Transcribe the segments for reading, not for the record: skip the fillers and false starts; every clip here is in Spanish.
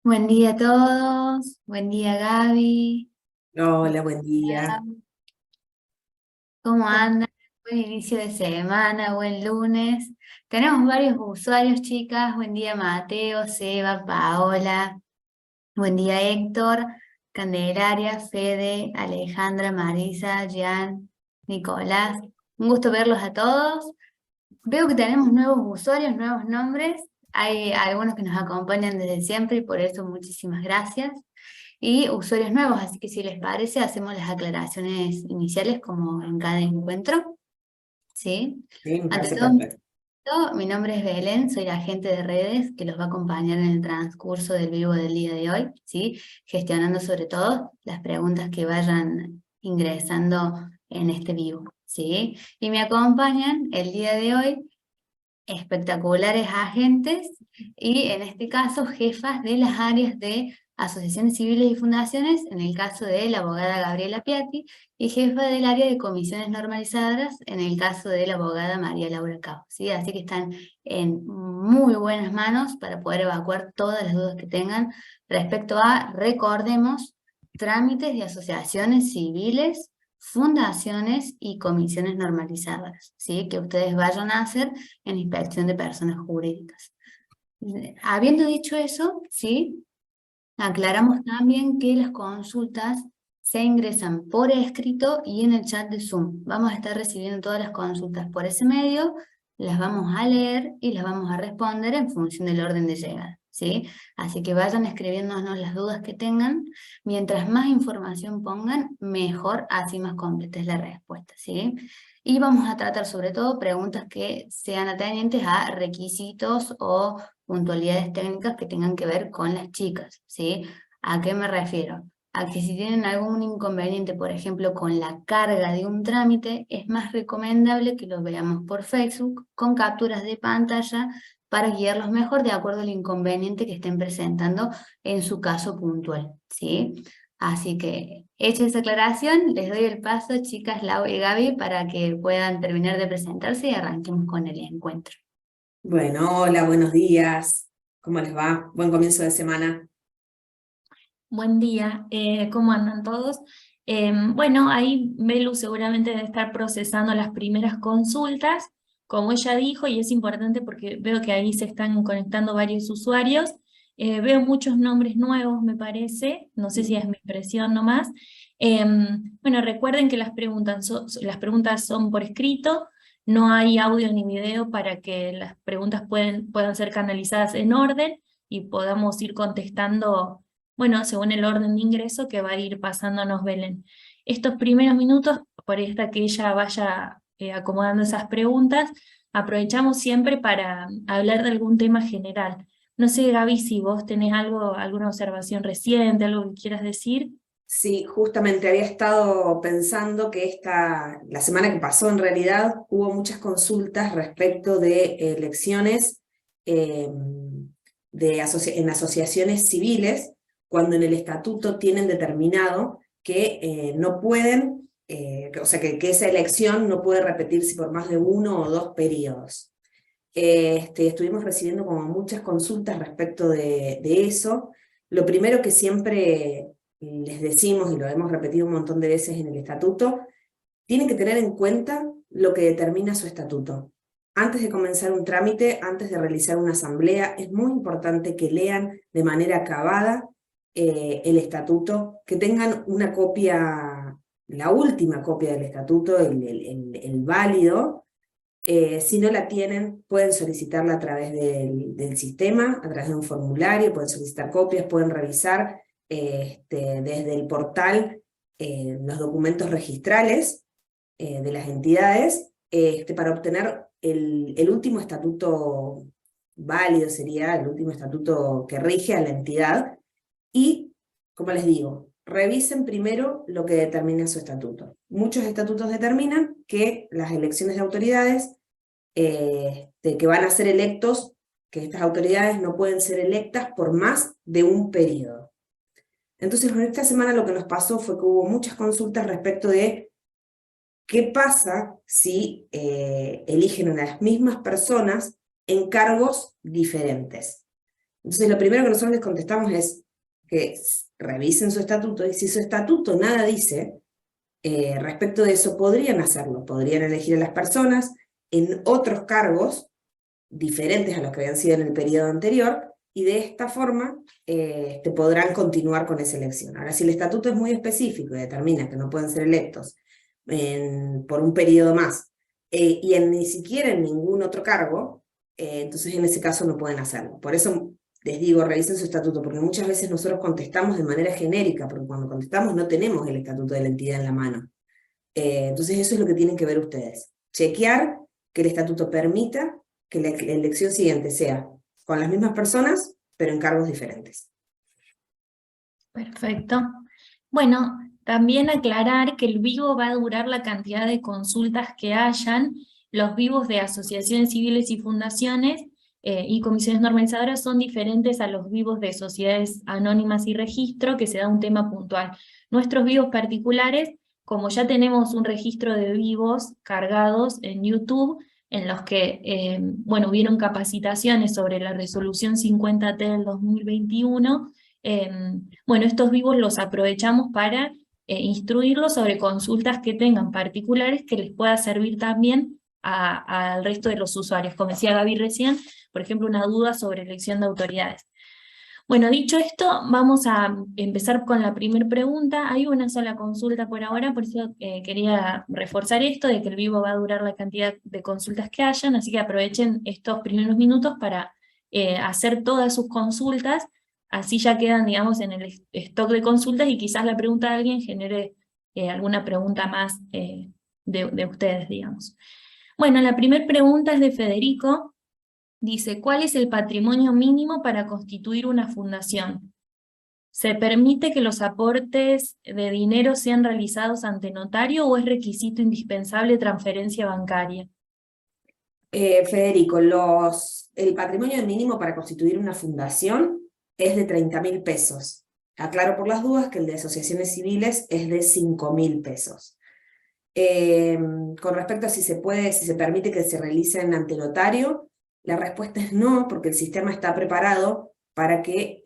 Buen día a todos, buen día Gaby, buen Hola, buen día. día, ¿cómo andan? Buen inicio de semana, buen lunes. Tenemos varios usuarios, chicas. Buen día Mateo, Seba, Paola, buen día Héctor, Candelaria, Fede, Alejandra, Marisa, Jan, Nicolás. Un gusto verlos a todos. Veo que tenemos nuevos usuarios, nuevos nombres. Hay algunos que nos acompañan desde siempre y por eso muchísimas gracias. Y usuarios nuevos, así que si les parece, hacemos las aclaraciones iniciales como en cada encuentro, ¿sí? Sí, me Ante parece todo, perfecto. mi nombre es Belén, soy la agente de redes que los va a acompañar en el transcurso del vivo del día de hoy, ¿sí? Gestionando sobre todo las preguntas que vayan ingresando en este vivo, ¿sí? Y me acompañan el día de hoy espectaculares agentes y en este caso jefas de las áreas de asociaciones civiles y fundaciones, en el caso de la abogada Gabriela Piatti, y jefa del área de comisiones normalizadas, en el caso de la abogada María Laura Cao, ¿sí? Así que están en muy buenas manos para poder evacuar todas las dudas que tengan respecto a, recordemos, trámites de asociaciones civiles, fundaciones y comisiones normalizadas, ¿sí? Que ustedes vayan a hacer en inspección de personas jurídicas. Habiendo dicho eso, ¿sí? Aclaramos también que las consultas se ingresan por escrito y en el chat de Zoom. Vamos a estar recibiendo todas las consultas por ese medio, las vamos a leer y las vamos a responder en función del orden de llegada, ¿sí? Así que vayan escribiéndonos las dudas que tengan. Mientras más información pongan, mejor, así más completa es la respuesta, ¿sí? Y vamos a tratar sobre todo preguntas que sean atendientes a requisitos o puntualidades técnicas que tengan que ver con las chicas, ¿sí? ¿A qué me refiero? A que si tienen algún inconveniente, por ejemplo, con la carga de un trámite, es más recomendable que los veamos por Facebook con capturas de pantalla para guiarlos mejor de acuerdo al inconveniente que estén presentando en su caso puntual, ¿sí? Así que, hecha esa aclaración, les doy el paso, chicas Lau y Gaby, para que puedan terminar de presentarse y arranquemos con el encuentro. Bueno, hola, buenos días. ¿Cómo les va? Buen comienzo de semana. Buen día, ¿cómo andan todos? Bueno, ahí Belu seguramente debe estar procesando las primeras consultas, como ella dijo, y es importante porque veo que ahí se están conectando varios usuarios. Veo muchos nombres nuevos, me parece, no sé si es mi impresión nomás. Bueno, recuerden que las preguntas son por escrito, no hay audio ni video para que las preguntas puedan ser canalizadas en orden y podamos ir contestando, bueno, según el orden de ingreso que va a ir pasándonos Belén. Estos primeros minutos, por esta que ella vaya acomodando esas preguntas, aprovechamos siempre para hablar de algún tema general. No sé, Gaby, si vos tenés algo, alguna observación reciente, algo que quieras decir. Sí, justamente había estado pensando que la semana que pasó en realidad hubo muchas consultas respecto de elecciones eh, en asociaciones civiles, cuando en el estatuto tienen determinado que no pueden, o sea, que esa elección no puede repetirse por más de uno o dos periodos. Estuvimos recibiendo como muchas consultas respecto de eso. Lo primero que siempre les decimos, y lo hemos repetido un montón de veces en el estatuto, tienen que tener en cuenta lo que determina su estatuto. Antes de comenzar un trámite, antes de realizar una asamblea, es muy importante que lean de manera acabada el estatuto, que tengan una copia, la última copia del estatuto, el válido. Si no la tienen, pueden solicitarla a través del sistema, a través de un formulario, pueden solicitar copias, pueden revisar desde el portal los documentos registrales de las entidades para obtener el último estatuto válido, sería el último estatuto que rige a la entidad. Y, como les digo, revisen primero lo que determina su estatuto. Muchos estatutos determinan que las elecciones de autoridades de que van a ser electos, que estas autoridades no pueden ser electas por más de un periodo. Entonces, en esta semana lo que nos pasó fue que hubo muchas consultas respecto de qué pasa si eligen a las mismas personas en cargos diferentes. Entonces lo primero que nosotros les contestamos es que revisen su estatuto, y si su estatuto nada dice respecto de eso, podrían hacerlo, podrían elegir a las personas en otros cargos diferentes a los que habían sido en el periodo anterior, y de esta forma podrán continuar con esa elección. Ahora, si el estatuto es muy específico y determina que no pueden ser electos por un periodo más, y ni siquiera en ningún otro cargo, entonces en ese caso no pueden hacerlo. Por eso les digo, revisen su estatuto, porque muchas veces nosotros contestamos de manera genérica, porque cuando contestamos no tenemos el estatuto de la entidad en la mano. Entonces eso es lo que tienen que ver ustedes. Chequear que el estatuto permita que la elección siguiente sea con las mismas personas, pero en cargos diferentes. Perfecto. Bueno, también aclarar que el vivo va a durar la cantidad de consultas que hayan. Los vivos de asociaciones civiles y fundaciones y comisiones normalizadoras son diferentes a los vivos de sociedades anónimas y registro, que se da un tema puntual. Nuestros vivos particulares, como ya tenemos un registro de vivos cargados en YouTube, en los que, bueno, hubieron capacitaciones sobre la resolución 50T del 2021, bueno, estos vivos los aprovechamos para instruirlos sobre consultas que tengan particulares que les pueda servir también al resto de los usuarios. Como decía Gaby recién, por ejemplo, una duda sobre elección de autoridades. Bueno, dicho esto, vamos a empezar con la primera pregunta. Hay una sola consulta por ahora, por eso quería reforzar esto, de que el vivo va a durar la cantidad de consultas que hayan, así que aprovechen estos primeros minutos para hacer todas sus consultas, así ya quedan, digamos, en el stock de consultas y quizás la pregunta de alguien genere alguna pregunta más de ustedes, digamos. Bueno, la primera pregunta es de Federico. Dice, ¿cuál es el patrimonio mínimo para constituir una fundación? ¿Se permite que los aportes de dinero sean realizados ante notario o es requisito indispensable transferencia bancaria? Federico, el patrimonio mínimo para constituir una fundación es de 30.000 pesos. Aclaro por las dudas que el de asociaciones civiles es de 5.000 pesos. Con respecto a si se permite que se realicen ante notario, la respuesta es no, porque el sistema está preparado para que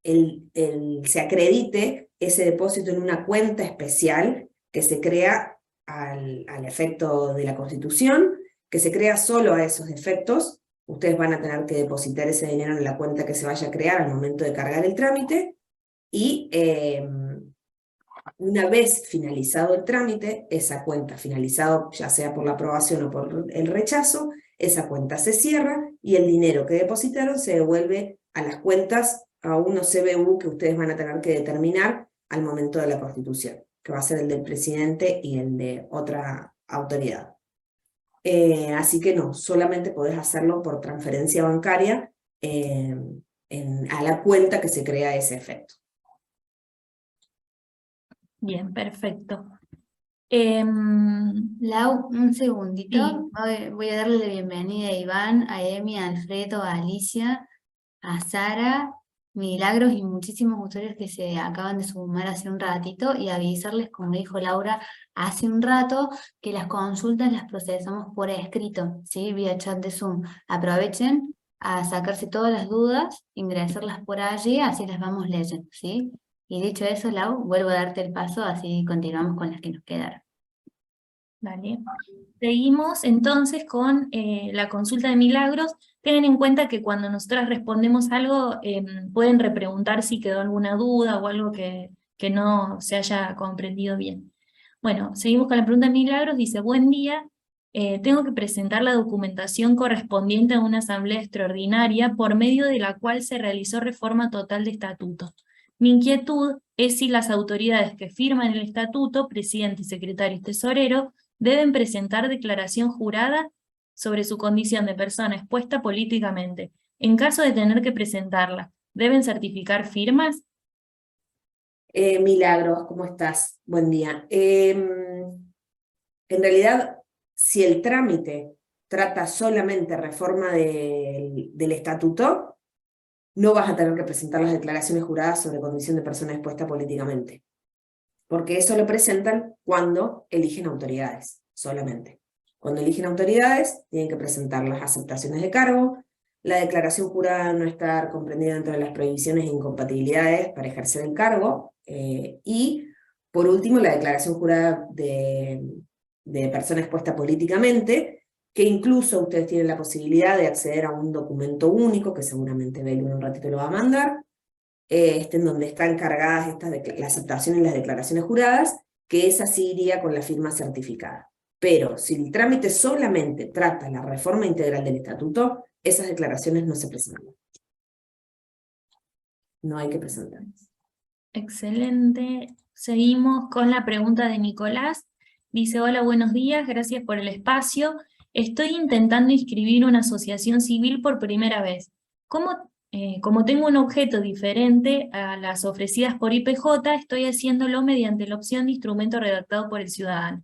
se acredite ese depósito en una cuenta especial que se crea al efecto de la Constitución, que se crea solo a esos efectos. Ustedes van a tener que depositar ese dinero en la cuenta que se vaya a crear al momento de cargar el trámite, y una vez finalizado el trámite, esa cuenta, finalizado ya sea por la aprobación o por el rechazo, esa cuenta se cierra y el dinero que depositaron se devuelve a las cuentas, a unos CBU que ustedes van a tener que determinar al momento de la constitución, que va a ser el del presidente y el de otra autoridad. Así que no, solamente podés hacerlo por transferencia bancaria a la cuenta que se crea ese efecto. Bien, perfecto. Lau, un segundito. Sí. Voy a darle la bienvenida a Iván, a Emi, a Alfredo, a Alicia, a Sara, Milagros y muchísimos usuarios que se acaban de sumar hace un ratito, y avisarles, como dijo Laura hace un rato, que las consultas las procesamos por escrito, ¿sí? Vía chat de Zoom. Aprovechen a sacarse todas las dudas, ingresarlas por allí, así las vamos leyendo, ¿sí? Y dicho eso, Lau, vuelvo a darte el paso, así continuamos con las que nos quedaron. Vale. Seguimos entonces con la consulta de Milagros. Ten en cuenta que cuando nosotras respondemos algo, pueden repreguntar si quedó alguna duda o algo que no se haya comprendido bien. Bueno, seguimos con la pregunta de Milagros. Dice, buen día, tengo que presentar la documentación correspondiente a una asamblea extraordinaria por medio de la cual se realizó reforma total de estatuto. Mi inquietud es si las autoridades que firman el estatuto, presidente, secretario y tesorero, deben presentar declaración jurada sobre su condición de persona expuesta políticamente. En caso de tener que presentarla, ¿deben certificar firmas? Milagros, ¿cómo estás? Buen día. En realidad, si el trámite trata solamente reforma del estatuto, no vas a tener que presentar las declaraciones juradas sobre condición de persona expuesta políticamente, porque eso lo presentan cuando eligen autoridades, solamente. Cuando eligen autoridades, tienen que presentar las aceptaciones de cargo, la declaración jurada no estar comprendida dentro de las prohibiciones e incompatibilidades para ejercer el cargo, y por último la declaración jurada de persona expuesta políticamente, que incluso ustedes tienen la posibilidad de acceder a un documento único, que seguramente Belu en un ratito lo va a mandar, en donde están cargadas la aceptación y las declaraciones juradas, que esa sí iría con la firma certificada. Pero si el trámite solamente trata la reforma integral del estatuto, esas declaraciones no se presentan. No hay que presentarlas. Excelente. Seguimos con la pregunta de Nicolás. Dice, hola, buenos días, gracias por el espacio. Estoy intentando inscribir una asociación civil por primera vez. Como tengo un objeto diferente a las ofrecidas por IPJ, estoy haciéndolo mediante la opción de instrumento redactado por el ciudadano.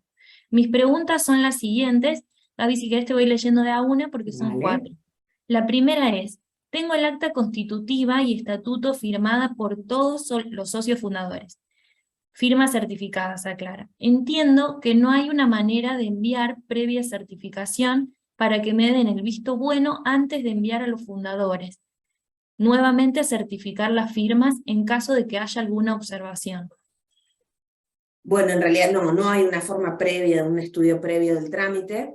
Mis preguntas son las siguientes. Gaby, si querés te voy leyendo de a una porque son Vale. 4. La primera es, tengo el acta constitutiva y estatuto firmada por todos los socios fundadores. Firma certificada, se aclara. Entiendo que no hay una manera de enviar previa certificación para que me den el visto bueno antes de enviar a los fundadores. Nuevamente certificar las firmas en caso de que haya alguna observación. Bueno, en realidad no hay una forma previa, un estudio previo del trámite,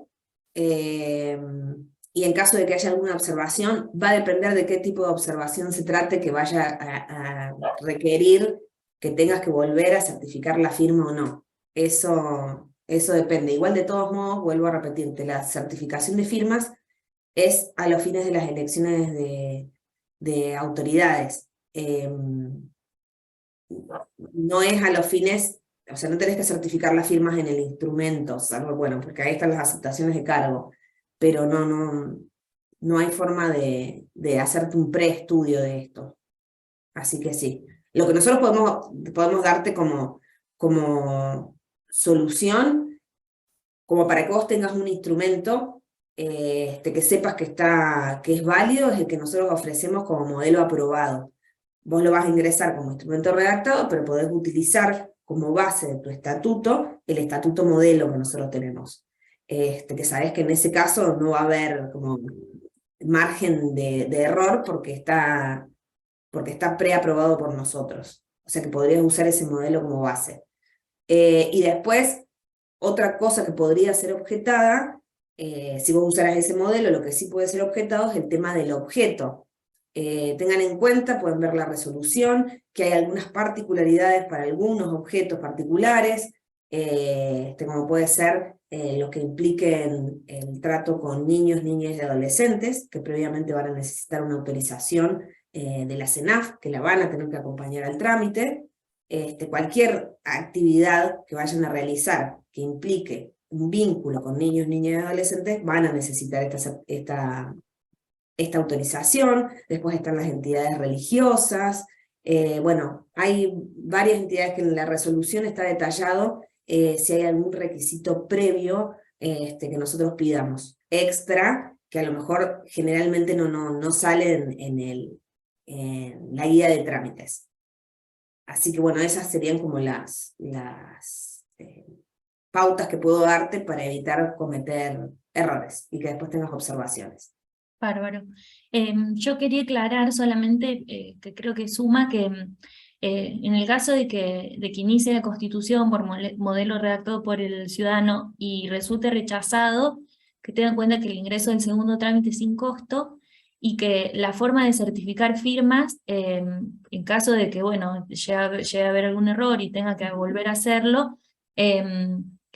y en caso de que haya alguna observación, va a depender de qué tipo de observación se trate que vaya a requerir que tengas que volver a certificar la firma o no. Eso depende. Igual de todos modos, vuelvo a repetirte, la certificación de firmas es a los fines de las elecciones de autoridades. No es a los fines, o sea, no tenés que certificar las firmas en el instrumento, salvo, bueno, porque ahí están las aceptaciones de cargo, pero no hay forma de hacerte un preestudio de esto. Así que sí. Lo que nosotros podemos darte como solución, como para que vos tengas un instrumento que sepas que es válido, es el que nosotros ofrecemos como modelo aprobado. Vos lo vas a ingresar como instrumento redactado, pero podés utilizar como base de tu estatuto el estatuto modelo que nosotros tenemos. Que sabés que en ese caso no va a haber como margen de error porque está preaprobado por nosotros. O sea que podrías usar ese modelo como base. Y después, otra cosa que podría ser objetada, si vos usaras ese modelo, lo que sí puede ser objetado es el tema del objeto. Tengan en cuenta, pueden ver la resolución, que hay algunas particularidades para algunos objetos particulares, como puede ser los que impliquen el trato con niños, niñas y adolescentes, que previamente van a necesitar una autorización de la CENAF, que la van a tener que acompañar al trámite. Cualquier actividad que vayan a realizar que implique un vínculo con niños, niñas y adolescentes, van a necesitar esta autorización. Después están las entidades religiosas. Bueno, hay varias entidades que en la resolución está detallado si hay algún requisito previo que nosotros pidamos extra, que a lo mejor generalmente no sale en la guía de trámites. Así que bueno, esas serían como las pautas que puedo darte para evitar cometer errores y que después tengas observaciones. Bárbaro. Yo quería aclarar solamente que creo que suma que en el caso de que inicie la Constitución por modelo redactado por el ciudadano y resulte rechazado, que tengan en cuenta que el ingreso del segundo trámite es sin costo y que la forma de certificar firmas, en caso de que bueno, llegue a haber algún error y tenga que volver a hacerlo,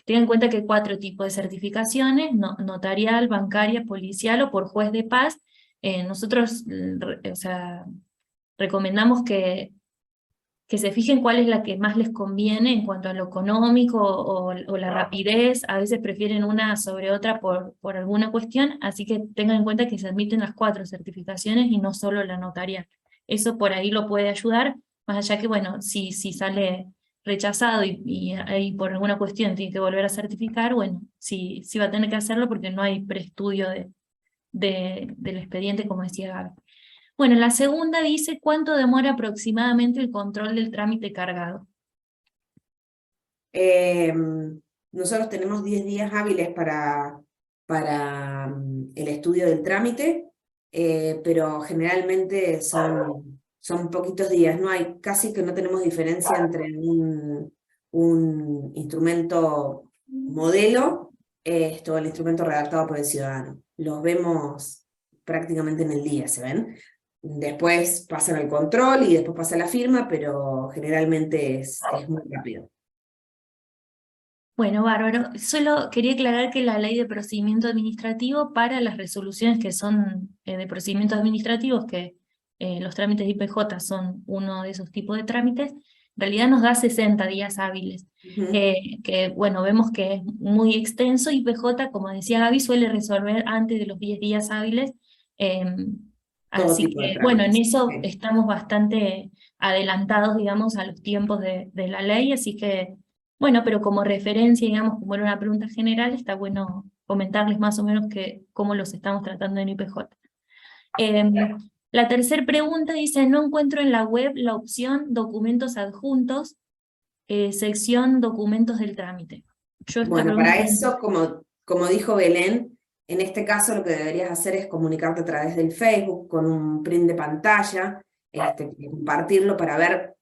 tengan en cuenta que hay 4 tipos de certificaciones: notarial, bancaria, policial o por juez de paz. Nosotros recomendamos que se fijen cuál es la que más les conviene en cuanto a lo económico o la rapidez. A veces prefieren una sobre otra por alguna cuestión, así que tengan en cuenta que se admiten las 4 certificaciones y no solo la notarial. Eso por ahí lo puede ayudar, más allá que, bueno, si sale rechazado y por alguna cuestión tiene que volver a certificar, bueno, sí va a tener que hacerlo porque no hay preestudio del expediente, como decía Gaby. Bueno, la segunda dice, ¿cuánto demora aproximadamente el control del trámite cargado? Nosotros tenemos 10 días hábiles para el estudio del trámite. pero generalmente son poquitos días. Casi que no tenemos diferencia entre un instrumento modelo o el instrumento redactado por el ciudadano. Los vemos prácticamente en el día, ¿se ven? Después pasan al control y después pasa la firma, pero generalmente es muy rápido. Bueno, bárbaro. Solo quería aclarar que la ley de procedimiento administrativo para las resoluciones que son de procedimientos administrativos, que los trámites de IPJ son uno de esos tipos de trámites, en realidad nos da 60 días hábiles, que bueno, vemos que es muy extenso. IPJ, como decía Gaby, suele resolver antes de los 10 días hábiles, Todo así tipo de que bueno, en trámites. eso estamos bastante adelantados, digamos, a los tiempos de la ley, así que bueno, pero como referencia, digamos, como era una pregunta general, está bueno comentarles más o menos cómo los estamos tratando en IPJ. La tercera pregunta dice, no encuentro en la web la opción documentos adjuntos, sección documentos del trámite. Yo esta Bueno, para pregunta... eso, como dijo Belén, en este caso lo que deberías hacer es comunicarte a través del Facebook con un print de pantalla, y compartirlo para ver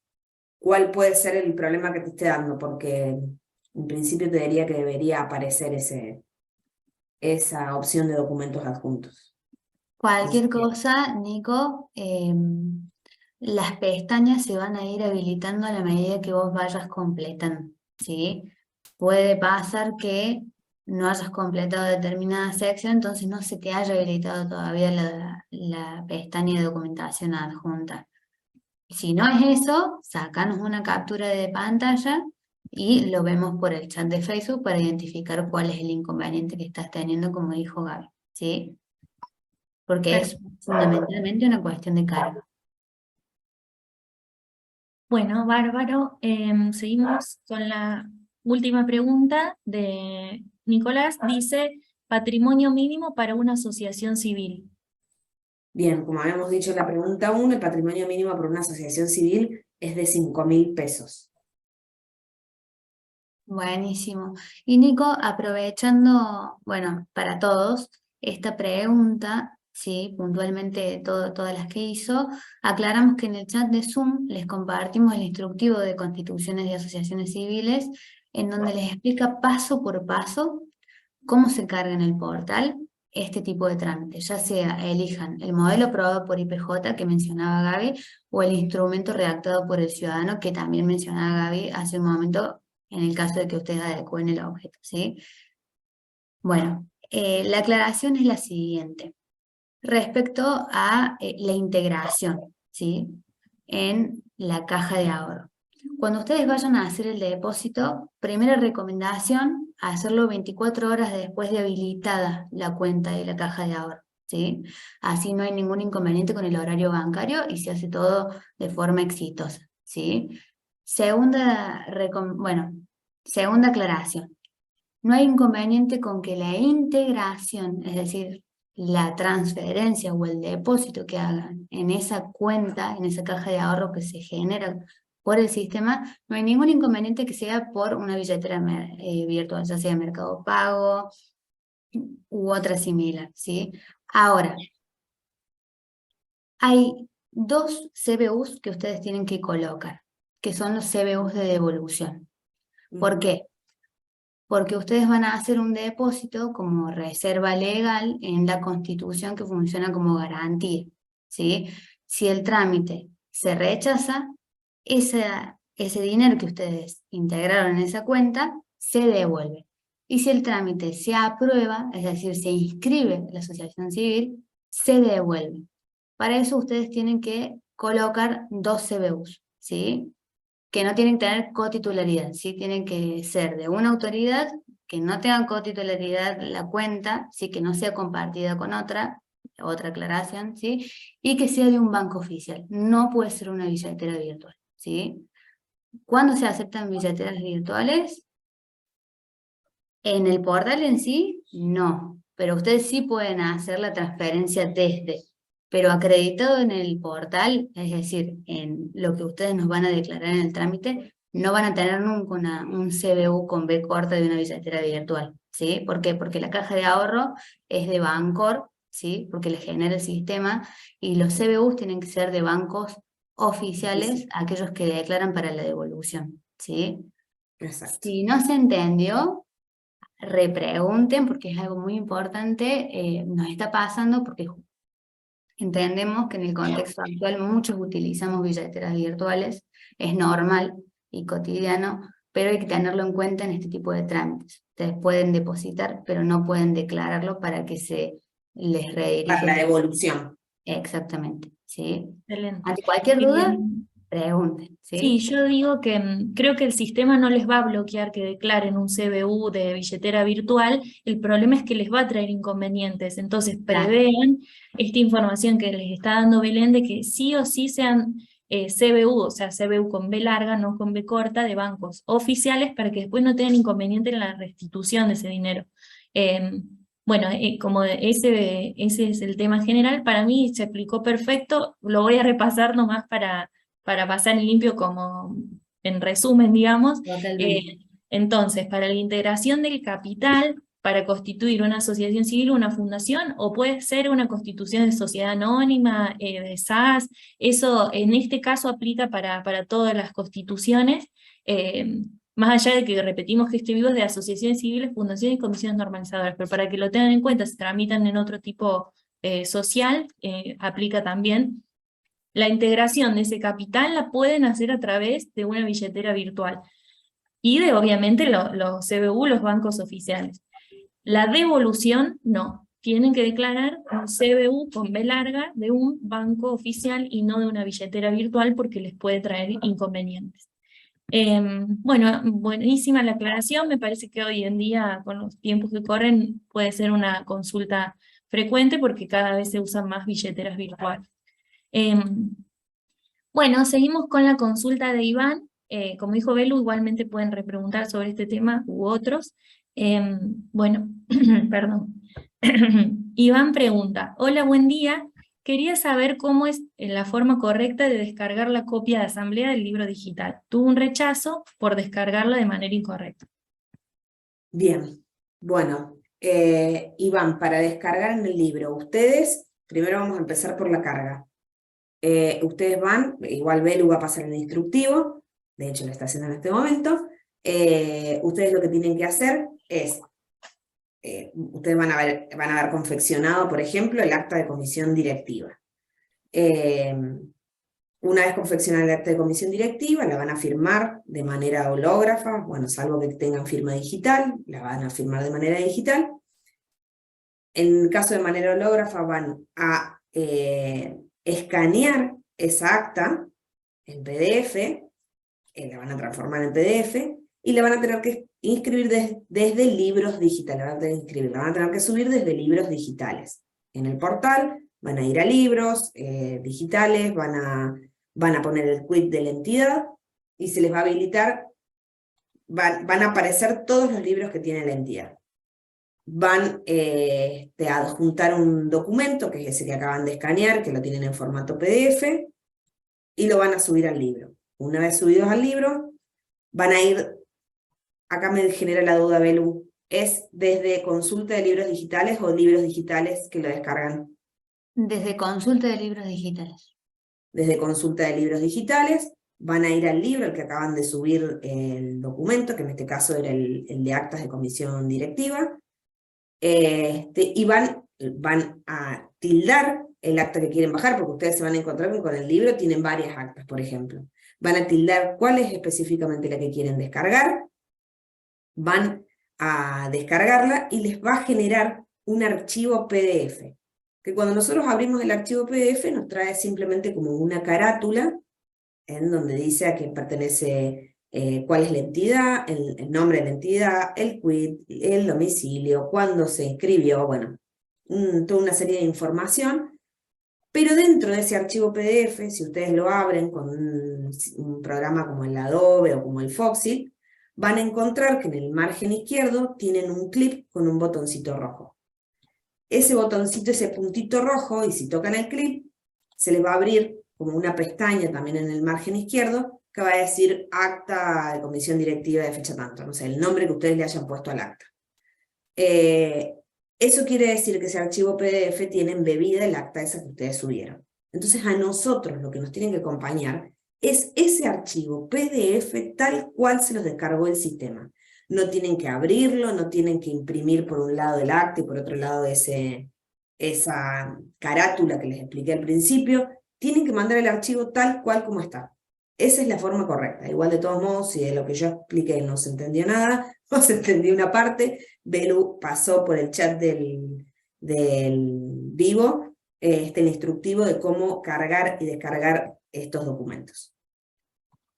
cuál puede ser el problema que te esté dando, porque en principio te diría que debería aparecer esa opción de documentos adjuntos. Cualquier cosa, Nico, las pestañas se van a ir habilitando a la medida que vos vayas completando, ¿sí? Puede pasar que no hayas completado determinada sección, entonces no se te haya habilitado todavía la pestaña de documentación adjunta. Si no es eso, sácanos una captura de pantalla y lo vemos por el chat de Facebook para identificar cuál es el inconveniente que estás teniendo, como dijo Gaby, ¿sí? Porque es fundamentalmente una cuestión de carga. Bueno, bárbaro. Seguimos con la última pregunta de Nicolás. Dice, patrimonio mínimo para una asociación civil. Bien, como habíamos dicho en la pregunta 1, el patrimonio mínimo por una asociación civil es de 5.000 pesos. Buenísimo. Y Nico, aprovechando, bueno, para todos, esta pregunta, sí, puntualmente todas las que hizo, aclaramos que en el chat de Zoom les compartimos el instructivo de constituciones de asociaciones civiles, en donde les explica paso por paso cómo se carga en el portal este tipo de trámites, ya sea elijan el modelo aprobado por IPJ que mencionaba Gaby, o el instrumento redactado por el ciudadano que también mencionaba Gaby hace un momento, en el caso de que ustedes adecúen el objeto, ¿sí? Bueno, la aclaración es la siguiente. Respecto a la integración, ¿sí? En la caja de ahorro. Cuando ustedes vayan a hacer el depósito, primera recomendación, hacerlo 24 horas después de habilitada la cuenta de la caja de ahorro, ¿sí? Así no hay ningún inconveniente con el horario bancario y se hace todo de forma exitosa, ¿sí? Segunda aclaración. No hay inconveniente con que la integración, es decir, la transferencia o el depósito que hagan en esa cuenta, en esa caja de ahorro que se genera por el sistema, no hay ningún inconveniente que sea por una billetera virtual, ya sea Mercado Pago u otra similar, ¿sí? Ahora, hay dos CBUs que ustedes tienen que colocar, que son los CBUs de devolución. ¿Por qué? Porque ustedes van a hacer un depósito como reserva legal en la Constitución que funciona como garantía, ¿sí? Si el trámite se rechaza, ese dinero que ustedes integraron en esa cuenta se devuelve. Y si el trámite se aprueba, es decir, se inscribe la asociación civil, se devuelve. Para eso ustedes tienen que colocar dos CBUs, ¿sí? Que no tienen que tener cotitularidad, ¿sí? Tienen que ser de una autoridad, que no tengan cotitularidad la cuenta, ¿sí? Que no sea compartida con otra aclaración, ¿sí? Y que sea de un banco oficial, no puede ser una billetera virtual, ¿sí? ¿Cuándo se aceptan billeteras virtuales? En el portal en sí, no, pero ustedes sí pueden hacer la transferencia desde, pero acreditado en el portal, es decir, en lo que ustedes nos van a declarar en el trámite, no van a tener nunca un CBU con B corta de una billetera virtual, ¿sí? ¿Por qué? Porque la caja de ahorro es de Bancor ¿sí? Porque les genera el sistema, y los CBUs tienen que ser de bancos oficiales, aquellos que declaran para la devolución, ¿sí? Exacto. Si no se entendió, repregunten, porque es algo muy importante. Nos está pasando porque entendemos que en el contexto actual muchos utilizamos billeteras virtuales, es normal y cotidiano, pero hay que tenerlo en cuenta en este tipo de trámites. Ustedes pueden depositar, pero no pueden declararlo para que se les redirija. Para la devolución. Exactamente, ¿sí? Excelente. Ante cualquier duda, pregunten, Sí, ¿sí? yo digo que creo que el sistema no les va a bloquear que declaren un CBU de billetera virtual, el problema es que les va a traer inconvenientes, entonces Claro. prevean esta información que les está dando Belén de que sí o sí sean CBU, o sea, CBU con B larga, no con B corta, de bancos oficiales para que después no tengan inconveniente en la restitución de ese dinero. Bueno, como ese es el tema general, para mí se explicó perfecto, lo voy a repasar nomás para pasar en limpio como en resumen, digamos. Totalmente. Entonces, para la integración del capital, para constituir una asociación civil o una fundación, o puede ser una constitución de sociedad anónima, de SAS, eso en este caso aplica para todas las constituciones, más allá de que repetimos que este vivo es de asociaciones civiles, fundaciones y comisiones normalizadoras, pero para que lo tengan en cuenta, se tramitan en otro tipo social, aplica también. La integración de ese capital la pueden hacer a través de una billetera virtual y de, obviamente, los CBU, los bancos oficiales. La devolución, no. Tienen que declarar un CBU con B larga de un banco oficial y no de una billetera virtual porque les puede traer inconvenientes. Bueno, buenísima la aclaración. Me parece que hoy en día, con los tiempos que corren, puede ser una consulta frecuente porque cada vez se usan más billeteras virtuales. Bueno, seguimos con la consulta de Iván. Como dijo Belu, igualmente pueden repreguntar sobre este tema u otros. Bueno, perdón. Iván pregunta, hola, buen día. Quería saber cómo es la forma correcta de descargar la copia de asamblea del libro digital. Tuve un rechazo por descargarla de manera incorrecta. Bien, bueno, Iván, para descargar en el libro, ustedes, primero vamos a empezar por la carga. Ustedes van, igual Belu va a pasar el instructivo, de hecho lo está haciendo en este momento. Ustedes lo que tienen que hacer es, ustedes van a haber confeccionado, por ejemplo, el acta de comisión directiva. Una vez confeccionada el acta de comisión directiva, la van a firmar de manera hológrafa, bueno, salvo que tengan firma digital, la van a firmar de manera digital. En caso de manera hológrafa, van a escanear esa acta en PDF, la van a transformar en PDF, y la van a tener que inscribir desde libros digitales, la van a tener que subir desde libros digitales. En el portal van a ir a libros digitales, van a poner el quit de la entidad, y se les va a habilitar, van a aparecer todos los libros que tiene la entidad. Van a adjuntar un documento, que es ese que acaban de escanear, que lo tienen en formato PDF, y lo van a subir al libro. Una vez subidos al libro, van a ir, acá me genera la duda, Belu, ¿es desde consulta de libros digitales o libros digitales que lo descargan? Desde consulta de libros digitales. Desde consulta de libros digitales, van a ir al libro, el que acaban de subir el documento, que en este caso era el de actas de comisión directiva, y van a tildar el acta que quieren bajar, porque ustedes se van a encontrar que con el libro tienen varias actas, por ejemplo. Van a tildar cuál es específicamente la que quieren descargar, van a descargarla y les va a generar un archivo PDF, que cuando nosotros abrimos el archivo PDF nos trae simplemente como una carátula, en donde dice a quién pertenece, cuál es la entidad, el nombre de la entidad, el quit, el domicilio, cuándo se inscribió, bueno, toda una serie de información. Pero dentro de ese archivo PDF, si ustedes lo abren con un programa como el Adobe o como el Foxit, van a encontrar que en el margen izquierdo tienen un clip con un botoncito rojo. Ese botoncito, ese puntito rojo, y si tocan el clip, se les va a abrir como una pestaña también en el margen izquierdo, que va a decir acta de comisión directiva de fecha tanto, no sé, el nombre que ustedes le hayan puesto al acta. Eso quiere decir que ese archivo PDF tiene embebida el acta esa que ustedes subieron. Entonces a nosotros lo que nos tienen que acompañar es ese archivo PDF tal cual se los descargó el sistema. No tienen que abrirlo, no tienen que imprimir por un lado el acta y por otro lado esa carátula que les expliqué al principio. Tienen que mandar el archivo tal cual como está. Esa es la forma correcta. Igual de todos modos, si de lo que yo expliqué no se entendió nada, no se entendió una parte, Belu pasó por el chat del vivo el instructivo de cómo cargar y descargar estos documentos.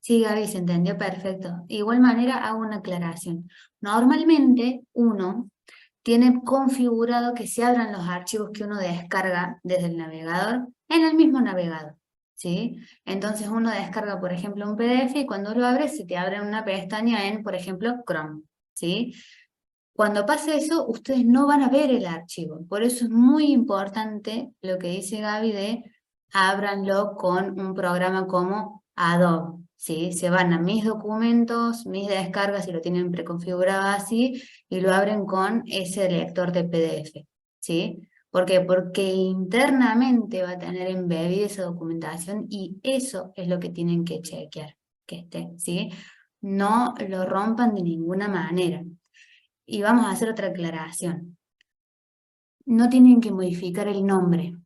Sí, Gaby, se entendió perfecto. De igual manera hago una aclaración. Normalmente uno tiene configurado que se abran los archivos que uno descarga desde el navegador en el mismo navegador, ¿sí? Entonces uno descarga, por ejemplo, un PDF y cuando lo abres se te abre una pestaña en, por ejemplo, Chrome, ¿sí? Cuando pase eso, ustedes no van a ver el archivo. Por eso es muy importante lo que dice Gaby de ábranlo con un programa como Adobe, ¿sí? Se van a mis documentos, mis descargas, si lo tienen preconfigurado así, y lo abren con ese lector de PDF, ¿sí? ¿Por qué? Porque internamente va a tener embebida esa documentación y eso es lo que tienen que chequear, que esté, ¿sí? No lo rompan de ninguna manera. Y vamos a hacer otra aclaración. No tienen que modificar el nombre.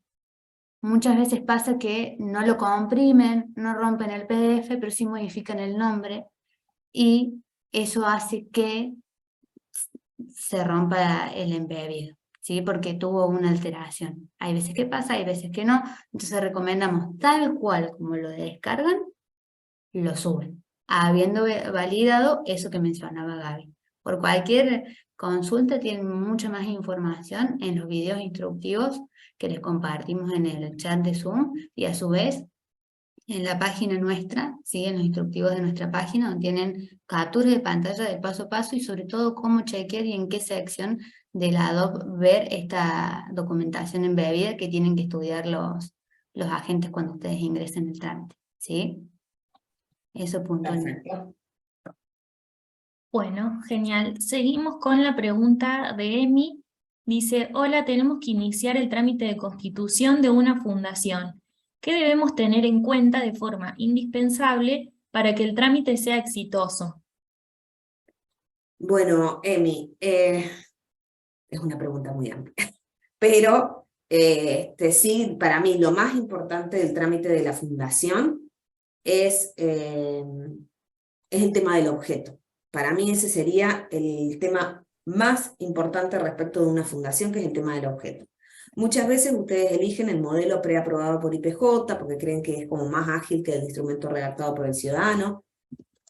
Muchas veces pasa que no lo comprimen, no rompen el PDF, pero sí modifican el nombre y eso hace que se rompa el embebido, ¿sí? Porque tuvo una alteración. Hay veces que pasa, hay veces que no. Entonces recomendamos tal cual como lo descargan, lo suben, habiendo validado eso que mencionaba Gaby. Por cualquier consulta tienen mucha más información en los videos instructivos que les compartimos en el chat de Zoom y a su vez en la página nuestra, ¿sí? En los instructivos de nuestra página, donde tienen capturas de pantalla del paso a paso y sobre todo cómo chequear y en qué sección de la Adobe ver esta documentación embebida que tienen que estudiar los agentes cuando ustedes ingresen el trámite, ¿sí? Eso puntualmente. Perfecto. Bueno, genial. Seguimos con la pregunta de Emi. Dice, hola, tenemos que iniciar el trámite de constitución de una fundación. ¿Qué debemos tener en cuenta de forma indispensable para que el trámite sea exitoso? Bueno, Emi, es una pregunta muy amplia, pero sí, para mí lo más importante del trámite de la fundación es el tema del objeto. Para mí ese sería el tema más importante respecto de una fundación, que es el tema del objeto. Muchas veces ustedes eligen el modelo preaprobado por IPJ porque creen que es como más ágil que el instrumento redactado por el ciudadano.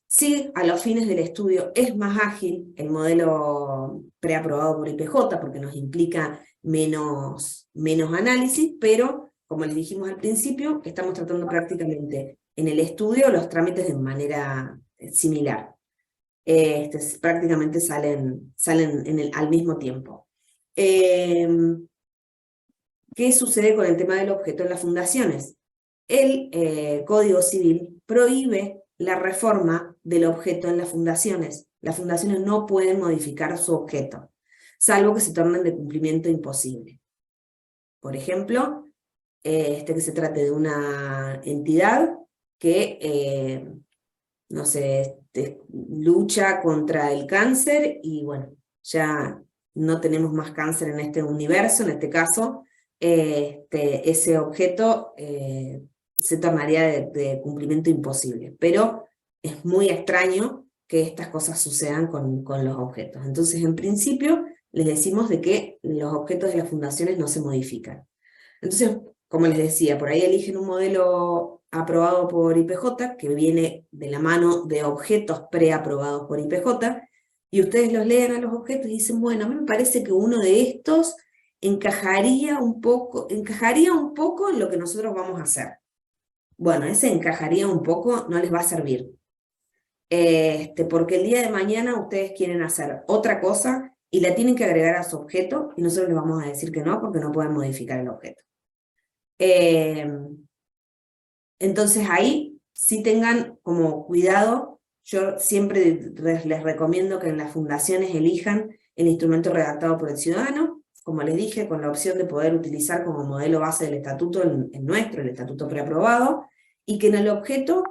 Sí, a los fines del estudio es más ágil el modelo preaprobado por IPJ porque nos implica menos análisis, pero como les dijimos al principio, estamos tratando prácticamente en el estudio los trámites de manera similar. Prácticamente salen al mismo tiempo. ¿Qué sucede con el tema del objeto en las fundaciones? El Código Civil prohíbe la reforma del objeto en las fundaciones. Las fundaciones no pueden modificar su objeto, salvo que se tornen de cumplimiento imposible. Por ejemplo, que se trate de una entidad que, no sé, lucha contra el cáncer y bueno, ya no tenemos más cáncer en este universo, en este caso, ese objeto se tornaría de cumplimiento imposible, pero es muy extraño que estas cosas sucedan con los objetos. Entonces, en principio, les decimos de que los objetos de las fundaciones no se modifican. Entonces, como les decía, por ahí eligen un modelo aprobado por IPJ, que viene de la mano de objetos preaprobados por IPJ, y ustedes los leen a los objetos y dicen, bueno, a mí me parece que uno de estos encajaría un poco en lo que nosotros vamos a hacer. Bueno, ese encajaría un poco no les va a servir. Porque el día de mañana ustedes quieren hacer otra cosa y la tienen que agregar a su objeto y nosotros les vamos a decir que no porque no pueden modificar el objeto. Entonces ahí sí tengan como cuidado. Yo siempre les recomiendo que en las fundaciones elijan el instrumento redactado por el ciudadano. como les dije, con la opción de poder utilizar como modelo base del estatuto el nuestro, el estatuto preaprobado, y que en el objeto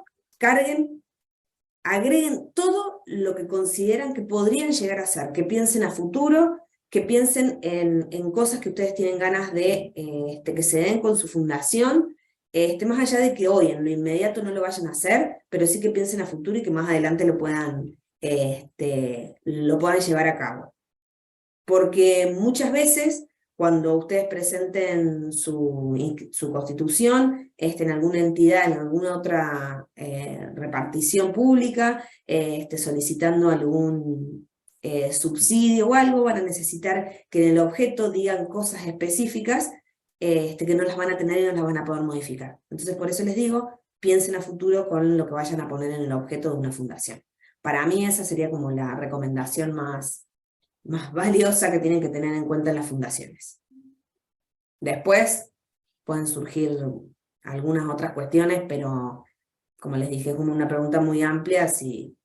agreguen todo lo que consideran que podrían llegar a ser, que piensen a futuro, que piensen en cosas que ustedes tienen ganas de que se den con su fundación, más allá de que hoy en lo inmediato no lo vayan a hacer, pero sí que piensen a futuro y que más adelante lo puedan llevar a cabo. Porque muchas veces cuando ustedes presenten su constitución en alguna entidad, en alguna otra repartición pública, solicitando algún subsidio o algo, van a necesitar que en el objeto digan cosas específicas que no las van a tener y no las van a poder modificar. Entonces por eso les digo, piensen a futuro con lo que vayan a poner en el objeto de una fundación. Para mí esa sería como la recomendación más valiosa que tienen que tener en cuenta en las fundaciones. Después pueden surgir algunas otras cuestiones, pero como les dije, es como una pregunta muy amplia, si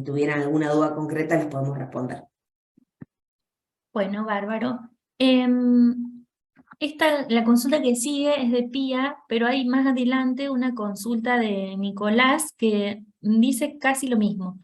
tuvieran alguna duda concreta les podemos responder. Bueno, bárbaro. La consulta que sigue es de Pía, pero hay más adelante una consulta de Nicolás que dice casi lo mismo.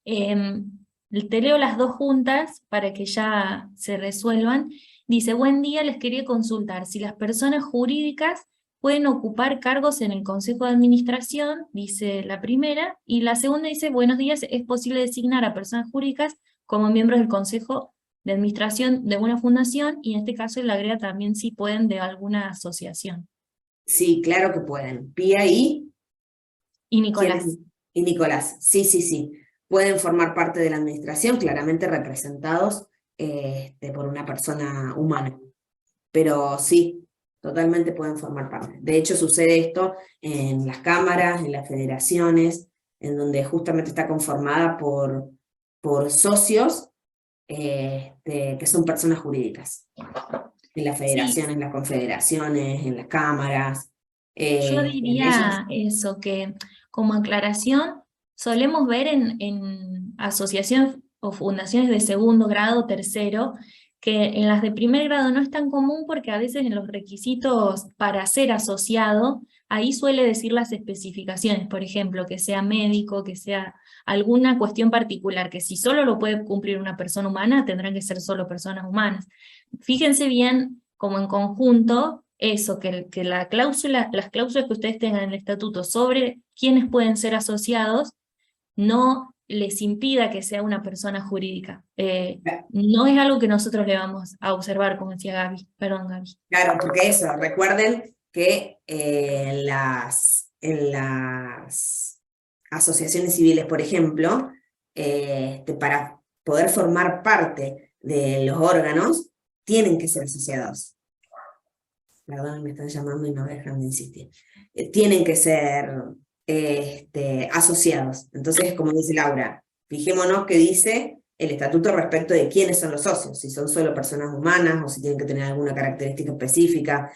Te leo las dos juntas para que ya se resuelvan. Dice, buen día, les quería consultar si las personas jurídicas pueden ocupar cargos en el Consejo de Administración, dice la primera, y la segunda dice, buenos días, es posible designar a personas jurídicas como miembros del Consejo de Administración de una fundación, y en este caso le agrega también si pueden de alguna asociación. Sí, claro que pueden. Pía y Nicolás. Y Nicolás, sí. Pueden formar parte de la administración, claramente representados por una persona humana. Pero sí, totalmente pueden formar parte. De hecho, sucede esto en las cámaras, en las federaciones, en donde justamente está conformada por socios que son personas jurídicas. En las federaciones, Sí. en las confederaciones, en las cámaras. Yo diría eso, que como aclaración, solemos ver en asociaciones o fundaciones de segundo grado, tercero, que en las de primer grado no es tan común porque a veces en los requisitos para ser asociado, ahí suele decir las especificaciones, por ejemplo, que sea médico, que sea alguna cuestión particular, que si solo lo puede cumplir una persona humana, tendrán que ser solo personas humanas. Fíjense bien como en conjunto, eso, que las cláusulas que ustedes tengan en el estatuto sobre quiénes pueden ser asociados, no les impida que sea una persona jurídica. No es algo que nosotros le vamos a observar, como decía Gaby. Perdón, Gaby. Claro, porque eso, recuerden que en las asociaciones civiles, por ejemplo, para poder formar parte de los órganos, tienen que ser asociados. Perdón, me están llamando y no dejan de insistir. Tienen que ser asociados. Entonces, como dice Laura, fijémonos que dice el estatuto respecto de quiénes son los socios, si son solo personas humanas o si tienen que tener alguna característica específica,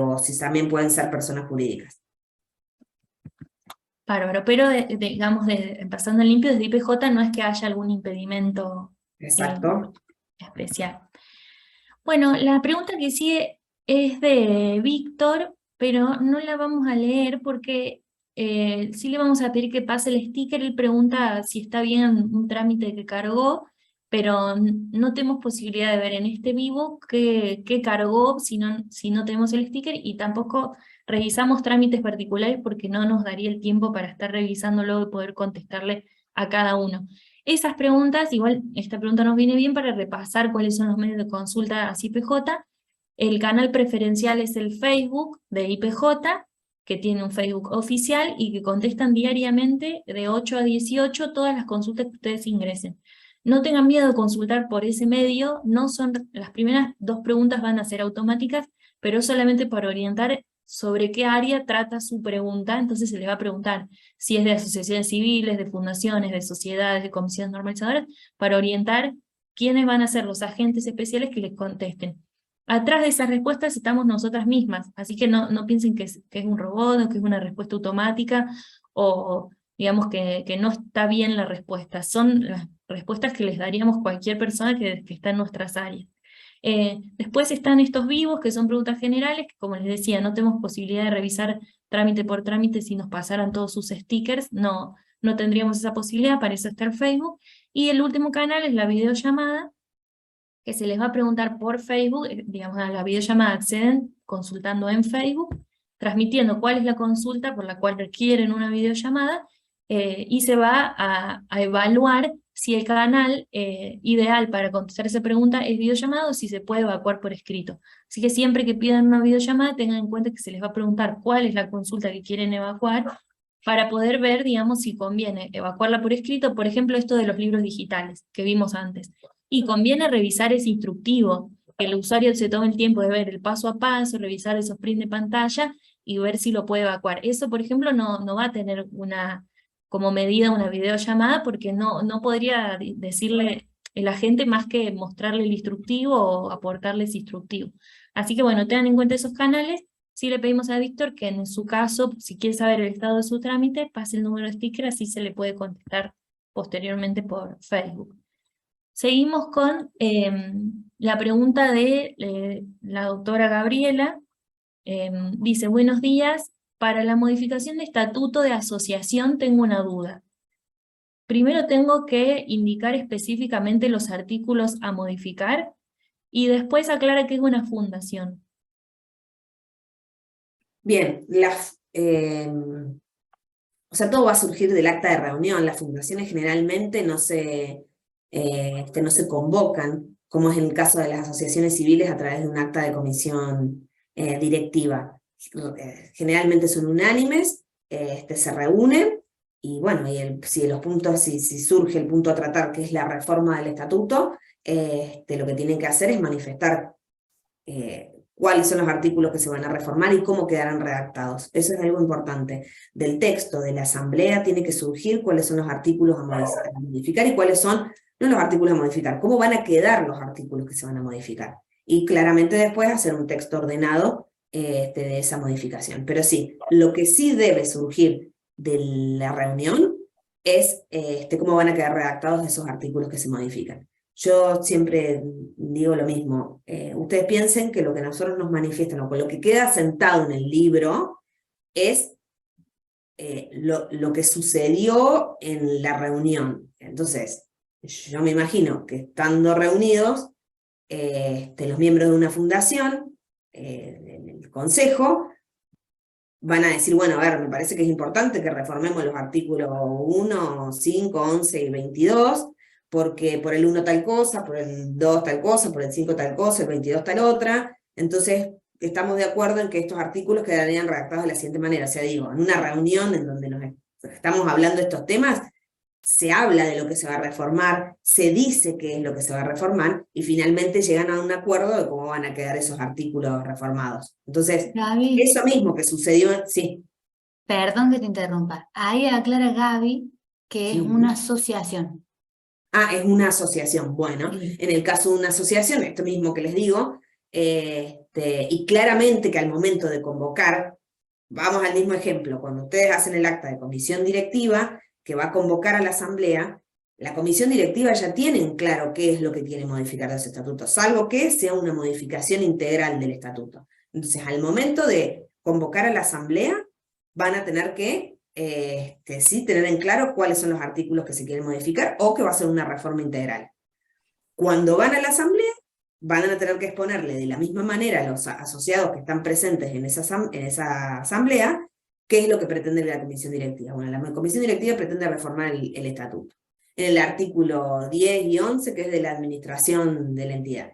o si también pueden ser personas jurídicas. Bárbaro, pero digamos, pasando en limpio, desde IPJ no es que haya algún impedimento especial. Bueno, la pregunta que sigue es de Víctor, pero no la vamos a leer porque sí le vamos a pedir que pase el sticker. Él pregunta si está bien un trámite que cargó, pero no tenemos posibilidad de ver en este vivo qué cargó si no tenemos el sticker, y tampoco revisamos trámites particulares porque no nos daría el tiempo para estar revisándolo y poder contestarle a cada uno. Esas preguntas, igual esta pregunta nos viene bien para repasar cuáles son los medios de consulta a IPJ. El canal preferencial es el Facebook de IPJ, que tiene un Facebook oficial y que contestan diariamente de 8 a 18 todas las consultas que ustedes ingresen. No tengan miedo de consultar por ese medio, las primeras 2 preguntas van a ser automáticas, pero solamente para orientar sobre qué área trata su pregunta. Entonces se le va a preguntar si es de asociaciones civiles, de fundaciones, de sociedades, de comisiones normalizadoras, para orientar quiénes van a ser los agentes especiales que les contesten. Atrás de esas respuestas estamos nosotras mismas, así que no piensen que es un robot o que es una respuesta automática, o digamos que no está bien la respuesta. Son las respuestas que les daríamos cualquier persona que está en nuestras áreas. Después están estos vivos, que son preguntas generales, que como les decía, no tenemos posibilidad de revisar trámite por trámite si nos pasaran todos sus stickers, no tendríamos esa posibilidad, para eso está el Facebook. Y el último canal es la videollamada, que se les va a preguntar por Facebook, digamos, a la videollamada acceden consultando en Facebook, transmitiendo cuál es la consulta por la cual requieren una videollamada, y se va a evaluar si el canal ideal para contestar esa pregunta es videollamada o si se puede evacuar por escrito. Así que siempre que pidan una videollamada tengan en cuenta que se les va a preguntar cuál es la consulta que quieren evacuar, para poder ver, digamos, si conviene evacuarla por escrito, por ejemplo, esto de los libros digitales que vimos antes. Y conviene revisar ese instructivo, que el usuario se tome el tiempo de ver el paso a paso, revisar esos print de pantalla y ver si lo puede evacuar. Eso, por ejemplo, no va a tener como medida una videollamada, porque no podría decirle el agente más que mostrarle el instructivo o aportarle ese instructivo. Así que bueno, tengan en cuenta esos canales. Sí le pedimos a Víctor que en su caso, si quiere saber el estado de su trámite, pase el número de sticker, así se le puede contestar posteriormente por Facebook. Seguimos con la pregunta de la doctora Gabriela. Dice, buenos días, para la modificación de estatuto de asociación tengo una duda. Primero tengo que indicar específicamente los artículos a modificar y después aclara que es una fundación. Bien, o sea, todo va a surgir del acta de reunión. Las fundaciones generalmente no se convocan, como es en el caso de las asociaciones civiles, a través de un acta de comisión directiva. Generalmente son unánimes, se reúnen, y bueno, si surge el punto a tratar, que es la reforma del estatuto, lo que tienen que hacer es manifestar cuáles son los artículos que se van a reformar y cómo quedarán redactados. Eso es algo importante. Del texto de la asamblea tiene que surgir cuáles son los artículos a modificar y cuáles son, no los artículos a modificar, cómo van a quedar los artículos que se van a modificar. Y claramente después hacer un texto ordenado de esa modificación. Pero sí, lo que sí debe surgir de la reunión es cómo van a quedar redactados esos artículos que se modifican. Yo siempre digo lo mismo, ustedes piensen que lo que nosotros nos manifiestan, o lo que queda sentado en el libro, es lo que sucedió en la reunión. Entonces, yo me imagino que estando reunidos, los miembros de una fundación, en el consejo, van a decir, bueno, a ver, me parece que es importante que reformemos los artículos 1, 5, 11 y 22, porque por el 1 tal cosa, por el 2 tal cosa, por el 5 tal cosa, el 22 tal otra. Entonces, estamos de acuerdo en que estos artículos quedarían redactados de la siguiente manera. O sea, digo, en una reunión en donde nos estamos hablando de estos temas, se habla de lo que se va a reformar, se dice qué es lo que se va a reformar, y finalmente llegan a un acuerdo de cómo van a quedar esos artículos reformados. Entonces, Gaby, eso mismo que sucedió, sí. perdón que te interrumpa. Ahí aclara Gaby que es una asociación. Ah, es una asociación. Bueno, Sí. en el caso de una asociación, esto mismo que les digo, y claramente que al momento de convocar, vamos al mismo ejemplo, cuando ustedes hacen el acta de comisión directiva, que va a convocar a la asamblea, la comisión directiva ya tiene en claro qué es lo que quiere modificar de ese estatuto, salvo que sea una modificación integral del estatuto. Entonces, al momento de convocar a la asamblea, van a tener que sí tener en claro cuáles son los artículos que se quieren modificar, o que va a ser una reforma integral. Cuando van a la asamblea, van a tener que exponerle de la misma manera a los asociados que están presentes en esa asamblea qué es lo que pretende la comisión directiva. Bueno, la comisión directiva pretende reformar el estatuto. En el artículo 10 y 11, que es de la administración de la entidad.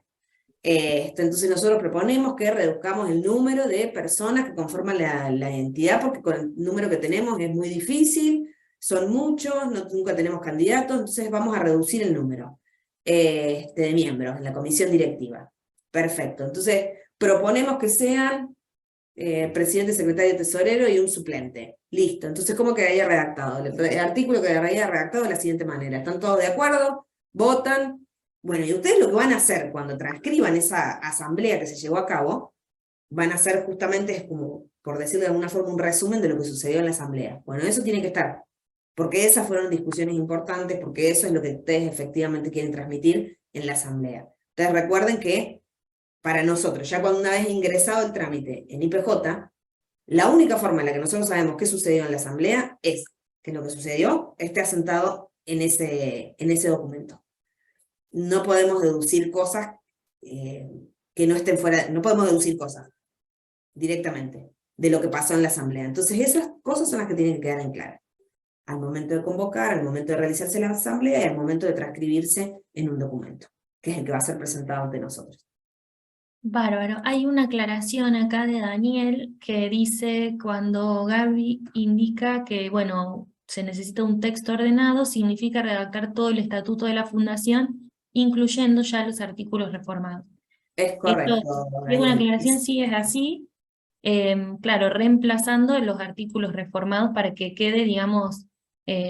Entonces nosotros proponemos que reduzcamos el número de personas que conforman la entidad, porque con el número que tenemos es muy difícil, son muchos, nunca tenemos candidatos, entonces vamos a reducir el número de miembros en la comisión directiva. Perfecto, entonces proponemos que sean presidente, secretario, tesorero y un suplente. Listo, entonces ¿cómo quedaría redactado? El artículo quedaría redactado de la siguiente manera. ¿Están todos de acuerdo? ¿Votan? Bueno, y ustedes lo que van a hacer cuando transcriban esa asamblea que se llevó a cabo, van a hacer justamente, es como, por decirlo de alguna forma, un resumen de lo que sucedió en la asamblea. Bueno, eso tiene que estar, porque esas fueron discusiones importantes, porque eso es lo que ustedes efectivamente quieren transmitir en la asamblea. Ustedes recuerden que para nosotros, ya cuando una vez ingresado el trámite en IPJ, la única forma en la que nosotros sabemos qué sucedió en la asamblea es que lo que sucedió esté asentado en ese documento. No podemos deducir cosas que no estén fuera, no podemos deducir cosas directamente de lo que pasó en la asamblea. Entonces esas cosas son las que tienen que quedar en claro. Al momento de convocar, al momento de realizarse la asamblea y al momento de transcribirse en un documento, que es el que va a ser presentado ante nosotros. Bárbaro. Hay una aclaración acá de Daniel que dice cuando Gaby indica que, bueno, se necesita un texto ordenado, significa redactar todo el estatuto de la fundación, incluyendo ya los artículos reformados. Es Esto, correcto, es una Daniel. aclaración, sí es así. Claro, reemplazando los artículos reformados para que quede, digamos,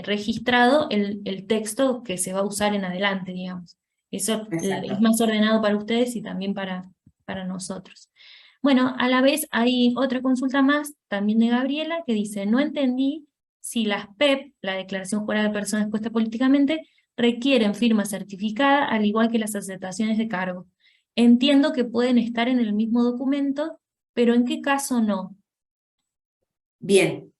registrado el texto que se va a usar en adelante, digamos. Eso es Exacto. más ordenado para ustedes y también para nosotros. Bueno, a la vez hay otra consulta más, también de Gabriela, que dice, no entendí si las PEP, la Declaración Jurada de Persona Expuesta Políticamente, requieren firma certificada, al igual que las aceptaciones de cargo. Entiendo que pueden estar en el mismo documento, pero ¿en qué caso no? Bien,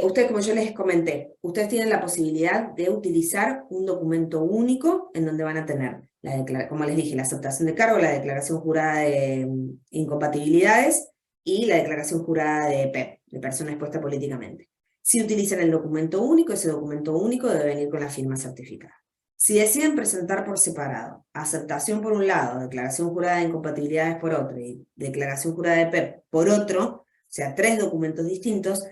ustedes, como yo les comenté, ustedes tienen la posibilidad de utilizar un documento único en donde van a tener, como les dije, la aceptación de cargo, la declaración jurada de incompatibilidades y la declaración jurada de PEP, de persona expuesta políticamente. Si utilizan el documento único, ese documento único debe venir con la firma certificada. Si deciden presentar por separado, aceptación por un lado, declaración jurada de incompatibilidades por otro y declaración jurada de PEP por otro, o sea, 3 documentos distintos,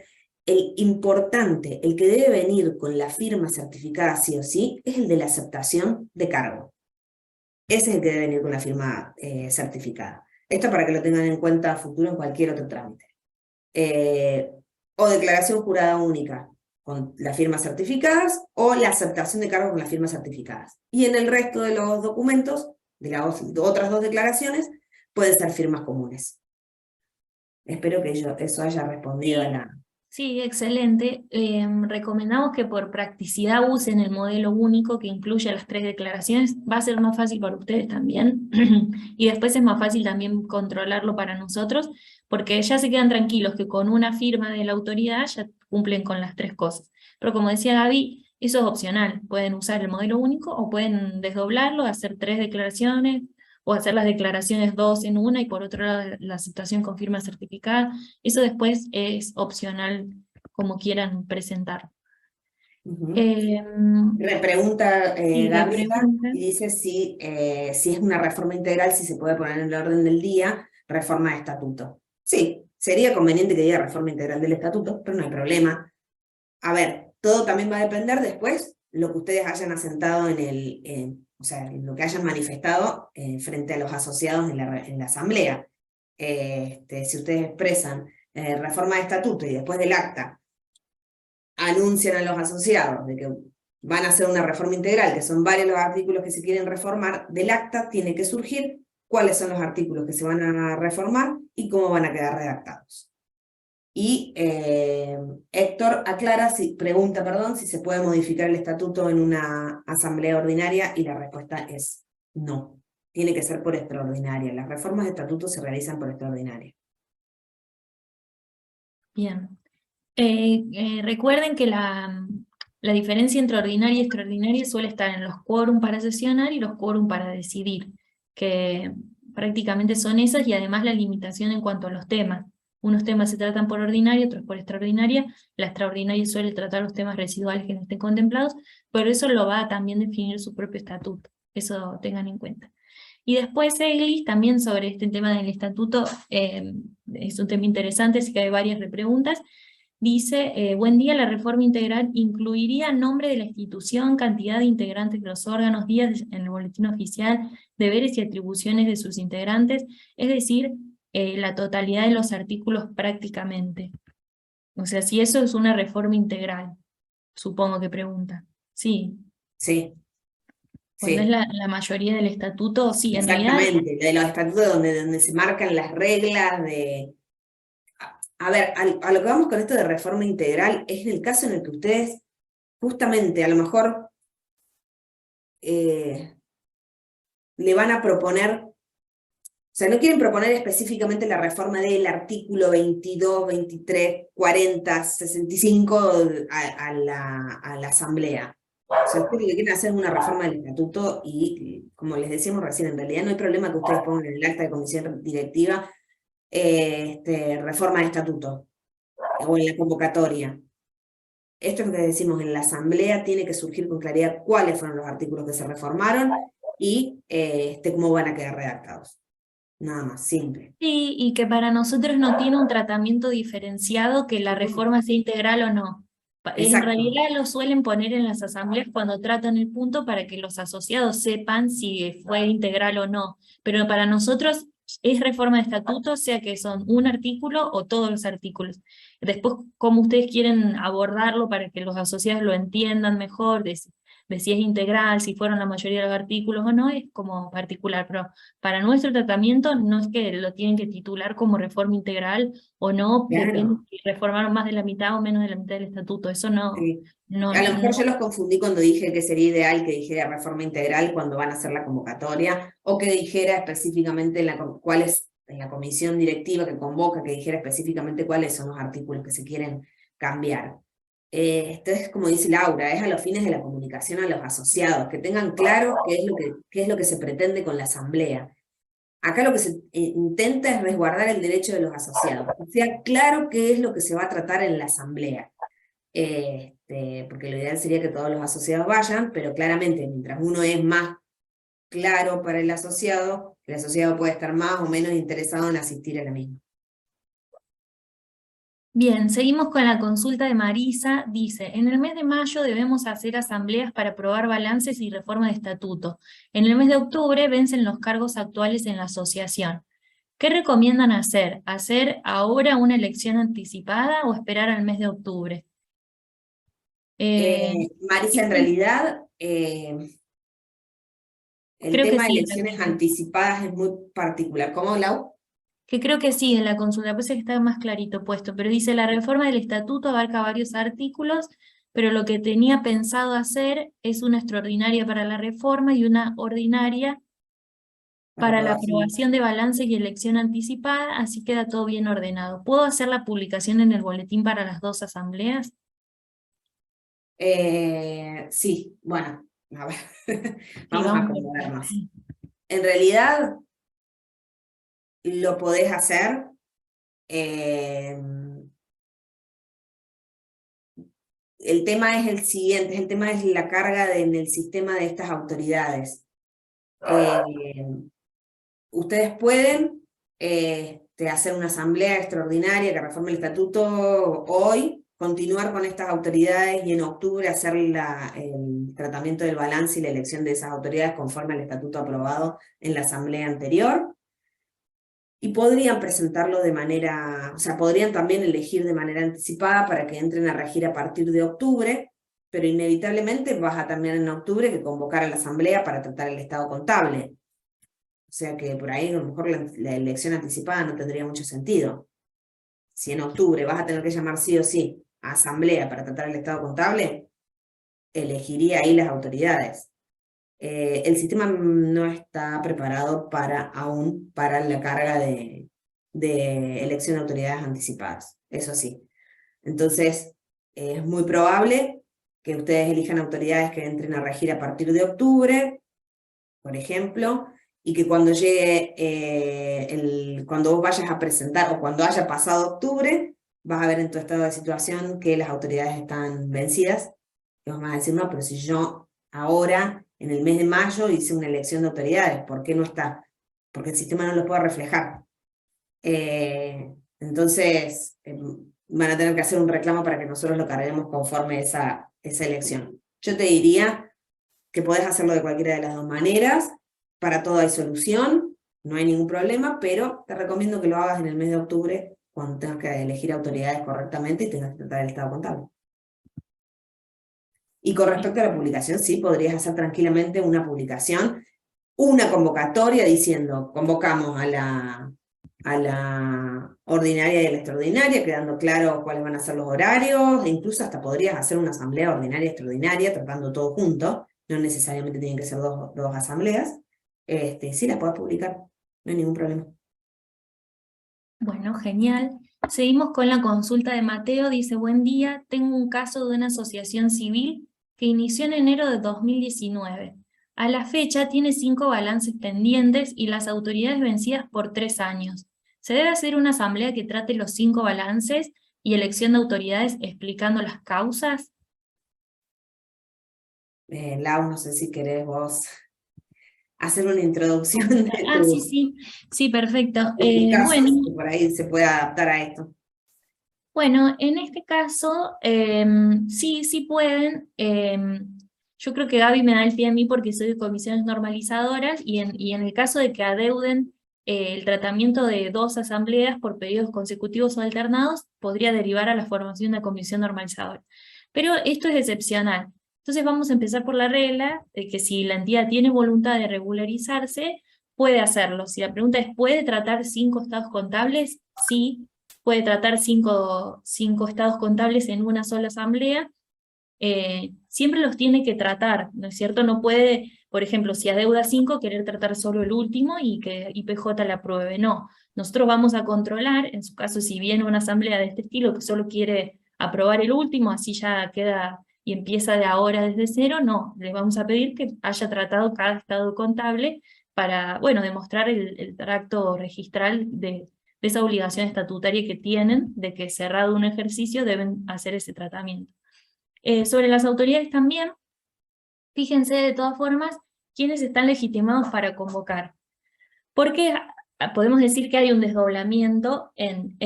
el importante, el que debe venir con la firma certificada sí o sí, es el de la aceptación de cargo. Ese es el que debe venir con la firma certificada. Esto para que lo tengan en cuenta a futuro en cualquier otro trámite. O declaración jurada única con las firmas certificadas, o la aceptación de cargo con las firmas certificadas. Y en el resto de los documentos, de las otras 2 declaraciones, pueden ser firmas comunes. Espero que eso haya respondido a la... Sí, excelente. Recomendamos que por practicidad usen el modelo único que incluye las 3 declaraciones. Va a ser más fácil para ustedes también. Y después es más fácil también controlarlo para nosotros, porque ya se quedan tranquilos que con una firma de la autoridad ya cumplen con las 3 cosas. Pero como decía Gaby, eso es opcional. Pueden usar el modelo único o pueden desdoblarlo, hacer 3 declaraciones, o hacer las declaraciones 2 en una y por otro lado la aceptación con firma certificada. Eso después es opcional, como quieran presentar. Repregunta Y la Gabriela pregunta, y dice si es una reforma integral, si se puede poner en el orden del día reforma de estatuto. Sí, sería conveniente que diga reforma integral del estatuto, pero no hay problema. A ver, todo también va a depender después lo que ustedes hayan asentado o sea, lo que hayan manifestado frente a los asociados en la asamblea. Si ustedes expresan reforma de estatuto y después del acta anuncian a los asociados de que van a hacer una reforma integral, que son varios los artículos que se quieren reformar, del acta tiene que surgir cuáles son los artículos que se van a reformar y cómo van a quedar redactados. Y Héctor pregunta si se puede modificar el estatuto en una asamblea ordinaria, y la respuesta es no. Tiene que ser por extraordinaria. Las reformas de estatuto se realizan por extraordinaria. bien. Recuerden que la diferencia entre ordinaria y extraordinaria suele estar en los quórum para sesionar y los quórum para decidir, que prácticamente son esas, y además la limitación en cuanto a los temas. Unos temas se tratan por ordinaria, otros por extraordinaria. La extraordinaria suele tratar los temas residuales que no estén contemplados, pero eso lo va a también definir su propio estatuto. Eso tengan en cuenta. Y después Eglis, también sobre este tema del estatuto, es un tema interesante, así que hay varias repreguntas. Dice, buen día, la reforma integral incluiría nombre de la institución, cantidad de integrantes de los órganos, días en el boletín oficial, deberes y atribuciones de sus integrantes, es decir, la totalidad de los artículos prácticamente. O sea, si eso es una reforma integral, supongo que pregunta. Sí. Sí. Cuando Sí. es la mayoría del estatuto, sí, en realidad... Exactamente, de los estatutos donde se marcan las reglas de... A ver, a lo que vamos con esto de reforma integral es en el caso en el que ustedes, justamente, a lo mejor le van a proponer sea, no quieren proponer específicamente la reforma del artículo 22, 23, 40, 65 a la Asamblea. O sea, ustedes lo que quieren hacer es una reforma del estatuto y, como les decíamos recién, en realidad no hay problema que ustedes pongan en el acta de comisión directiva reforma de estatuto o en la convocatoria. Esto es lo que decimos, en la Asamblea tiene que surgir con claridad cuáles fueron los artículos que se reformaron y cómo van a quedar redactados. Nada más, simple. Sí, y que para nosotros no tiene un tratamiento diferenciado que la reforma sea integral o no. En Exacto. realidad lo suelen poner en las asambleas cuando tratan el punto para que los asociados sepan si fue integral o no. Pero para nosotros es reforma de estatuto, sea que son un artículo o todos los artículos. Después, cómo ustedes quieren abordarlo para que los asociados lo entiendan mejor, de si es integral, si fueron la mayoría de los artículos o no, es como particular, pero para nuestro tratamiento no es que lo tienen que titular como reforma integral o no, Claro. depende si reformaron más de la mitad o menos de la mitad del estatuto, eso no. Sí. no A lo mejor no- yo los confundí cuando dije que sería ideal que dijera reforma integral cuando van a hacer la convocatoria, o que dijera específicamente cuál es en la comisión directiva que convoca, que dijera específicamente cuáles son los artículos que se quieren cambiar. Esto es como dice Laura, es a los fines de la comunicación a los asociados, que tengan claro qué es lo que se pretende con la asamblea. Acá lo que se intenta es resguardar el derecho de los asociados, que sea claro qué es lo que se va a tratar en la asamblea. Porque lo ideal sería que todos los asociados vayan, pero claramente mientras uno es más claro para el asociado puede estar más o menos interesado en asistir a la misma. Bien, seguimos con la consulta de Marisa. Dice, en el mes de mayo debemos hacer asambleas para aprobar balances y reforma de estatuto. En el mes de octubre vencen los cargos actuales en la asociación. ¿Qué recomiendan hacer? ¿Hacer ahora una elección anticipada o esperar al mes de octubre? Marisa, en realidad, el Creo que tema de sí, elecciones anticipadas es muy particular. ¿Cómo, Lau? que creo que sí en la consulta, parece que está más clarito puesto, pero dice la reforma del estatuto abarca varios artículos, pero lo que tenía pensado hacer es una extraordinaria para la reforma y una ordinaria para la aprobación de balance y elección anticipada, así queda todo bien ordenado. ¿Puedo hacer la publicación en el boletín para las dos asambleas? Sí, bueno, a ver, Sí, vamos a vamos acomodarnos. En realidad, lo podés hacer. El tema es el siguiente, el tema es la carga en el sistema de estas autoridades. Ustedes pueden hacer una asamblea extraordinaria que reforme el estatuto hoy, continuar con estas autoridades y en octubre hacer el tratamiento del balance y la elección de esas autoridades conforme al estatuto aprobado en la asamblea anterior. Y podrían presentarlo de manera, o sea, podrían también elegir de manera anticipada para que entren a regir a partir de octubre, pero inevitablemente vas a terminar en octubre que convocar a la asamblea para tratar el estado contable. O sea que por ahí a lo mejor la elección anticipada no tendría mucho sentido. Si en octubre vas a tener que llamar sí o sí a asamblea para tratar el estado contable, elegiría ahí las autoridades. El sistema no está preparado aún para la carga de elección de autoridades anticipadas, eso sí. Entonces, es muy probable que ustedes elijan autoridades que entren a regir a partir de octubre, por ejemplo, y que cuando llegue, cuando vos vayas a presentar, o cuando haya pasado octubre, vas a ver en tu estado de situación que las autoridades están vencidas, y vos vas a decir, no, pero si yo ahora, en el mes de mayo, hice una elección de autoridades, ¿por qué no está? Porque el sistema no lo puede reflejar. Entonces, van a tener que hacer un reclamo para que nosotros lo carguemos conforme esa elección. Yo te diría que podés hacerlo de cualquiera de las dos maneras, para todo hay solución, no hay ningún problema, pero te recomiendo que lo hagas en el mes de octubre, cuando tengas que elegir autoridades correctamente y tengas que tratar el estado contable. Y con respecto a la publicación, sí, podrías hacer tranquilamente una publicación, una convocatoria diciendo, convocamos a la ordinaria y a la extraordinaria, quedando claro cuáles van a ser los horarios, e incluso hasta podrías hacer una asamblea ordinaria y extraordinaria, tratando todo junto, no necesariamente tienen que ser dos asambleas, sí las podés publicar. no hay ningún problema. Bueno, genial. Seguimos con la consulta de Mateo. Dice, buen día, tengo un caso de una asociación civil que inició en enero de 2019. A la fecha tiene 5 balances pendientes y las autoridades vencidas por 3 años. ¿Se debe hacer una asamblea que trate los 5 balances y elección de autoridades explicando las causas? Lau, no sé si querés vos hacer una introducción de Sí, perfecto. tus casos, Bueno. que por ahí se puede adaptar a esto. Bueno, en este caso, sí pueden. Yo creo que Gaby me da el pie a mí porque soy de comisiones normalizadoras y en el caso de que adeuden el tratamiento de 2 asambleas por periodos consecutivos o alternados, podría derivar a la formación de una comisión normalizadora. Pero esto es excepcional. Entonces vamos a empezar por la regla de que si la entidad tiene voluntad de regularizarse, puede hacerlo. Si la pregunta es, ¿puede tratar 5 estados contables? Sí, puede tratar 5 estados contables en una sola asamblea. Siempre los tiene que tratar, ¿no es cierto? No puede, por ejemplo, si adeuda 5, querer tratar solo el último y que IPJ la apruebe. No, nosotros vamos a controlar, en su caso, si viene una asamblea de este estilo que solo quiere aprobar el último, así ya queda y empieza de ahora desde cero, no, le vamos a pedir que haya tratado cada estado contable para, bueno, demostrar el tracto registral de esa obligación estatutaria que tienen de que cerrado un ejercicio deben hacer ese tratamiento. Sobre las autoridades también, fíjense de todas formas quiénes están legitimados para convocar. Porque podemos decir que hay un desdoblamiento en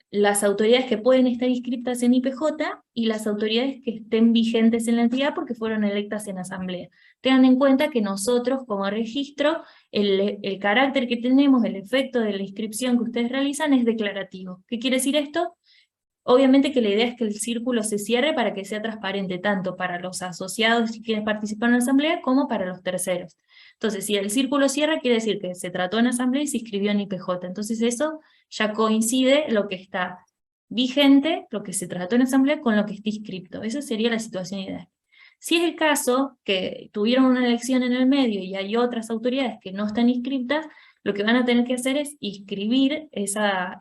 las autoridades que pueden estar inscritas en IPJ y las autoridades que estén vigentes en la entidad porque fueron electas en asamblea. Tengan en cuenta que nosotros como registro, el carácter que tenemos, el efecto de la inscripción que ustedes realizan es declarativo. ¿Qué quiere decir esto? Obviamente que la idea es que el círculo se cierre para que sea transparente tanto para los asociados que quieren participar en la asamblea como para los terceros. Entonces, si el círculo cierra, quiere decir que se trató en asamblea y se inscribió en IPJ. Entonces eso ya coincide lo que está vigente, lo que se trató en asamblea, con lo que está inscripto. Esa sería la situación ideal. Si es el caso que tuvieron una elección en el medio y hay otras autoridades que no están inscriptas, lo que van a tener que hacer es inscribir esa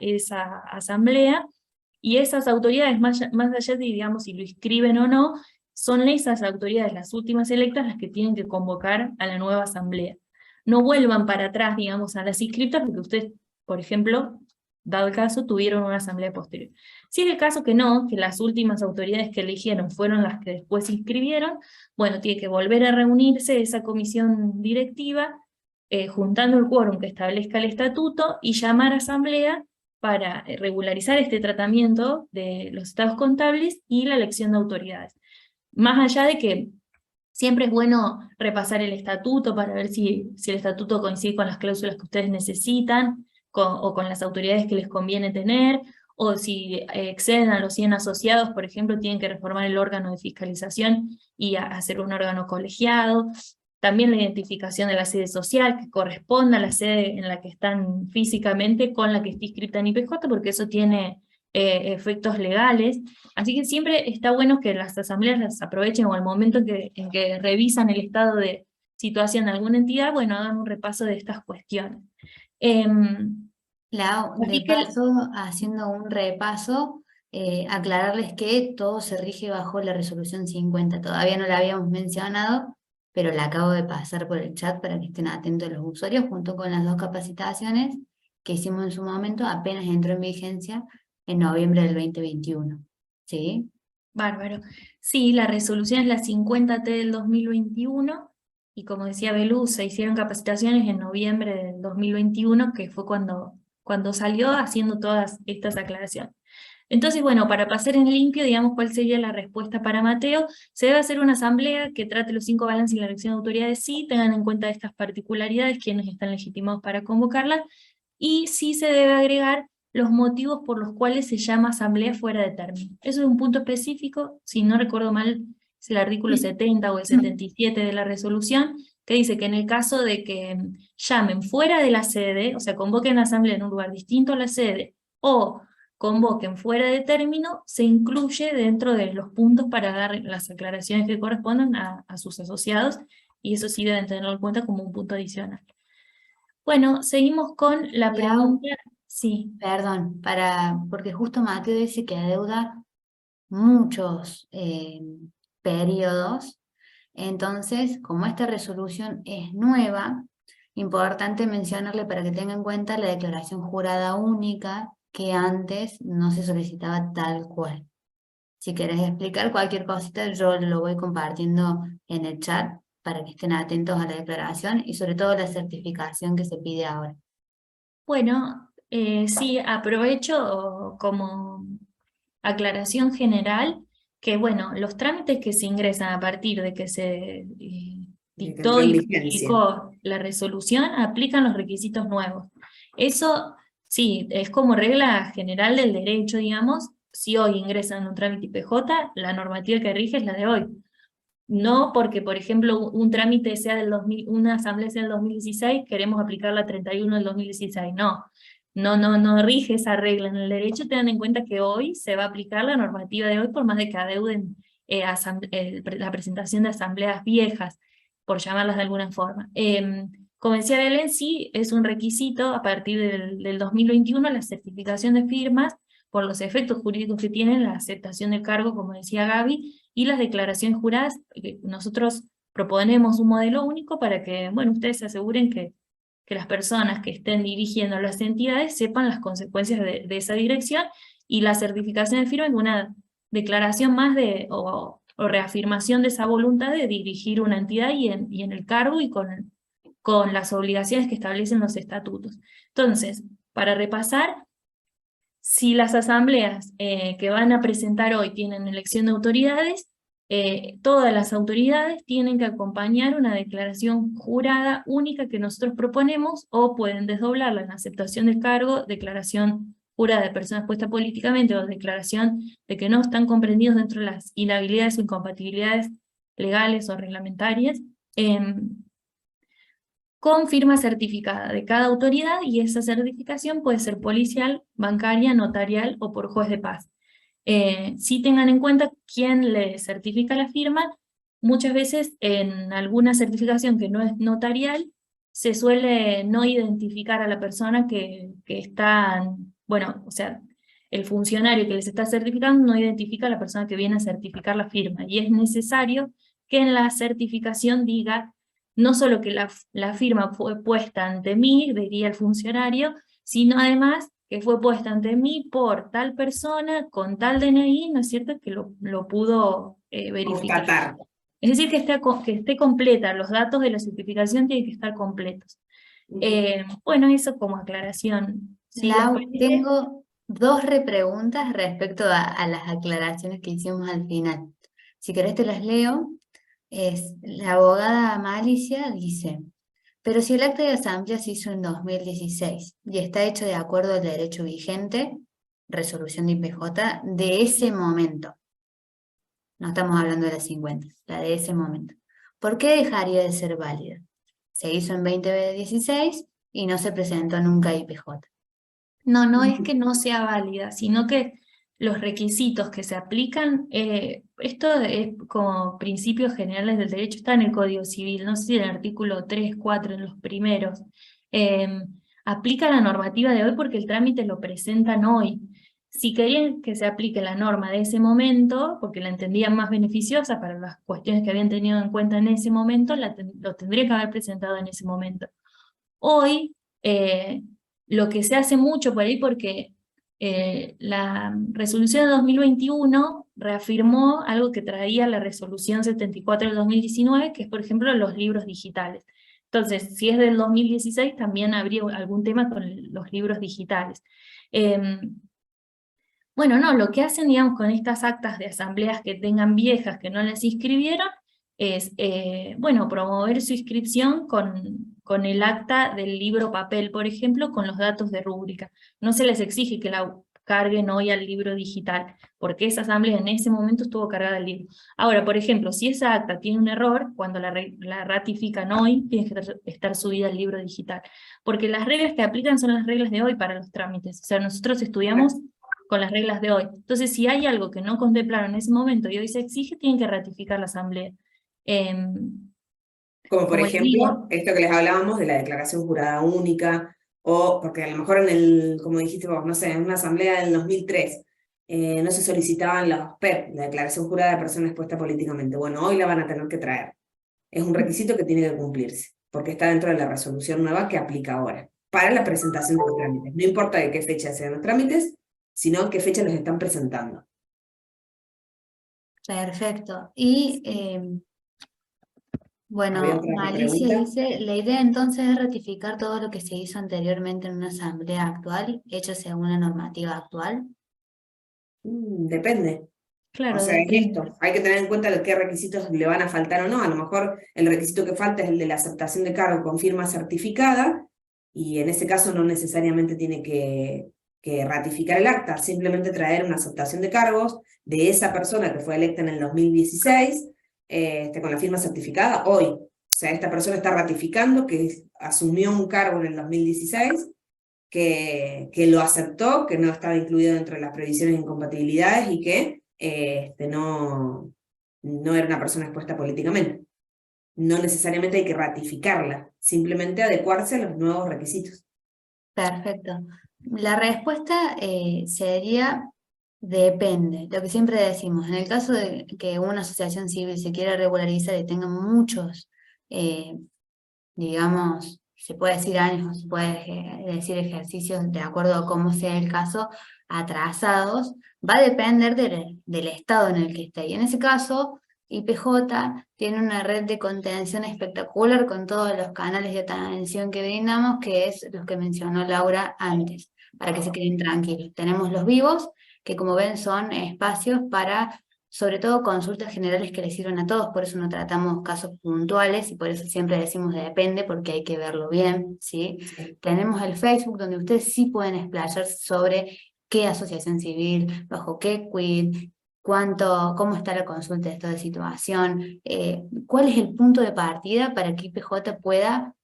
asamblea. Y esas autoridades, más allá de, digamos, si lo inscriben o no, son esas autoridades, las últimas electas, las que tienen que convocar a la nueva asamblea. No vuelvan para atrás, digamos, a las inscriptas, porque ustedes, por ejemplo, dado el caso, tuvieron una asamblea posterior. Si es el caso que no, que las últimas autoridades que eligieron fueron las que después se inscribieron, bueno, tiene que volver a reunirse esa comisión directiva, juntando el quórum que establezca el estatuto, y llamar a asamblea para regularizar este tratamiento de los estados contables y la elección de autoridades. Más allá de que siempre es bueno repasar el estatuto para ver si el estatuto coincide con las cláusulas que ustedes necesitan, o con las autoridades que les conviene tener, o si exceden a los 100 asociados, por ejemplo, tienen que reformar el órgano de fiscalización y hacer un órgano colegiado. También la identificación de la sede social, que corresponda a la sede en la que están físicamente con la que está inscrita en IPJ, porque eso tiene efectos legales. Así que siempre está bueno que las asambleas las aprovechen, o al momento en que revisan el estado de situación de alguna entidad, bueno, hagan un repaso de estas cuestiones. Lau, de paso, haciendo un repaso, aclararles que todo se rige bajo la resolución 50. Todavía no la habíamos mencionado, pero la acabo de pasar por el chat para que estén atentos los usuarios, junto con las 2 capacitaciones que hicimos en su momento, apenas entró en vigencia en noviembre del 2021. ¿Sí? Bárbaro. Sí, la resolución es la 50T del 2021, y como decía Belú, se hicieron capacitaciones en noviembre del 2021, que fue cuando salió haciendo todas estas aclaraciones. Entonces, bueno, para pasar en limpio, digamos, ¿cuál sería la respuesta para Mateo? Se debe hacer una asamblea que trate los 5 balances y la elección de autoridades, sí, tengan en cuenta estas particularidades, quienes están legitimados para convocarlas, y sí se debe agregar los motivos por los cuales se llama asamblea fuera de término. Eso es un punto específico, si no recuerdo mal, es el artículo 70 o el 77 de la resolución, que dice que en el caso de que llamen fuera de la sede, o sea, convoquen asamblea en un lugar distinto a la sede, o convoquen fuera de término, se incluye dentro de los puntos para dar las aclaraciones que correspondan a sus asociados, y eso sí deben tenerlo en cuenta como un punto adicional. Bueno, seguimos con la Lau, pregunta. Sí. perdón, porque justo Mateo dice que adeuda muchos periodos. Entonces, como esta resolución es nueva, importante mencionarle para que tenga en cuenta la declaración jurada única que antes no se solicitaba tal cual. Si querés explicar cualquier cosita, yo lo voy compartiendo en el chat para que estén atentos a la declaración y sobre todo la certificación que se pide ahora. Bueno, sí, aprovecho como aclaración general que, bueno, los trámites que se ingresan a partir de que se Que dictó entró en y vigencia. publicó la resolución aplican los requisitos nuevos. Eso, sí, es como regla general del derecho, digamos. Si hoy ingresan un trámite IPJ, la normativa que rige es la de hoy. No porque, por ejemplo, un trámite sea del 2000, una asamblea sea del 2016, queremos aplicar la 31 del 2016. No rige esa regla en el derecho. Tengan en cuenta que hoy se va a aplicar la normativa de hoy, por más de que adeuden la presentación de asambleas viejas, por llamarlas de alguna forma. Como decía Belén, sí es un requisito a partir del 2021 la certificación de firmas por los efectos jurídicos que tienen la aceptación del cargo, como decía Gaby, y las declaraciones juradas. Nosotros proponemos un modelo único para que, bueno, ustedes se aseguren que las personas que estén dirigiendo las entidades sepan las consecuencias de esa dirección, y la certificación de firma es una declaración más o reafirmación de esa voluntad de dirigir una entidad y en el cargo y con las obligaciones que establecen los estatutos. Entonces, para repasar, si las asambleas que van a presentar hoy tienen elección de autoridades, todas las autoridades tienen que acompañar una declaración jurada única que nosotros proponemos, o pueden desdoblarla en aceptación del cargo, declaración jurada de personas puestas políticamente, o declaración de que no están comprendidos dentro de las inhabilidades o incompatibilidades legales o reglamentarias, con firma certificada de cada autoridad, y esa certificación puede ser policial, bancaria, notarial o por juez de paz. Sí tengan en cuenta quién le certifica la firma. Muchas veces en alguna certificación que no es notarial, se suele no identificar a la persona que está, bueno, o sea, el funcionario que les está certificando no identifica a la persona que viene a certificar la firma, y es necesario que en la certificación diga no solo que la firma fue puesta ante mí, diría el funcionario, sino además que fue puesta ante mí por tal persona, con tal DNI, ¿no es cierto?, que lo pudo verificar. Constatar. Es decir, que esté completa, los datos de la certificación tienen que estar completos. Bueno, eso como aclaración. ¿Sí? Lau, tengo dos repreguntas respecto a las aclaraciones que hicimos al final. Si querés te las leo. La abogada Malicia dice: pero si el acta de asamblea se hizo en 2016 y está hecho de acuerdo al derecho vigente, resolución de IPJ, de ese momento, no estamos hablando de la 50, la de ese momento, ¿por qué dejaría de ser válida? Se hizo en 2016 y no se presentó nunca a IPJ. No es que no sea válida, sino que los requisitos que se aplican, esto es como principios generales del derecho, está en el Código Civil, no sé si en el artículo 3, 4, en los primeros, aplica la normativa de hoy porque el trámite lo presentan hoy. Si querían que se aplique la norma de ese momento, porque la entendían más beneficiosa para las cuestiones que habían tenido en cuenta en ese momento, lo tendría que haber presentado en ese momento. Hoy, lo que se hace mucho por ahí, porque la resolución de 2021 reafirmó algo que traía la resolución 74 del 2019, que es, por ejemplo, los libros digitales. Entonces, si es del 2016, también habría algún tema con los libros digitales. Bueno, no, lo que hacen, digamos, con estas actas de asambleas que tengan viejas, que no las inscribieron, es, bueno, promover su inscripción con el acta del libro papel, por ejemplo, con los datos de rúbrica. No se les exige que la carguen hoy al libro digital, porque esa asamblea en ese momento estuvo cargada al libro. Ahora, por ejemplo, si esa acta tiene un error, cuando la ratifican hoy, tiene que estar subida al libro digital, porque las reglas que aplican son las reglas de hoy para los trámites. O sea, nosotros estudiamos con las reglas de hoy. Entonces, si hay algo que no contemplaron en ese momento y hoy se exige, tienen que ratificar la asamblea. Como por como les digo, ejemplo, esto que les hablábamos de la declaración jurada única, o porque a lo mejor en el, como dijiste vos, no sé, en una asamblea del 2003, no se solicitaban los PER, la declaración jurada de persona expuesta políticamente. Bueno, hoy la van a tener que traer. Es un requisito que tiene que cumplirse, porque está dentro de la resolución nueva que aplica ahora, para la presentación de los trámites. No importa de qué fecha sean los trámites, sino qué fecha los están presentando. Perfecto. Y ¿Había bueno, otra Alicia pregunta? dice, la idea entonces es ratificar todo lo que se hizo anteriormente en una asamblea actual, hecho según la normativa actual. Depende. O claro, sea, es depende. esto, hay que tener en cuenta qué requisitos le van a faltar o no. A lo mejor el requisito que falta es el de la aceptación de cargo con firma certificada, y en ese caso no necesariamente tiene que ratificar el acta, simplemente traer una aceptación de cargos de esa persona que fue electa en el 2016, con la firma certificada hoy. O sea, esta persona está ratificando que asumió un cargo en el 2016, que lo aceptó, que no estaba incluido dentro de las previsiones de incompatibilidades y que no era una persona expuesta políticamente. No necesariamente hay que ratificarla, simplemente adecuarse a los nuevos requisitos. Perfecto. La respuesta sería depende, lo que siempre decimos. En el caso de que una asociación civil se quiera regularizar y tenga muchos, eh, digamos, se puede decir años, se puede decir ejercicios de acuerdo a cómo sea el caso, atrasados, va a depender del estado en el que esté. Y en ese caso, IPJ tiene una red de contención espectacular con todos los canales de atención que brindamos, que es los que mencionó Laura antes, para que se queden tranquilos. Tenemos los vivos, que como ven son espacios para sobre todo consultas generales que les sirven a todos, por eso no tratamos casos puntuales y por eso siempre decimos depende, porque hay que verlo bien, ¿sí? Sí. Tenemos el Facebook donde ustedes sí pueden explayarse sobre qué asociación civil, bajo qué quid, cómo está la consulta de estado de situación, cuál es el punto de partida para que IPJ pueda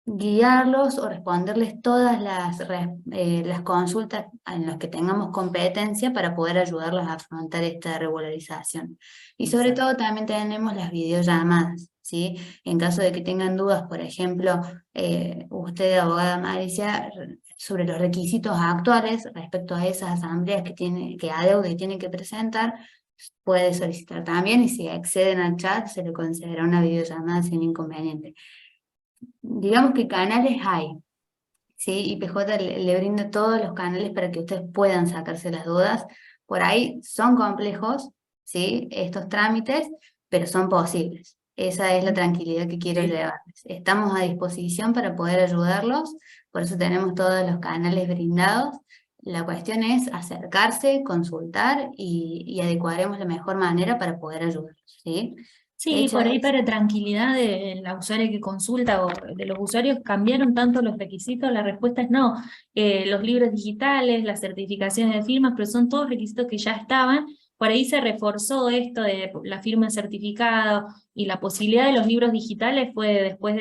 guiarlos o responderles todas las consultas en las que tengamos competencia para poder ayudarlos a afrontar esta regularización. Y sobre Exacto. todo también tenemos las videollamadas, ¿sí? En caso de que tengan dudas, por ejemplo, usted, abogada Maricia, sobre los requisitos actuales respecto a esas asambleas que adeude y tiene que presentar, puede solicitar también, y si acceden al chat se le concederá una videollamada sin inconveniente. Digamos que canales hay, ¿sí? IPJ le brinda todos los canales para que ustedes puedan sacarse las dudas. Por ahí son complejos, ¿sí? Estos trámites, pero son posibles. Esa es la tranquilidad que quiero Sí. llevarles. Estamos a disposición para poder ayudarlos, por eso tenemos todos los canales brindados. La cuestión es acercarse, consultar y adecuaremos la mejor manera para poder ayudarlos, ¿sí? Sí, Hecha por ahí esa- para tranquilidad de la usuaria que consulta o de los usuarios, ¿cambiaron tanto los requisitos? La respuesta es no. Los libros digitales, las certificaciones de firmas, pero son todos requisitos que ya estaban. Por ahí se reforzó esto de la firma certificada y la posibilidad de los libros digitales fue después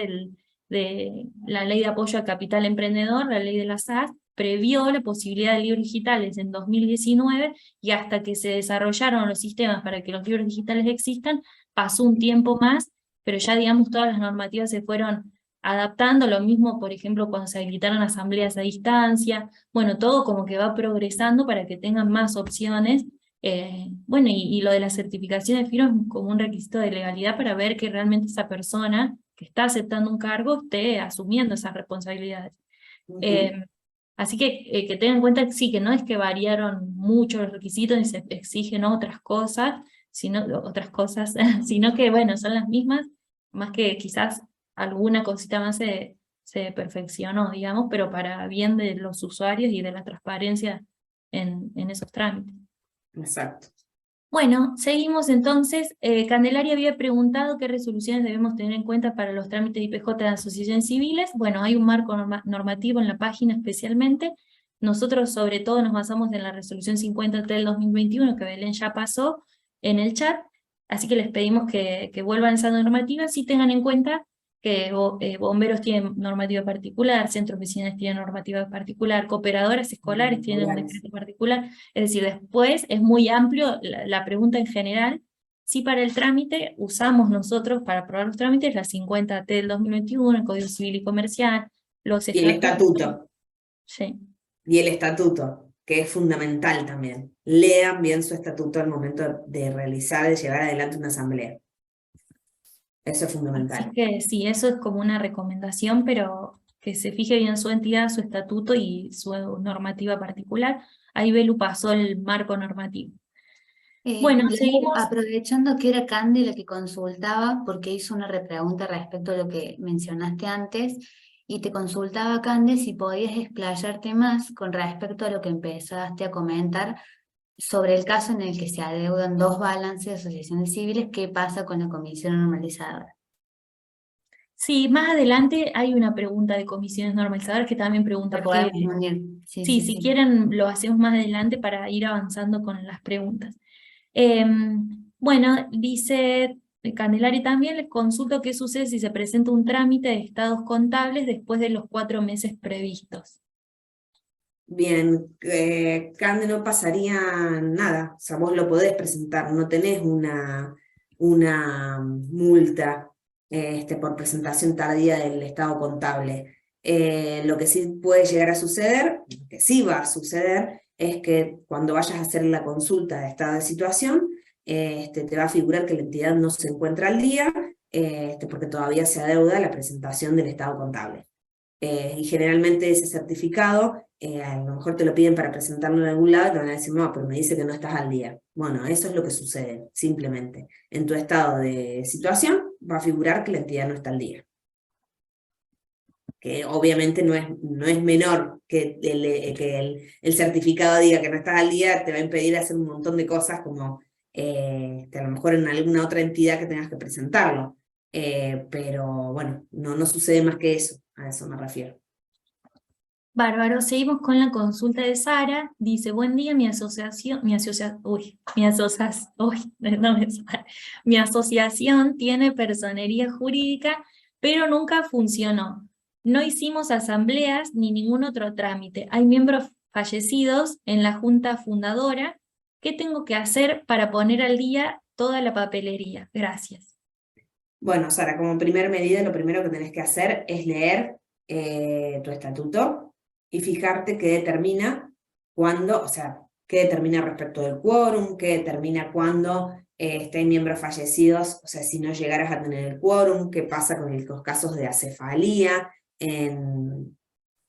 de la ley de apoyo al capital emprendedor, la ley de las SAS, previó la posibilidad de libros digitales en 2019 y hasta que se desarrollaron los sistemas para que los libros digitales existan, pasó un tiempo más, pero ya digamos todas las normativas se fueron adaptando, lo mismo por ejemplo cuando se habilitaron asambleas a distancia, bueno, todo como que va progresando para que tengan más opciones, bueno, y lo de la certificación de firma es como un requisito de legalidad para ver que realmente esa persona que está aceptando un cargo esté asumiendo esas responsabilidades. Eh, Ujú. Así que tengan en cuenta que sí, que no es que variaron mucho los requisitos y se exigen otras cosas, sino que bueno, son las mismas, más que quizás alguna cosita más se perfeccionó, digamos, pero para bien de los usuarios y de la transparencia en esos trámites. Exacto. Bueno, seguimos entonces. Candelaria había preguntado qué resoluciones debemos tener en cuenta para los trámites de IPJ de asociaciones civiles. Bueno, hay un marco normativo en la página especialmente. Nosotros sobre todo nos basamos en la resolución 53 del 2021 que Belén ya pasó en el chat, así que les pedimos que vuelvan esa normativa. Sí tengan en cuenta que bomberos tienen normativa particular, centros vecinales tienen normativa particular, cooperadoras escolares tienen un Regulares. decreto particular. Es decir, después es muy amplio la pregunta en general, Sí, para el trámite usamos nosotros, para aprobar los trámites, la 50T del 2021, el Código Civil y Comercial, los Y el estatutos. estatuto, Sí. y el estatuto, que es fundamental también. Lean bien su estatuto al momento de realizar, de llevar adelante una asamblea. Eso es Así fundamental. que sí, eso es como una recomendación, pero que se fije bien su entidad, su estatuto y su normativa particular. Ahí Belu pasó el marco normativo. Bueno, Leo, seguimos. aprovechando que era Candy la que consultaba, porque hizo una repregunta respecto a lo que mencionaste antes, y te consultaba, Candy, si podías explayarte más con respecto a lo que empezaste a comentar sobre el caso en el que se adeudan dos balances de asociaciones civiles, ¿qué pasa con la comisión normalizadora? Sí, más adelante hay una pregunta de comisiones normalizadoras que también pregunta Lo por qué. podemos unir. Sí, Sí, sí, si sí. quieren lo hacemos más adelante para ir avanzando con las preguntas. Bueno, dice Candelaria también, les consulto qué sucede si se presenta un trámite de estados contables después de los 4 meses previstos. Bien, Cande, no pasaría nada, o sea, vos lo podés presentar, no tenés una multa por presentación tardía del estado contable. Lo que sí puede llegar a suceder, que sí va a suceder, es que cuando vayas a hacer la consulta de estado de situación, te va a figurar que la entidad no se encuentra al día, porque todavía se adeuda la presentación del estado contable. Y generalmente ese certificado, a lo mejor te lo piden para presentarlo en algún lado y te van a decir, no, pero me dice que no estás al día. Bueno, eso es lo que sucede, simplemente. En tu estado de situación va a figurar que la entidad no está al día. Que obviamente no es menor que el certificado diga que no estás al día, te va a impedir hacer un montón de cosas como a lo mejor en alguna otra entidad que tengas que presentarlo. Pero bueno, no sucede más que eso, a eso me refiero. Bárbaro, seguimos con la consulta de Sara. Dice, buen día, mi asociación tiene personería jurídica, pero nunca funcionó. No hicimos asambleas ni ningún otro trámite. Hay miembros fallecidos en la junta fundadora. ¿Qué tengo que hacer para poner al día toda la papelería? Gracias. Bueno, Sara, como primer medida, lo primero que tenés que hacer es leer tu estatuto y fijarte qué determina cuándo, o sea, qué determina respecto del quórum, qué determina cuándo estén miembros fallecidos, o sea, si no llegaras a tener el quórum, qué pasa con los casos de acefalía.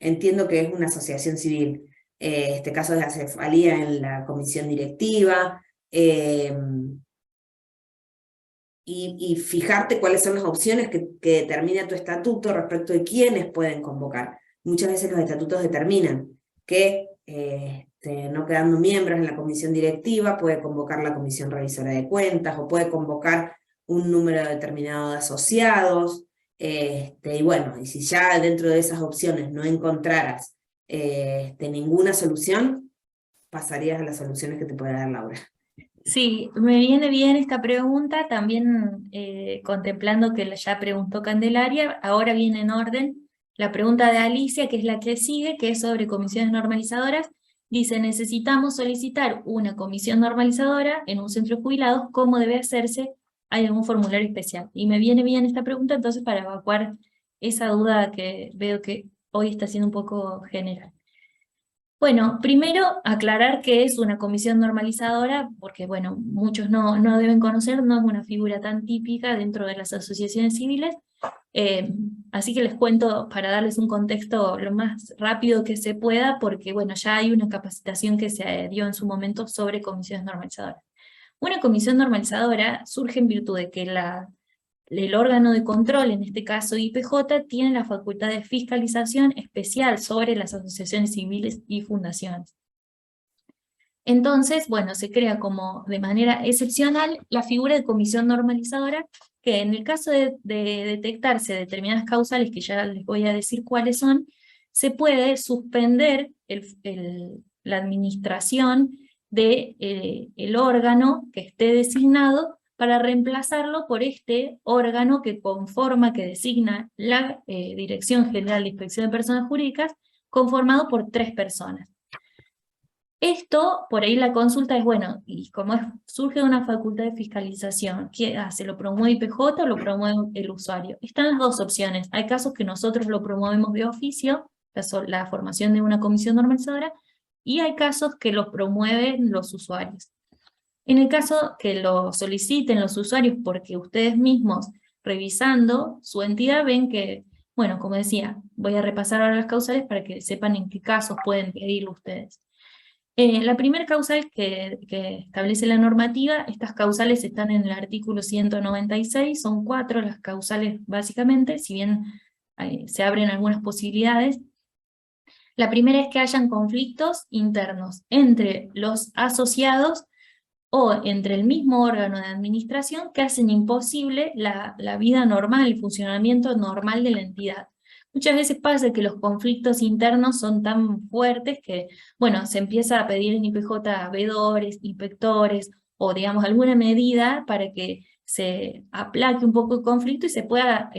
Entiendo que es una asociación civil, este caso de acefalía en la comisión directiva. Y fijarte cuáles son las opciones que determina tu estatuto respecto de quiénes pueden convocar. Muchas veces los estatutos determinan que no quedando miembros en la comisión directiva puede convocar la comisión revisora de cuentas o puede convocar un número determinado de asociados. Y bueno, y si ya dentro de esas opciones no encontraras ninguna solución, pasarías a las soluciones que te puede dar Laura. Sí, me viene bien esta pregunta, también contemplando que ya preguntó Candelaria, ahora viene en orden la pregunta de Alicia, que es la que sigue, que es sobre comisiones normalizadoras. Dice, necesitamos solicitar una comisión normalizadora en un centro de jubilados, ¿cómo debe hacerse? ¿Hay algún formulario especial? Y me viene bien esta pregunta, entonces para evacuar esa duda que veo que hoy está siendo un poco general. Bueno, primero aclarar que es una comisión normalizadora, porque bueno, muchos no deben conocer, no es una figura tan típica dentro de las asociaciones civiles, así que les cuento para darles un contexto lo más rápido que se pueda, porque bueno, ya hay una capacitación que se dio en su momento sobre comisiones normalizadoras. Una comisión normalizadora surge en virtud de que el órgano de control, en este caso IPJ, tiene la facultad de fiscalización especial sobre las asociaciones civiles y fundaciones. Entonces, bueno, se crea como de manera excepcional la figura de comisión normalizadora, que en el caso de detectarse determinadas causales, que ya les voy a decir cuáles son, se puede suspender la administración del órgano que esté designado para reemplazarlo por este órgano que conforma, que designa la Dirección General de Inspección de Personas Jurídicas, conformado por 3 personas. Esto, por ahí la consulta es, bueno, y como surge de una facultad de fiscalización, ¿qué hace? ¿Lo promueve IPJ o lo promueve el usuario? Están las dos opciones. Hay casos que nosotros lo promovemos de oficio, la formación de una comisión normalizadora, y hay casos que lo promueven los usuarios. En el caso que lo soliciten los usuarios porque ustedes mismos, revisando su entidad, ven que, bueno, como decía, voy a repasar ahora las causales para que sepan en qué casos pueden pedirlo ustedes. La primera causal que establece la normativa, estas causales están en el artículo 196, son 4 las causales básicamente, si bien se abren algunas posibilidades. La primera es que hayan conflictos internos entre los asociados o entre el mismo órgano de administración que hacen imposible la vida normal, el funcionamiento normal de la entidad. Muchas veces pasa que los conflictos internos son tan fuertes que, bueno, se empieza a pedir en IPJ veedores, inspectores, o digamos alguna medida para que se aplaque un poco el conflicto y se pueda,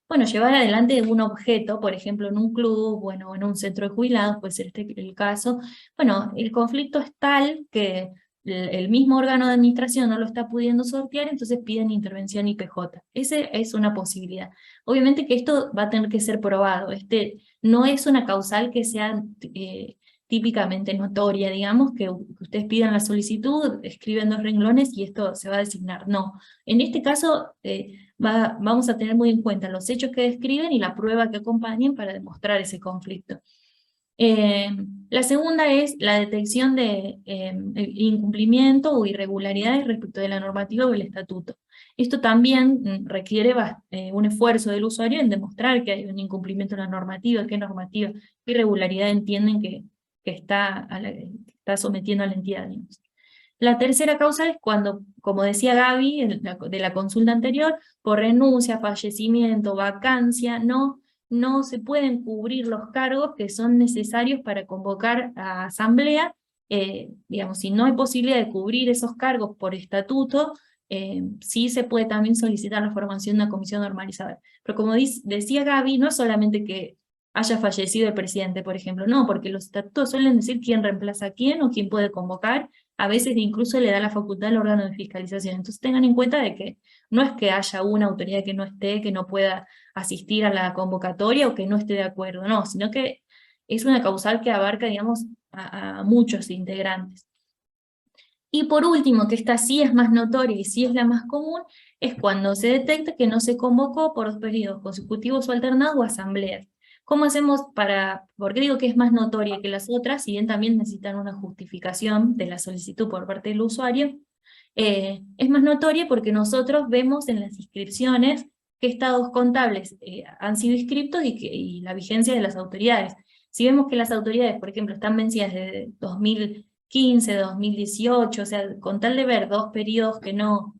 bueno, llevar adelante un objeto, por ejemplo, en un club, bueno, en un centro de jubilados, puede ser este el caso. Bueno, el conflicto es tal que el mismo órgano de administración no lo está pudiendo sortear, entonces piden intervención IPJ. Esa es una posibilidad. Obviamente que esto va a tener que ser probado. No es una causal que sea típicamente notoria, digamos, que ustedes pidan la solicitud, escriben 2 renglones y esto se va a designar. No. En este caso vamos a tener muy en cuenta los hechos que describen y la prueba que acompañen para demostrar ese conflicto. La segunda es la detección de incumplimiento o irregularidades respecto de la normativa o el estatuto. Esto también requiere un esfuerzo del usuario en demostrar que hay un incumplimiento de la normativa, qué normativa, qué irregularidad entienden que está sometiendo a la entidad, digamos. La tercera causa es cuando, como decía Gaby de la consulta anterior, por renuncia, fallecimiento, vacancia, no se pueden cubrir los cargos que son necesarios para convocar a asamblea. Digamos, si no hay posibilidad de cubrir esos cargos por estatuto, sí se puede también solicitar la formación de una comisión normalizadora. Pero como decía Gaby, no es solamente que haya fallecido el presidente, por ejemplo, no, porque los estatutos suelen decir quién reemplaza a quién o quién puede convocar, a veces incluso le da la facultad al órgano de fiscalización. Entonces tengan en cuenta de que no es que haya una autoridad que no esté, que no pueda asistir a la convocatoria o que no esté de acuerdo, no, sino que es una causal que abarca, digamos, a muchos integrantes. Y por último, que esta sí es más notoria y sí es la más común, es cuando se detecta que no se convocó por 2 periodos consecutivos o alternados o asambleas. ¿Cómo hacemos por qué digo que es más notoria que las otras, si bien también necesitan una justificación de la solicitud por parte del usuario? Es más notoria porque nosotros vemos en las inscripciones qué estados contables han sido inscriptos y la vigencia de las autoridades. Si vemos que las autoridades, por ejemplo, están vencidas desde 2015, 2018, o sea, con tal de ver 2 periodos que no,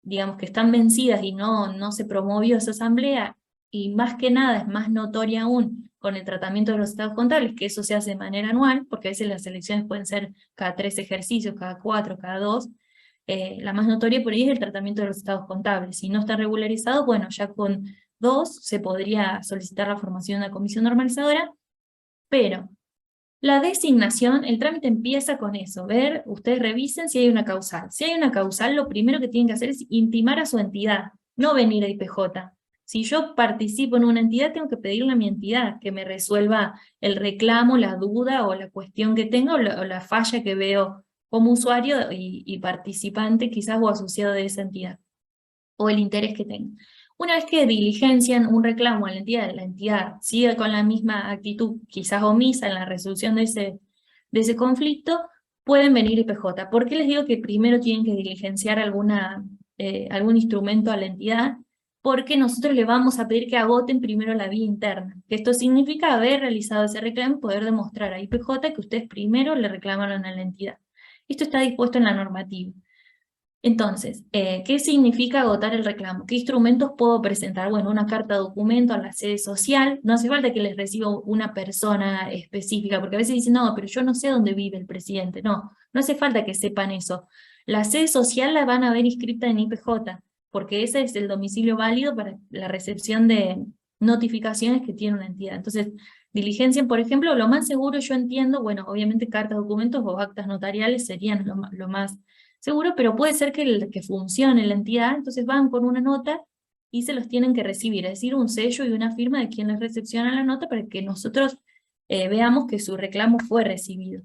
digamos, que están vencidas y no se promovió esa asamblea, y más que nada es más notoria aún con el tratamiento de los estados contables, que eso se hace de manera anual, porque a veces las elecciones pueden ser cada 3 ejercicios, cada 4, cada 2, la más notoria por ahí es el tratamiento de los estados contables. Si no está regularizado, bueno, ya con 2 se podría solicitar la formación de una comisión normalizadora, pero la designación, el trámite empieza con eso, ustedes revisen si hay una causal. Si hay una causal, lo primero que tienen que hacer es intimar a su entidad, no venir a IPJ. Si yo participo en una entidad, tengo que pedirle a mi entidad que me resuelva el reclamo, la duda o la cuestión que tenga o la falla que veo como usuario y participante quizás o asociado de esa entidad, o el interés que tenga. Una vez que diligencian un reclamo a la entidad sigue con la misma actitud, quizás omisa en la resolución de ese conflicto, pueden venir IPJ. ¿Por qué les digo que primero tienen que diligenciar algún instrumento a la entidad? Porque nosotros le vamos a pedir que agoten primero la vía interna, que esto significa haber realizado ese reclamo y poder demostrar a IPJ que ustedes primero le reclamaron a la entidad. Esto está dispuesto en la normativa. Entonces, ¿qué significa agotar el reclamo? ¿Qué instrumentos puedo presentar? Bueno, una carta documento a la sede social. No hace falta que les reciba una persona específica, porque a veces dicen, no, pero yo no sé dónde vive el presidente. No hace falta que sepan eso. La sede social la van a ver inscrita en IPJ, porque ese es el domicilio válido para la recepción de notificaciones que tiene una entidad. Entonces, diligencien, por ejemplo, lo más seguro yo entiendo, bueno, obviamente cartas, documentos o actas notariales serían lo más seguro, pero puede ser que funcione la entidad, entonces van con una nota y se los tienen que recibir, es decir, un sello y una firma de quien les recepciona la nota para que nosotros veamos que su reclamo fue recibido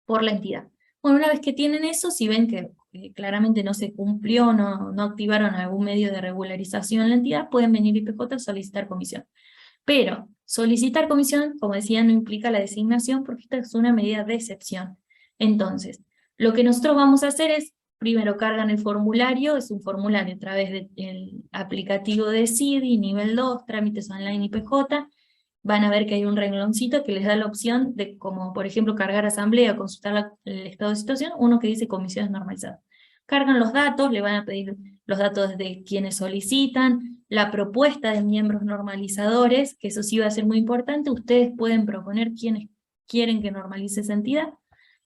por la entidad. Bueno, una vez que tienen eso, si ven que claramente no se cumplió, no activaron algún medio de regularización en la entidad, pueden venir a IPJ a solicitar comisión. Pero solicitar comisión, como decía, no implica la designación porque esta es una medida de excepción. Entonces, lo que nosotros vamos a hacer es, primero cargan el formulario, es un formulario a través del aplicativo de CIDI, nivel 2, trámites online IPJ, van a ver que hay un rengloncito que les da la opción de, como por ejemplo, cargar asamblea, consultar el estado de situación, uno que dice comisiones normalizadas. Cargan los datos, le van a pedir los datos de quienes solicitan, la propuesta de miembros normalizadores, que eso sí va a ser muy importante, ustedes pueden proponer quiénes quieren que normalice esa entidad,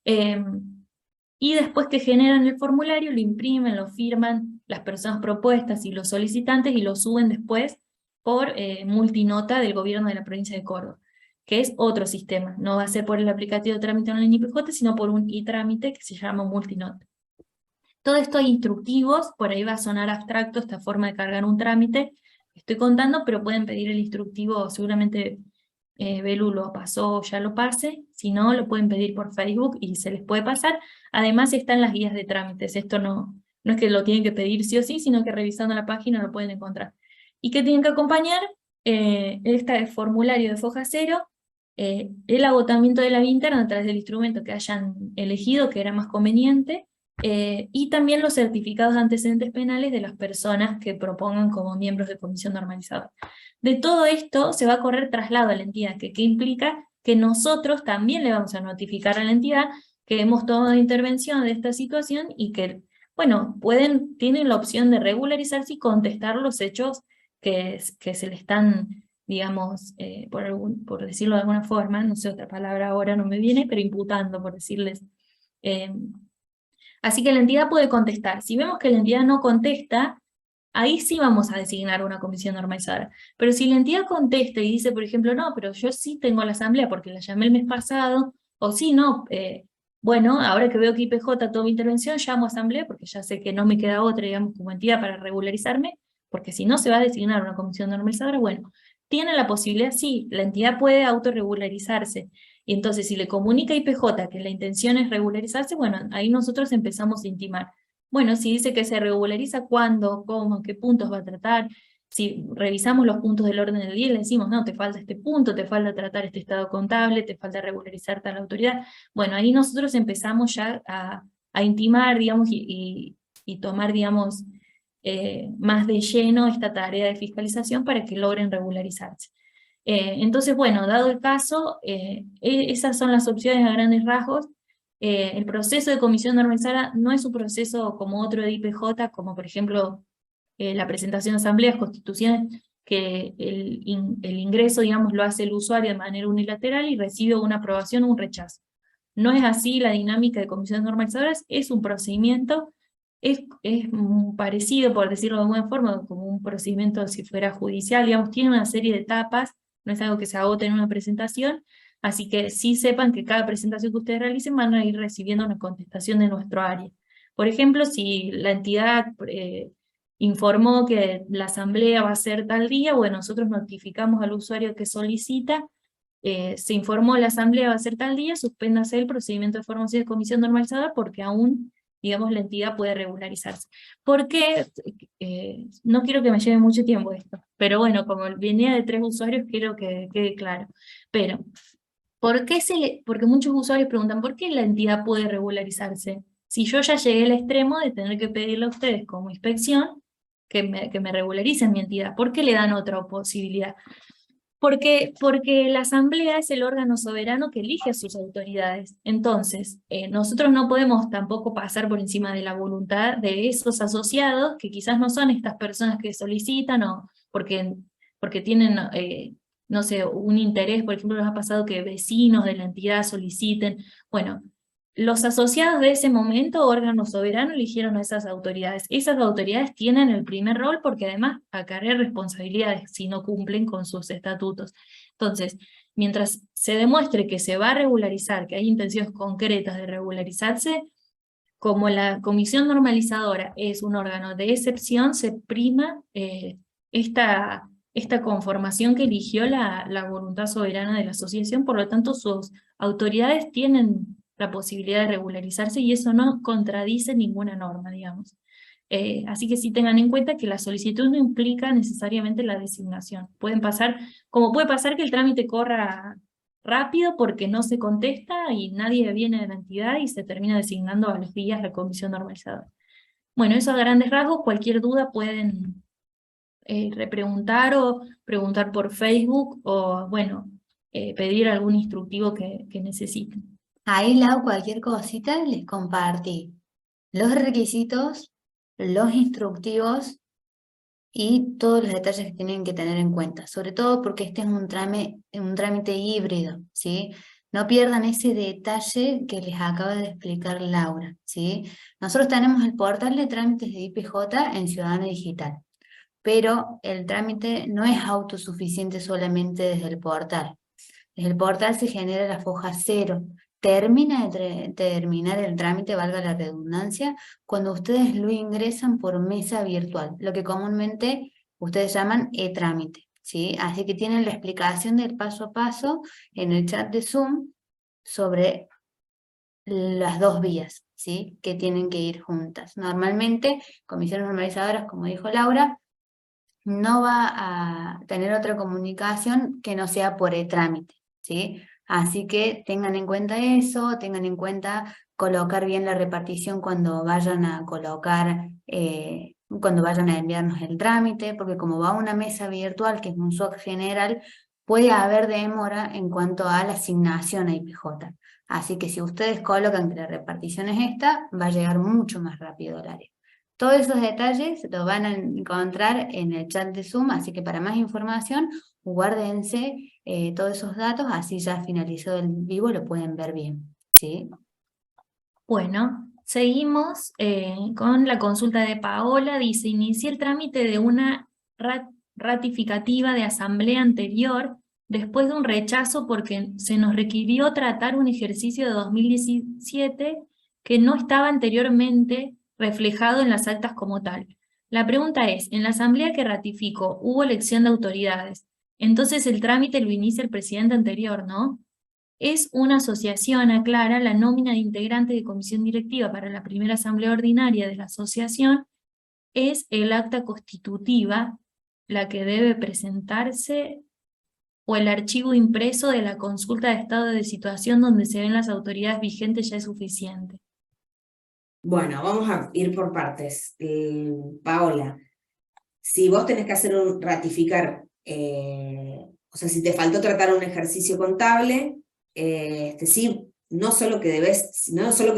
y después que generan el formulario, lo imprimen, lo firman las personas propuestas y los solicitantes, y lo suben después por multinota del gobierno de la provincia de Córdoba, que es otro sistema, no va a ser por el aplicativo de trámite online IPJ, sino por un e-trámite que se llama multinota. Todo esto hay instructivos, por ahí va a sonar abstracto esta forma de cargar un trámite, estoy contando, pero pueden pedir el instructivo, seguramente Belu lo pasó, ya lo pase, si no lo pueden pedir por Facebook y se les puede pasar. Además están las guías de trámites, esto no es que lo tienen que pedir sí o sí, sino que revisando la página lo pueden encontrar. ¿Y qué tienen que acompañar? Este formulario de foja cero, el agotamiento de la vía interna a través del instrumento que hayan elegido, que era más conveniente, y también los certificados de antecedentes penales de las personas que propongan como miembros de comisión normalizadora. De todo esto se va a correr traslado a la entidad, que implica que nosotros también le vamos a notificar a la entidad que hemos tomado intervención de esta situación y que, bueno, tienen la opción de regularizarse y contestar los hechos que se le están, digamos, por decirlo de alguna forma, no sé otra palabra ahora no me viene, pero imputando, por decirles. Así que la entidad puede contestar. Si vemos que la entidad no contesta, ahí sí vamos a designar una comisión normalizadora. Pero si la entidad contesta y dice, por ejemplo, no, pero yo sí tengo la asamblea porque la llamé el mes pasado, o sí, no, bueno, ahora que veo que IPJ toma intervención, llamo a asamblea porque ya sé que no me queda otra, digamos, como entidad para regularizarme, porque si no se va a designar una comisión normalizadora, bueno, tiene la posibilidad, sí, la entidad puede autorregularizarse. Y entonces si le comunica a IPJ que la intención es regularizarse, bueno, ahí nosotros empezamos a intimar. Bueno, si dice que se regulariza, ¿cuándo? ¿Cómo? ¿Qué puntos va a tratar? Si revisamos los puntos del orden del día y le decimos, no, te falta este punto, te falta tratar este estado contable, te falta regularizar tal autoridad. Bueno, ahí nosotros empezamos ya a intimar, digamos, y tomar, digamos, más de lleno esta tarea de fiscalización para que logren regularizarse. Entonces, bueno, dado el caso, esas son las opciones a grandes rasgos. El proceso de comisión normalizada no es un proceso como otro de IPJ, como por ejemplo la presentación de asambleas, constituciones, que el ingreso, digamos, lo hace el usuario de manera unilateral y recibe una aprobación o un rechazo. No es así la dinámica de comisiones normalizadoras, es un procedimiento, es parecido, por decirlo de alguna forma, como un procedimiento si fuera judicial, digamos, tiene una serie de etapas, no es algo que se agote en una presentación, así que sí sepan que cada presentación que ustedes realicen van a ir recibiendo una contestación de nuestro área. Por ejemplo, si la entidad informó que la asamblea va a ser tal día, bueno, nosotros notificamos al usuario que solicita, se informó la asamblea va a ser tal día, suspéndase el procedimiento de formación de comisión normalizadora porque aún, digamos, la entidad puede regularizarse. Porque, no quiero que me lleve mucho tiempo esto, pero bueno, como venía de 3 usuarios, quiero que quede claro. Pero, porque muchos usuarios preguntan, ¿por qué la entidad puede regularizarse? Si yo ya llegué al extremo de tener que pedirle a ustedes como inspección que me regularicen mi entidad, ¿por qué le dan otra posibilidad? Porque la asamblea es el órgano soberano que elige a sus autoridades. Entonces, nosotros no podemos tampoco pasar por encima de la voluntad de esos asociados, que quizás no son estas personas que solicitan, o porque tienen, no sé, un interés. Por ejemplo, nos ha pasado que vecinos de la entidad soliciten. Bueno, Los asociados de ese momento, órgano soberano, eligieron a esas autoridades. Esas autoridades tienen el primer rol porque además acarrean responsabilidades si no cumplen con sus estatutos. Entonces, mientras se demuestre que se va a regularizar, que hay intenciones concretas de regularizarse, como la comisión normalizadora es un órgano de excepción, se prima esta conformación que eligió la voluntad soberana de la asociación, por lo tanto sus autoridades tienen la posibilidad de regularizarse y eso no contradice ninguna norma, digamos. Así que sí tengan en cuenta que la solicitud no implica necesariamente la designación. Como puede pasar que el trámite corra rápido porque no se contesta y nadie viene de la entidad y se termina designando a los días la comisión normalizadora. Bueno, eso a grandes rasgos, cualquier duda pueden repreguntar o preguntar por Facebook o, bueno, pedir algún instructivo que necesiten. Ahí, Lau, cualquier cosita les compartí los requisitos, los instructivos y todos los detalles que tienen que tener en cuenta, sobre todo porque este es un trámite híbrido, ¿sí? No pierdan ese detalle que les acaba de explicar Laura, ¿sí? Nosotros tenemos el portal de trámites de IPJ en Ciudadano Digital, pero el trámite no es autosuficiente solamente desde el portal. Desde el portal se genera la foja 0. Termina de terminar el trámite, valga la redundancia, cuando ustedes lo ingresan por mesa virtual, lo que comúnmente ustedes llaman e-trámite, ¿sí? Así que tienen la explicación del paso a paso en el chat de Zoom sobre las dos vías, ¿sí? Que tienen que ir juntas. Normalmente, comisiones normalizadoras, como dijo Laura, no va a tener otra comunicación que no sea por e-trámite, ¿sí? Así que tengan en cuenta eso, tengan en cuenta colocar bien la repartición cuando vayan a colocar, cuando vayan a enviarnos el trámite, porque como va a una mesa virtual, que es un SOC general, puede haber demora en cuanto a la asignación a IPJ. Así que si ustedes colocan que la repartición es esta, va a llegar mucho más rápido al área. Todos esos detalles los van a encontrar en el chat de Zoom, así que para más información, guárdense todos esos datos, así ya finalizado el vivo lo pueden ver bien, ¿sí? Bueno, seguimos con la consulta de Paola. Dice, inicié el trámite de una ratificativa de asamblea anterior después de un rechazo porque se nos requirió tratar un ejercicio de 2017 que no estaba anteriormente reflejado en las actas como tal. La pregunta es, en la asamblea que ratificó hubo elección de autoridades, entonces el trámite lo inicia el presidente anterior, ¿no? Es una asociación, aclara, la nómina de integrante de comisión directiva para la primera asamblea ordinaria de la asociación es el acta constitutiva la que debe presentarse o el archivo impreso de la consulta de estado de situación donde se ven las autoridades vigentes ya es suficiente. Bueno, vamos a ir por partes. Paola, si vos tenés que hacer ratificar, o sea, si te faltó tratar un ejercicio contable, sí, no solo que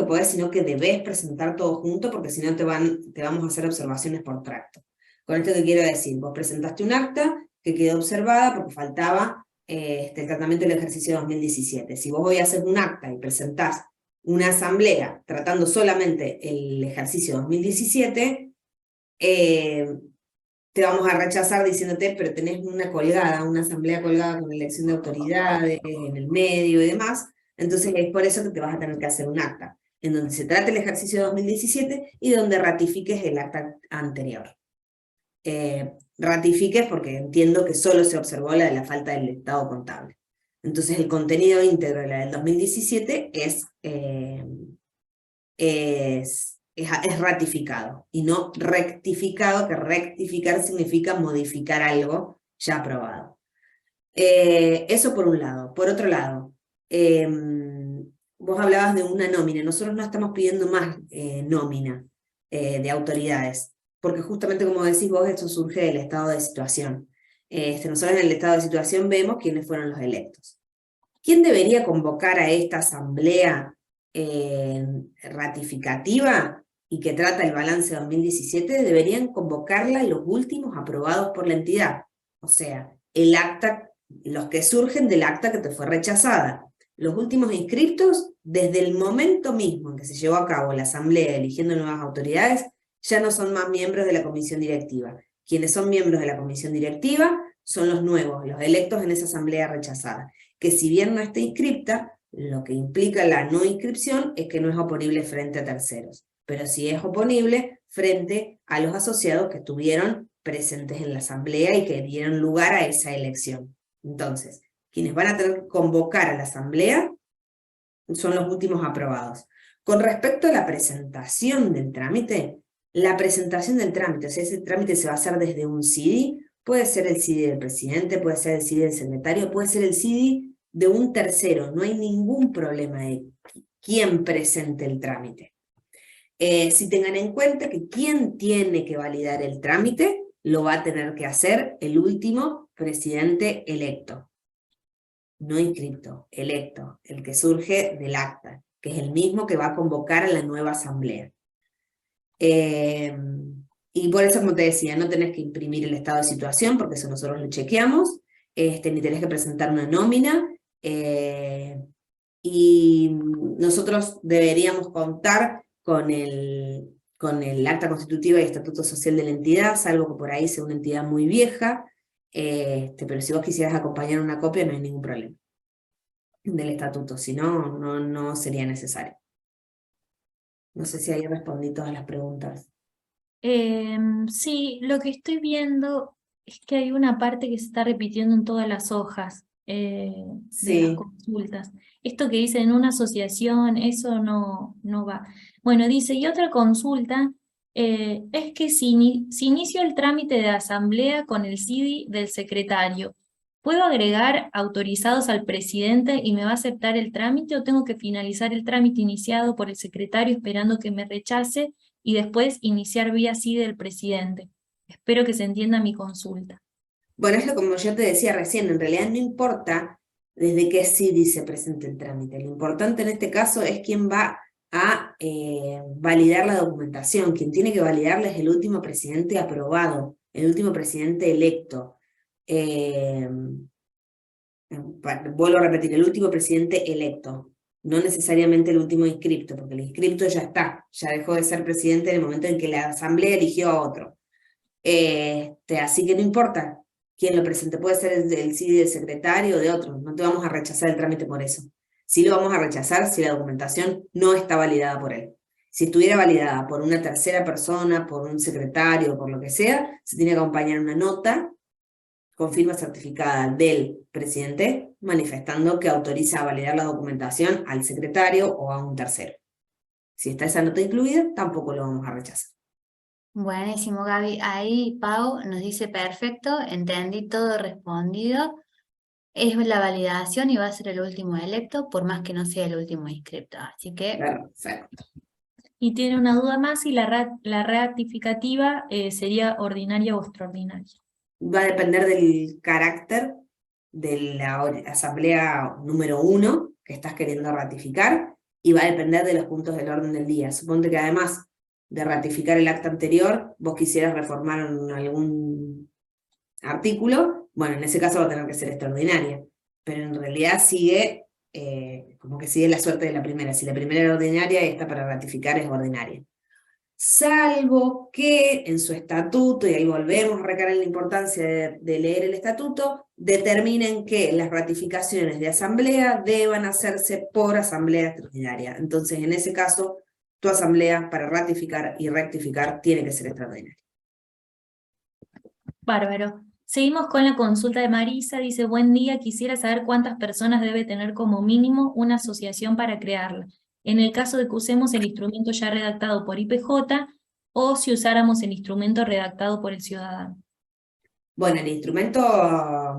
podés, sino que debés presentar todo junto, porque si no te vamos a hacer observaciones por tracto. Con esto que quiero decir, vos presentaste un acta que quedó observada porque faltaba el tratamiento del ejercicio 2017. Si vos hoy haces un acta y presentás una asamblea tratando solamente el ejercicio 2017, te vamos a rechazar diciéndote, pero tenés una asamblea colgada con elección de autoridades en el medio y demás, entonces es por eso que te vas a tener que hacer un acta, en donde se trate el ejercicio de 2017 y donde ratifiques el acta anterior. Ratifiques porque entiendo que solo se observó la de la falta del estado contable. Entonces el contenido íntegro de la del 2017 es ratificado y no rectificado, que rectificar significa modificar algo ya aprobado. Eso por un lado. Por otro lado, vos hablabas de una nómina. Nosotros no estamos pidiendo más nómina de autoridades, porque justamente como decís vos, esto surge del estado de situación. Nosotros en el estado de situación vemos quiénes fueron los electos. ¿Quién debería convocar a esta asamblea ratificativa y que trata el balance 2017? Deberían convocarla los últimos aprobados por la entidad, o sea, el acta, los que surgen del acta que te fue rechazada. Los últimos inscriptos desde el momento mismo en que se llevó a cabo la asamblea eligiendo nuevas autoridades, ya no son más miembros de la comisión directiva. Quienes son miembros de la comisión directiva son los nuevos, los electos en esa asamblea rechazada, que si bien no está inscripta, lo que implica la no inscripción es que no es oponible frente a terceros, pero sí es oponible frente a los asociados que estuvieron presentes en la asamblea y que dieron lugar a esa elección. Entonces, quienes van a tener que convocar a la asamblea son los últimos aprobados. Con respecto a la presentación del trámite, o sea, ese trámite se va a hacer desde un CD, puede ser el CD del presidente, puede ser el CD del secretario, puede ser el CD de un tercero, no hay ningún problema de quién presente el trámite. Si tengan en cuenta que quien tiene que validar el trámite lo va a tener que hacer el último presidente electo. No inscripto, electo, el que surge del acta, que es el mismo que va a convocar a la nueva asamblea. Y por eso, como te decía, no tenés que imprimir el estado de situación, porque eso nosotros lo chequeamos, ni tenés que presentar una nómina, y nosotros deberíamos contar con el acta constitutiva y estatuto social de la entidad, salvo que por ahí sea una entidad muy vieja, pero si vos quisieras acompañar una copia no hay ningún problema del estatuto, si no, no sería necesario. No sé si ahí respondí todas las preguntas. Sí, lo que estoy viendo es que hay una parte que se está repitiendo en todas las hojas de las Sí. consultas. Esto que dice en una asociación, eso no va. Bueno, dice, y otra consulta es que si inicio el trámite de asamblea con el CD del secretario, ¿puedo agregar autorizados al presidente y me va a aceptar el trámite o tengo que finalizar el trámite iniciado por el secretario esperando que me rechace y después iniciar vía CD del presidente? Espero que se entienda mi consulta. Bueno, es lo como yo te decía recién, en realidad no importa desde qué CD se presente el trámite, lo importante en este caso es quién va a validar la documentación, quien tiene que validarla es el último presidente aprobado, el último presidente electo. Vuelvo a repetir, el último presidente electo, no necesariamente el último inscripto, porque el inscripto ya está, ya dejó de ser presidente en el momento en que la asamblea eligió a otro. Así que no importa quién lo presente, puede ser el CD del secretario o de otro, no te vamos a rechazar el trámite por eso. Sí lo vamos a rechazar si la documentación no está validada por él. Si estuviera validada por una tercera persona, por un secretario, por lo que sea, se tiene que acompañar una nota con firma certificada del presidente manifestando que autoriza a validar la documentación al secretario o a un tercero. Si está esa nota incluida, tampoco lo vamos a rechazar. Buenísimo, Gaby. Ahí Pau nos dice perfecto, entendí todo respondido. Es la validación y va a ser el último electo, por más que no sea el último inscripto. Así que, Perfecto. Y tiene una duda más si la ratificativa sería ordinaria o extraordinaria. Va a depender del carácter de la asamblea número 1 que estás queriendo ratificar y va a depender de los puntos del orden del día. Suponte que además de ratificar el acta anterior, vos quisieras reformar algún artículo, bueno, en ese caso va a tener que ser extraordinaria, pero en realidad sigue, como que sigue la suerte de la primera. Si la primera era ordinaria, esta para ratificar es ordinaria. Salvo que en su estatuto, y ahí volvemos a recargar la importancia de leer el estatuto, determinen que las ratificaciones de asamblea deban hacerse por asamblea extraordinaria. Entonces, en ese caso, tu asamblea para ratificar y rectificar tiene que ser extraordinaria. Bárbaro. Seguimos con la consulta de Marisa. Dice, buen día, quisiera saber cuántas personas debe tener como mínimo una asociación para crearla. En el caso de que usemos el instrumento ya redactado por IPJ o si usáramos el instrumento redactado por el ciudadano. Bueno, el instrumento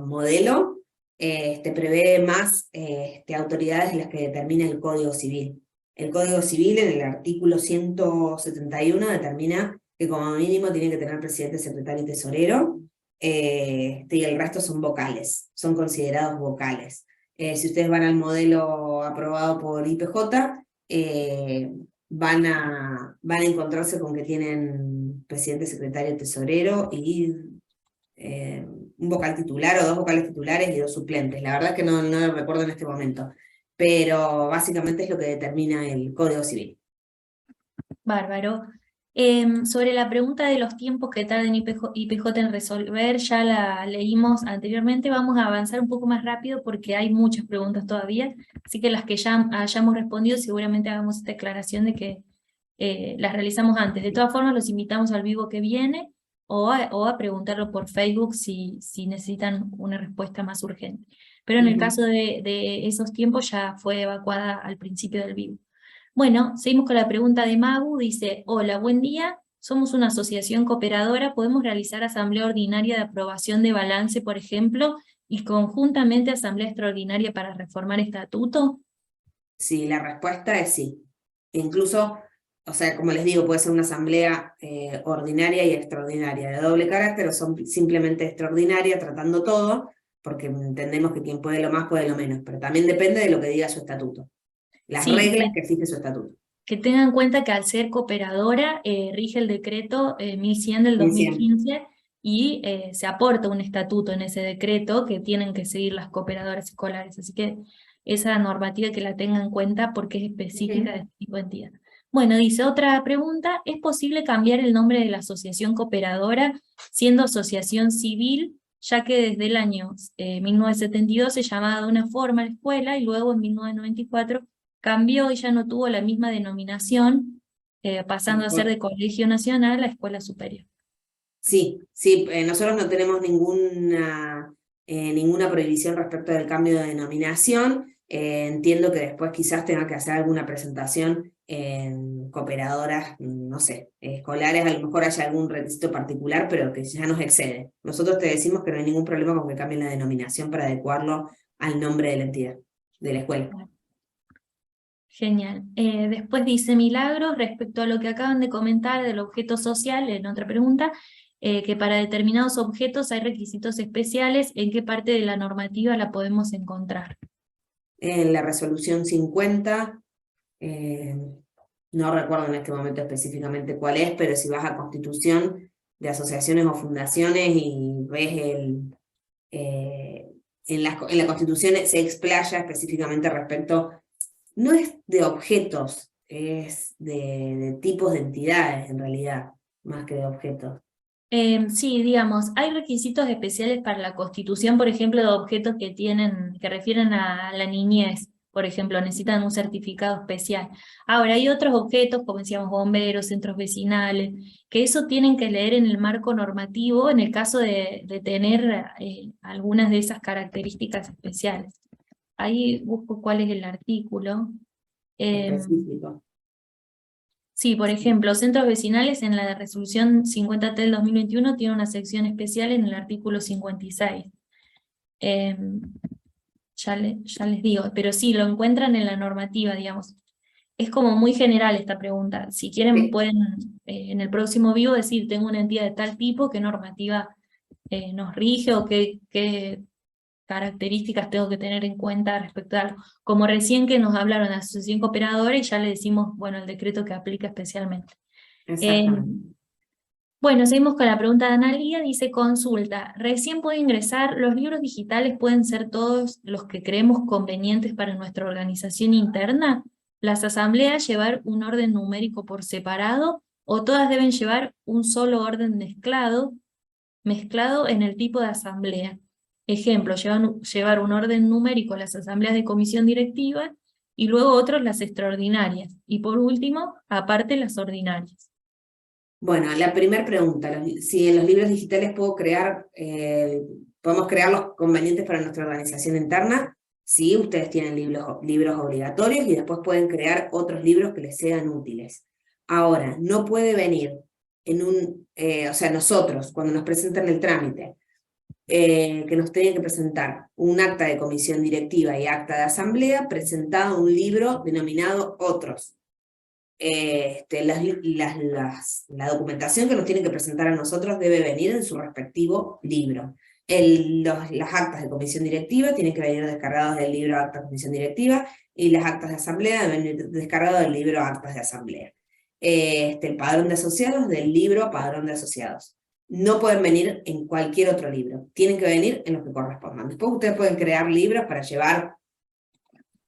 modelo prevé más autoridades de las que determina el Código Civil. El Código Civil en el artículo 171 determina que como mínimo tiene que tener presidente, secretario y tesorero, y el resto son vocales, son considerados vocales. Si ustedes van al modelo aprobado por IPJ, van a encontrarse con que tienen presidente, secretario, tesorero y un vocal titular o dos vocales titulares y dos suplentes. La verdad es que no lo recuerdo en este momento. pero básicamente es lo que determina el Código Civil. Bárbaro. Sobre la pregunta de los tiempos que tarda en IPJ en resolver, ya la leímos anteriormente, vamos a avanzar un poco más rápido porque hay muchas preguntas todavía, así que las que ya hayamos respondido seguramente hagamos esta aclaración de que las realizamos antes. De todas formas, los invitamos al vivo que viene o a preguntarlo por Facebook si necesitan una respuesta más urgente. Pero en el caso de esos tiempos ya fue evacuada al principio del vivo. Bueno, seguimos con la pregunta de Magu, dice, hola, buen día, somos una asociación cooperadora, ¿podemos realizar asamblea ordinaria de aprobación de balance, por ejemplo, y conjuntamente asamblea extraordinaria para reformar estatuto? Sí, la respuesta es sí. Incluso, o sea, como les digo, puede ser una asamblea ordinaria y extraordinaria, de doble carácter, o son simplemente extraordinaria, tratando todo, porque entendemos que quien puede lo más puede lo menos, pero también depende de lo que diga su estatuto, las Sí, reglas que exige su estatuto. que tengan en cuenta que al ser cooperadora rige el decreto 1100 del 1100. 2015 y se aporta un estatuto en ese decreto que tienen que seguir las cooperadoras escolares. Así que esa normativa que la tengan en cuenta porque es específica de este tipo de entidad. Bueno, dice otra pregunta, ¿es posible cambiar el nombre de la asociación cooperadora siendo asociación civil, ya que desde el año 1972 se llamaba de una forma la escuela y luego en 1994 cambió y ya no tuvo la misma denominación, pasando a ser de Colegio Nacional a Escuela Superior? Sí, sí, nosotros no tenemos ninguna prohibición respecto del cambio de denominación. Entiendo que después quizás tenga que hacer alguna presentación en cooperadoras, no sé, escolares, a lo mejor haya algún requisito particular, pero que ya nos excede. Nosotros te decimos que no hay ningún problema con que cambien la denominación para adecuarlo al nombre de la entidad, de la escuela. Genial. Después dice Milagros, respecto a lo que acaban de comentar del objeto social, en otra pregunta, que para determinados objetos hay requisitos especiales, ¿en qué parte de la normativa la podemos encontrar? En la resolución 50, no recuerdo en este momento específicamente cuál es, pero si vas a Constitución de asociaciones o fundaciones y ves en la Constitución se explaya específicamente respecto, no es de objetos, es de tipos de entidades en realidad, más que de objetos. Sí, digamos, hay requisitos especiales para la constitución, por ejemplo, de objetos que refieren a la niñez, por ejemplo, necesitan un certificado especial. Ahora, hay otros objetos, como decíamos, bomberos, centros vecinales, que eso tienen que leer en el marco normativo en el caso de tener algunas de esas características especiales. Ahí busco cuál es el artículo. Específico. Sí, por ejemplo, centros vecinales en la resolución 50T del 2021 tiene una sección especial en el artículo 56. Ya les digo, pero sí, lo encuentran en la normativa, digamos. Es como muy general esta pregunta. Si quieren Sí. pueden en el próximo vivo decir, tengo una entidad de tal tipo, qué normativa nos rige o qué características tengo que tener en cuenta respecto a algo. Como recién que nos hablaron de asociación cooperadora y ya le decimos, bueno, el decreto que aplica especialmente. Exactamente. Bueno, seguimos con la pregunta de Analía, dice consulta, recién puede ingresar, ¿los libros digitales pueden ser todos los que creemos convenientes para nuestra organización interna? ¿Las asambleas llevar un orden numérico por separado o todas deben llevar un solo orden mezclado en el tipo de asamblea? Ejemplo, llevar un orden numérico las asambleas de comisión directiva y luego otros las extraordinarias. Y por último, aparte las ordinarias. Bueno, la primera pregunta, si en los libros digitales podemos crear los convenientes para nuestra organización interna. Sí, ustedes tienen libros obligatorios y después pueden crear otros libros que les sean útiles. Ahora, no puede venir o sea, nosotros, cuando nos presentan el trámite, que nos tienen que presentar un acta de comisión directiva y acta de asamblea, presentado un libro denominado Otros. La documentación que nos tienen que presentar a nosotros debe venir en su respectivo libro. Las actas de comisión directiva tienen que venir descargadas del libro Actas de Comisión Directiva y las actas de asamblea deben venir descargadas del libro Actas de Asamblea. El padrón de asociados del libro Padrón de Asociados. No pueden venir en cualquier otro libro, tienen que venir en los que correspondan. Después ustedes pueden crear libros para llevar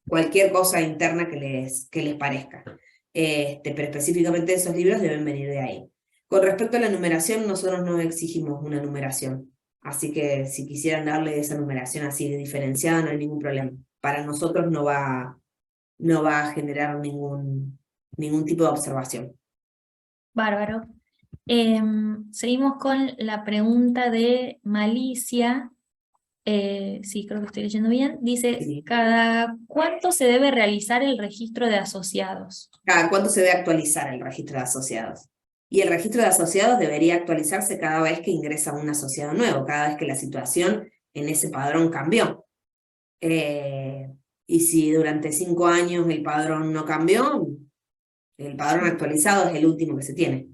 cualquier cosa interna que les parezca. Pero específicamente esos libros deben venir de ahí. Con respecto a la numeración, nosotros no exigimos una numeración, así que si quisieran darle esa numeración así de diferenciada, no hay ningún problema. Para nosotros no va a generar ningún tipo de observación. Bárbaro. Seguimos con la pregunta de Malicia. Sí, creo que estoy leyendo bien. Dice, Sí. ¿cada cuánto se debe realizar el registro de asociados? ¿Cada cuánto se debe actualizar el registro de asociados? Y el registro de asociados debería actualizarse cada vez que ingresa un asociado nuevo, cada vez que la situación en ese padrón cambió. Y si durante 5 años el padrón no cambió, el padrón actualizado es el último que se tiene.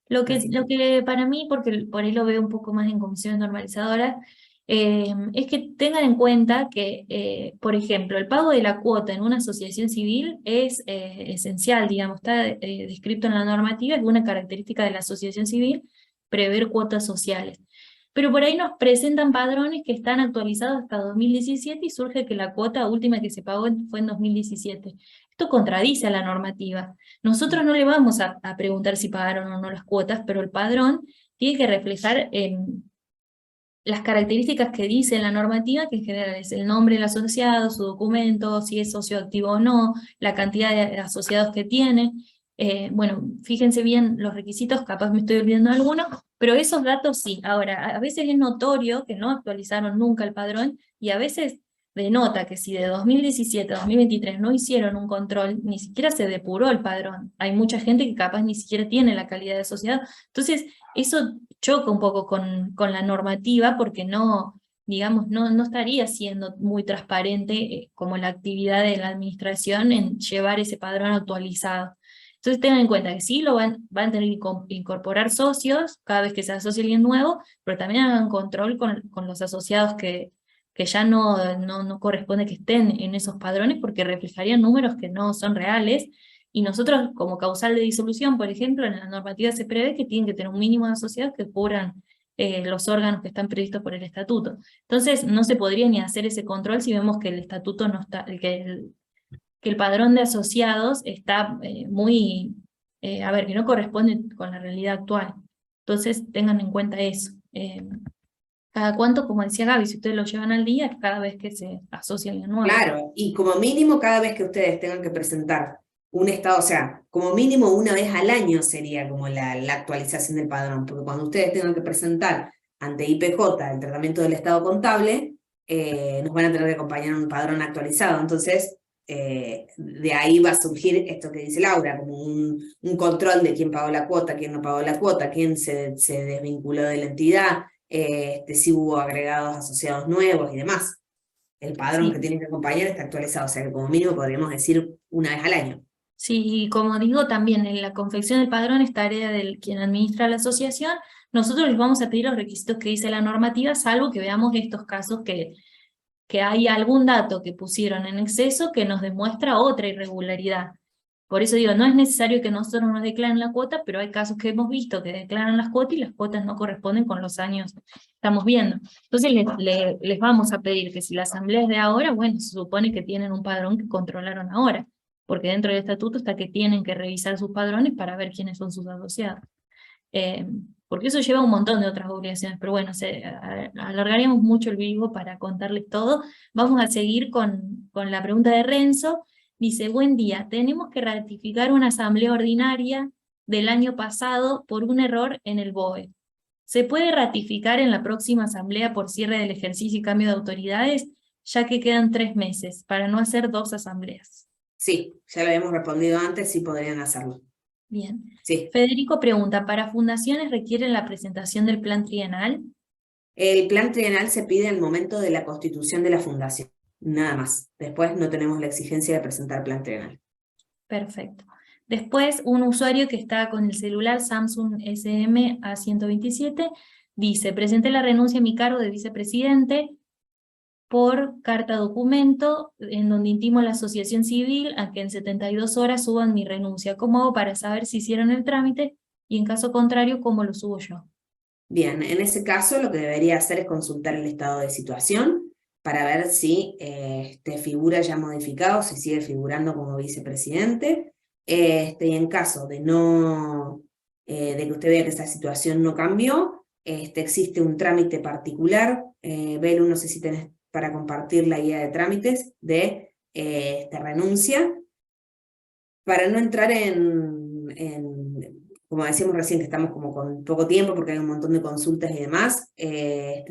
Lo que para mí, porque por ahí lo veo un poco más en comisiones normalizadoras, es que tengan en cuenta que, por ejemplo, el pago de la cuota en una asociación civil es esencial, digamos, está descrito en la normativa, es una característica de la asociación civil prever cuotas sociales. Pero por ahí nos presentan padrones que están actualizados hasta 2017 y surge que la cuota última que se pagó fue en 2017. Esto contradice a la normativa. Nosotros no le vamos a preguntar si pagaron o no las cuotas, pero el padrón tiene que reflejar las características que dice la normativa, que en general es el nombre del asociado, su documento, si es socio activo o no, la cantidad de asociados que tiene. Bueno, fíjense bien los requisitos, capaz me estoy olvidando de alguno, pero esos datos sí. Ahora, a veces es notorio que no actualizaron nunca el padrón, y a veces denota que si de 2017 a 2023 no hicieron un control, ni siquiera se depuró el padrón. Hay mucha gente que capaz ni siquiera tiene la calidad de asociado. Entonces, eso choca un poco con la normativa porque no, digamos, no estaría siendo muy transparente como la actividad de la administración en llevar ese padrón actualizado. Entonces tengan en cuenta que sí van a tener que incorporar socios cada vez que se asocie alguien nuevo, pero también hagan control con los asociados que ya no corresponde que estén en esos padrones porque reflejarían números que no son reales. Y nosotros, como causal de disolución, por ejemplo, en la normativa se prevé que tienen que tener un mínimo de asociados que cubran los órganos que están previstos por el estatuto. Entonces, no se podría ni hacer ese control si vemos que el estatuto no está, que el padrón de asociados está que no corresponde con la realidad actual. Entonces, tengan en cuenta eso. Cada cuánto, como decía Gaby, si ustedes lo llevan al día, cada vez que se asocia alguien nuevo. Claro, y como mínimo cada vez que ustedes tengan que presentar un estado, o sea, como mínimo una vez al año sería como la actualización del padrón, porque cuando ustedes tengan que presentar ante IPJ el tratamiento del estado contable, nos van a tener que acompañar un padrón actualizado. Entonces, de ahí va a surgir esto que dice Laura, como un control de quién pagó la cuota, quién no pagó la cuota, quién se desvinculó de la entidad, si hubo agregados asociados nuevos y demás. El padrón que tiene que acompañar está actualizado, o sea que como mínimo podríamos decir una vez al año. Sí, y como digo, también en la confección del padrón es tarea del quien administra la asociación. Nosotros les vamos a pedir los requisitos que dice la normativa, salvo que veamos estos casos que hay algún dato que pusieron en exceso que nos demuestra otra irregularidad. Por eso digo, no es necesario que nosotros nos declaren la cuota, pero hay casos que hemos visto que declaran las cuotas y las cuotas no corresponden con los años que estamos viendo. Entonces les vamos a pedir que si la asamblea es de ahora, bueno, se supone que tienen un padrón que controlaron ahora, porque dentro del estatuto está que tienen que revisar sus padrones para ver quiénes son sus asociados. Porque eso lleva un montón de otras obligaciones, pero bueno, alargaríamos mucho el vivo para contarles todo. Vamos a seguir con la pregunta de Renzo. Dice, buen día, tenemos que ratificar una asamblea ordinaria del año pasado por un error en el BOE. ¿Se puede ratificar en la próxima asamblea por cierre del ejercicio y cambio de autoridades, ya que quedan 3 meses, para no hacer 2 asambleas? Sí, ya lo habíamos respondido antes, sí podrían hacerlo. Bien. Sí. Federico pregunta, ¿para fundaciones requieren la presentación del plan trienal? El plan trienal se pide al momento de la constitución de la fundación, nada más. Después no tenemos la exigencia de presentar plan trienal. Perfecto. Después, un usuario que está con el celular Samsung SM A127 dice, presenté la renuncia a mi cargo de vicepresidente por carta documento, en donde intimo a la asociación civil a que en 72 horas suban mi renuncia. ¿Cómo hago para saber si hicieron el trámite? Y en caso contrario, ¿cómo lo subo yo? Bien, en ese caso lo que debería hacer es consultar el estado de situación. para ver si figura ya modificado, si sigue figurando como vicepresidente, y en caso de no, de que usted vea que esa situación no cambió, existe un trámite particular, Belu, no sé si tenés para compartir la guía de trámites de renuncia, para no entrar como decíamos recién, que estamos como con poco tiempo porque hay un montón de consultas y demás,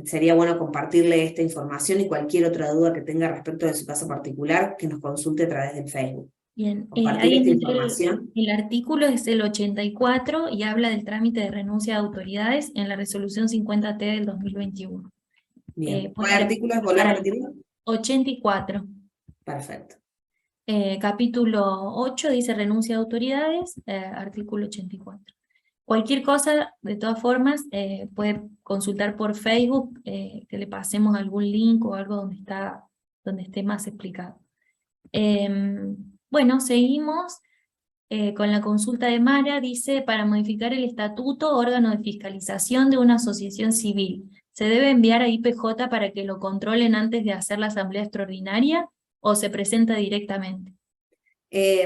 sería bueno compartirle esta información y cualquier otra duda que tenga respecto de su caso particular, que nos consulte a través del Facebook. Bien, Compartir ahí esta encontré información. el artículo es el 84 y habla del trámite de renuncia de autoridades en la resolución 50T del 2021. Bien. ¿Cuál Puede artículo es? ¿Volver a repetirlo? 84. Perfecto. Capítulo 8 dice renuncia de autoridades, artículo 84. Cualquier cosa, de todas formas, puede consultar por Facebook, que le pasemos algún link o algo donde esté más explicado. Bueno, seguimos con la consulta de Mara. Dice, para modificar el estatuto, órgano de fiscalización de una asociación civil, ¿se debe enviar a IPJ para que lo controlen antes de hacer la asamblea extraordinaria o se presenta directamente?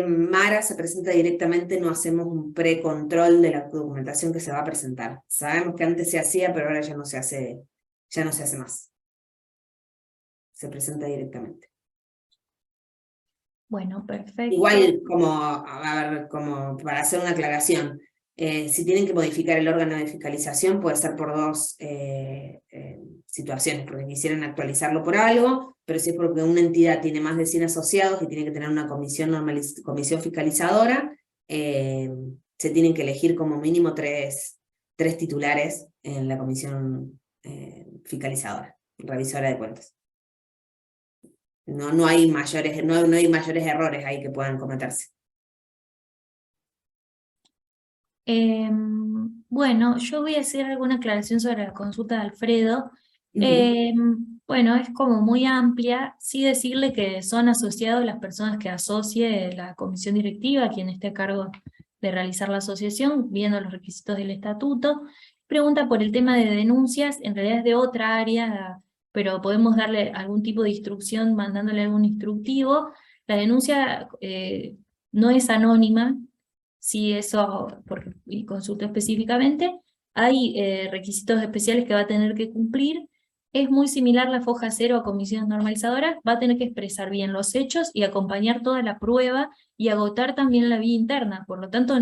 Mara se presenta directamente, no hacemos un precontrol de la documentación que se va a presentar. Sabemos que antes se hacía, pero ahora ya no se hace más. Se presenta directamente. Bueno, perfecto. Igual, como para hacer una aclaración, si tienen que modificar el órgano de fiscalización puede ser por dos situaciones, porque quisieran actualizarlo por algo, pero si es porque una entidad tiene más de 100 asociados y tiene que tener una comisión fiscalizadora, se tienen que elegir como mínimo tres titulares en la comisión fiscalizadora, revisora de cuentas. No hay mayores errores ahí que puedan cometerse. Bueno, yo voy a hacer alguna aclaración sobre la consulta de Alfredo. Bueno, es como muy amplia, sí decirle que son asociados las personas que asocie la comisión directiva, quien esté a cargo de realizar la asociación, viendo los requisitos del estatuto. Pregunta por el tema de denuncias, en realidad es de otra área, pero podemos darle algún tipo de instrucción, mandándole algún instructivo. La denuncia no es anónima, si eso, y consulta específicamente, hay requisitos especiales que va a tener que cumplir. Es muy similar la foja 0 a comisiones normalizadoras, va a tener que expresar bien los hechos y acompañar toda la prueba y agotar también la vía interna. Por lo tanto,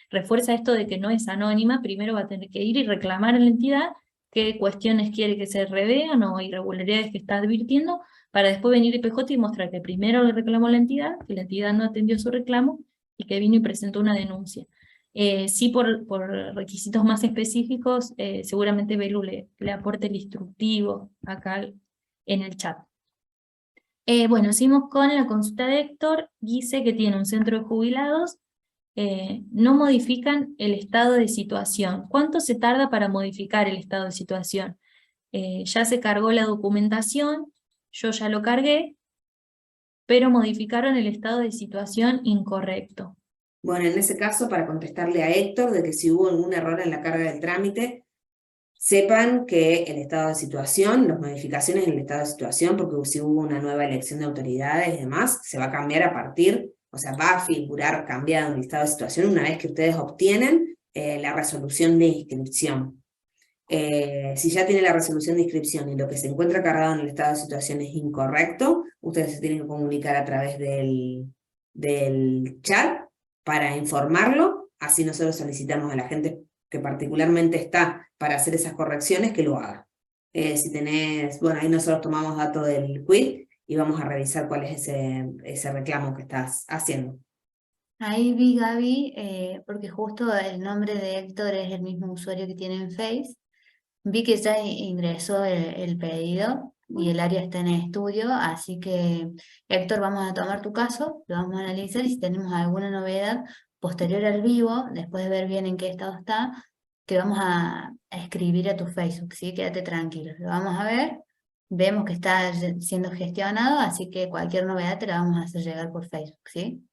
refuerza esto de que no es anónima. Primero va a tener que ir y reclamar a la entidad qué cuestiones quiere que se revean o irregularidades que está advirtiendo, para después venir IPJ y mostrar que primero le reclamó a la entidad, que la entidad no atendió su reclamo y que vino y presentó una denuncia. Sí, por requisitos más específicos, seguramente Belu le aporte el instructivo acá en el chat. Bueno, seguimos con la consulta de Héctor. Dice que tiene un centro de jubilados, no modifican el estado de situación. ¿Cuánto se tarda para modificar el estado de situación? Ya se cargó la documentación, yo ya lo cargué, pero modificaron el estado de situación incorrecto. Bueno, en ese caso, para contestarle a Héctor de que si hubo algún error en la carga del trámite, sepan que el estado de situación, las modificaciones en el estado de situación, porque si hubo una nueva elección de autoridades y demás, se va a cambiar a partir, o sea, va a figurar cambiado en el estado de situación una vez que ustedes obtienen la resolución de inscripción. Si ya tiene la resolución de inscripción y lo que se encuentra cargado en el estado de situación es incorrecto, ustedes se tienen que comunicar a través del chat para informarlo, así nosotros solicitamos a la gente que particularmente está para hacer esas correcciones que lo haga. Si tenés, bueno, ahí nosotros tomamos datos del quit y vamos a revisar cuál es ese reclamo que estás haciendo. Ahí vi, Gaby, porque justo el nombre de Héctor es el mismo usuario que tiene en Face. Vi que ya ingresó el pedido y el área está en estudio, así que Héctor, vamos a tomar tu caso, lo vamos a analizar y si tenemos alguna novedad posterior al vivo, después de ver bien en qué estado está, te vamos a escribir a tu Facebook, ¿sí? Quédate tranquilo, lo vamos a ver, vemos que está siendo gestionado, así que cualquier novedad te la vamos a hacer llegar por Facebook, ¿sí?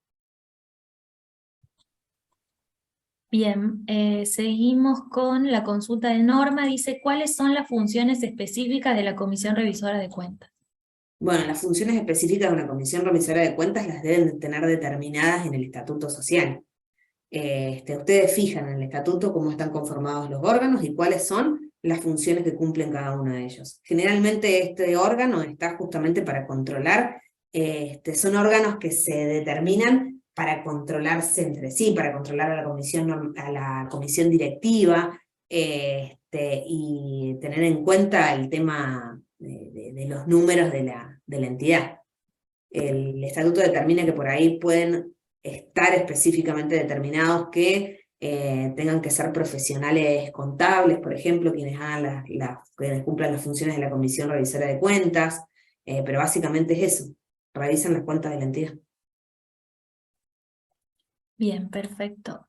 Bien, seguimos con la consulta de Norma. Dice, ¿cuáles son las funciones específicas de la Comisión Revisora de Cuentas? Bueno, las funciones específicas de una comisión revisora de cuentas las deben de tener determinadas en el estatuto social. Ustedes fijan en el estatuto cómo están conformados los órganos y cuáles son las funciones que cumplen cada uno de ellos. Generalmente este órgano está justamente para controlar, son órganos que se determinan para controlarse entre sí, para controlar a la comisión directiva, y tener en cuenta el tema de los números de la entidad. El estatuto determina que por ahí pueden estar específicamente determinados que tengan que ser profesionales contables, por ejemplo, quienes hagan quienes cumplan las funciones de la Comisión Revisora de Cuentas, pero básicamente es eso, revisan las cuentas de la entidad. Bien, perfecto.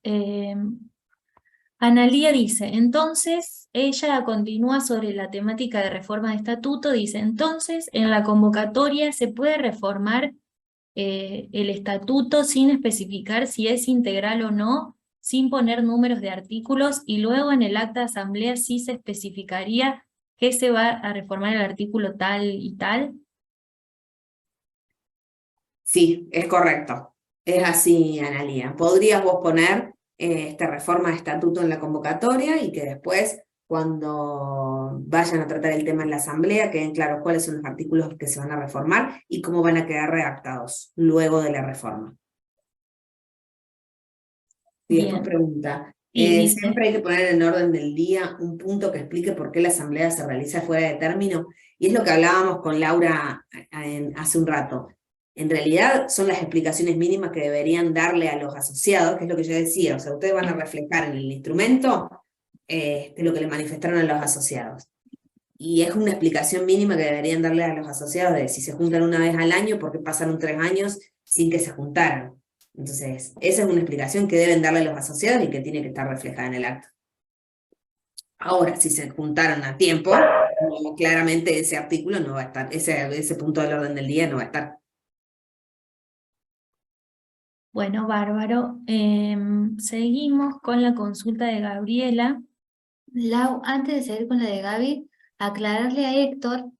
Analía dice, entonces, ella continúa sobre la temática de reforma de estatuto, dice, entonces, en la convocatoria se puede reformar el estatuto sin especificar si es integral o no, sin poner números de artículos, y luego en el acta de asamblea sí se especificaría que se va a reformar el artículo tal y tal. Sí, es correcto. Es así, Analía. Podrías vos poner esta reforma de estatuto en la convocatoria y que después, cuando vayan a tratar el tema en la asamblea, queden claros cuáles son los artículos que se van a reformar y cómo van a quedar redactados luego de la reforma. Y después Bien. pregunta, Y dice, siempre hay que poner en orden del día un punto que explique por qué la asamblea se realiza fuera de término, y es lo que hablábamos con Laura hace un rato. En realidad son las explicaciones mínimas que deberían darle a los asociados, que es lo que yo decía, o sea, ustedes van a reflejar en el instrumento lo que le manifestaron a los asociados. Y es una explicación mínima que deberían darle a los asociados de si se juntan una vez al año, por qué pasaron 3 años sin que se juntaran. Entonces, esa es una explicación que deben darle a los asociados y que tiene que estar reflejada en el acta. Ahora, si se juntaron a tiempo, claramente ese artículo no va a estar, ese punto del orden del día no va a estar. bueno, bárbaro. Seguimos con la consulta de Gabriela. Lau, antes de seguir con la de Gaby, aclararle a Héctor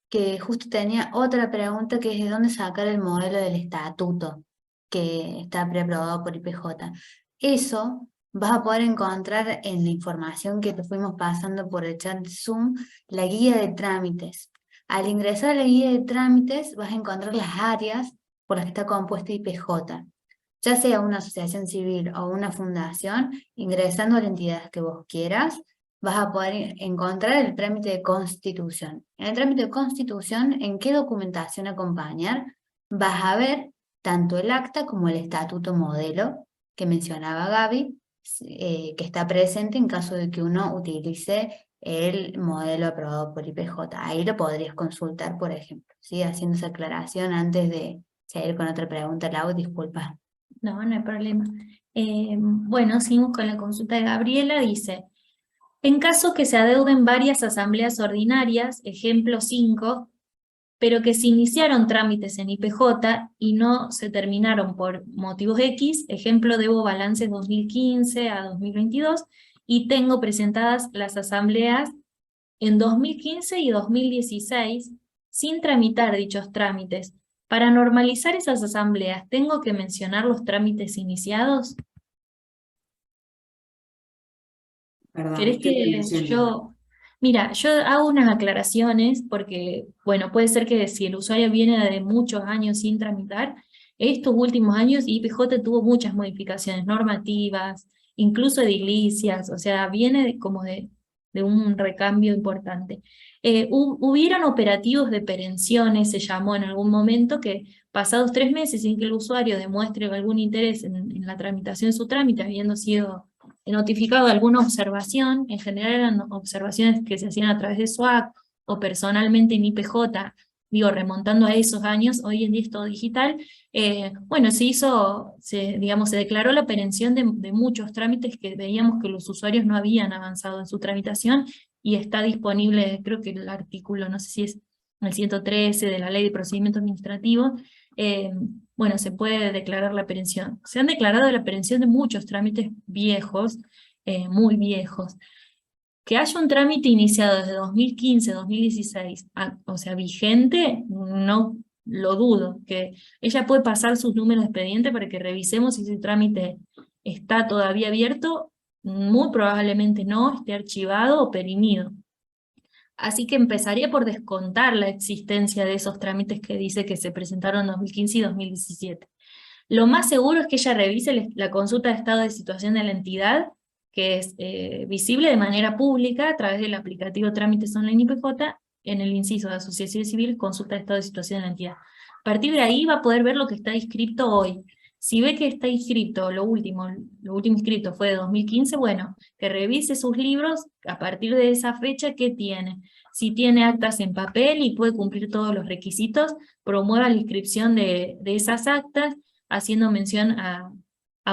que justo tenía otra pregunta que es de dónde sacar el modelo del estatuto que está preaprobado por IPJ. Eso vas a poder encontrar en la información que te fuimos pasando por el chat de Zoom, la guía de trámites. Al ingresar a la guía de trámites vas a encontrar las áreas por las que está compuesta IPJ. Ya sea una asociación civil o una fundación, ingresando a la entidad que vos quieras, vas a poder encontrar el trámite de constitución. En el trámite de constitución, ¿en qué documentación acompañar? Vas a ver tanto el acta como el estatuto modelo que mencionaba Gaby, que está presente en caso de que uno utilice el modelo aprobado por IPJ. Ahí lo podrías consultar, por ejemplo, ¿sí? Haciendo esa aclaración antes de seguir con otra pregunta, Lau, disculpa. No, no hay problema. Bueno, seguimos con la consulta de Gabriela. Dice, en caso que se adeuden varias asambleas ordinarias, ejemplo 5, pero que se iniciaron trámites en IPJ y no se terminaron por motivos X, ejemplo, debo balances 2015 a 2022, y tengo presentadas las asambleas en 2015 y 2016 sin tramitar dichos trámites. Para normalizar esas asambleas, ¿tengo que mencionar los trámites iniciados? Perdón, ¿Querés estoy que leyendo. yo...? Mira, yo hago unas aclaraciones porque, bueno, puede ser que si el usuario viene de muchos años sin tramitar, estos últimos años IPJ tuvo muchas modificaciones normativas, incluso edilicias, o sea, viene como de un recambio importante. Hubieron operativos de perenciones, se llamó en algún momento, que pasados 3 meses sin que el usuario demuestre algún interés en la tramitación de su trámite, habiendo sido notificado de alguna observación, en general eran observaciones que se hacían a través de SWAC o personalmente en IPJ, digo, remontando a esos años, hoy en día es todo digital, bueno, digamos, se declaró la perención de muchos trámites que veíamos que los usuarios no habían avanzado en su tramitación, y está disponible, creo que el artículo, no sé si es el 113 de la Ley de Procedimiento Administrativo, bueno, se puede declarar la perención. Se han declarado la perención de muchos trámites viejos, muy viejos. Que haya un trámite iniciado desde 2015, 2016, o sea, vigente, no lo dudo, que ella puede pasar sus números de expediente para que revisemos si ese trámite está todavía abierto, muy probablemente no, esté archivado o perimido. Así que empezaría por descontar la existencia de esos trámites que dice que se presentaron en 2015 y 2017. Lo más seguro es que ella revise la consulta de estado de situación de la entidad, que es visible de manera pública a través del aplicativo Trámites Online IPJ, en el inciso de Asociaciones Civiles, consulta de estado de situación de la entidad. A partir de ahí va a poder ver lo que está inscrito hoy. Si ve que está inscrito, lo último inscrito fue de 2015, bueno, que revise sus libros a partir de esa fecha que tiene. Si tiene actas en papel y puede cumplir todos los requisitos, promueva la inscripción de esas actas, haciendo mención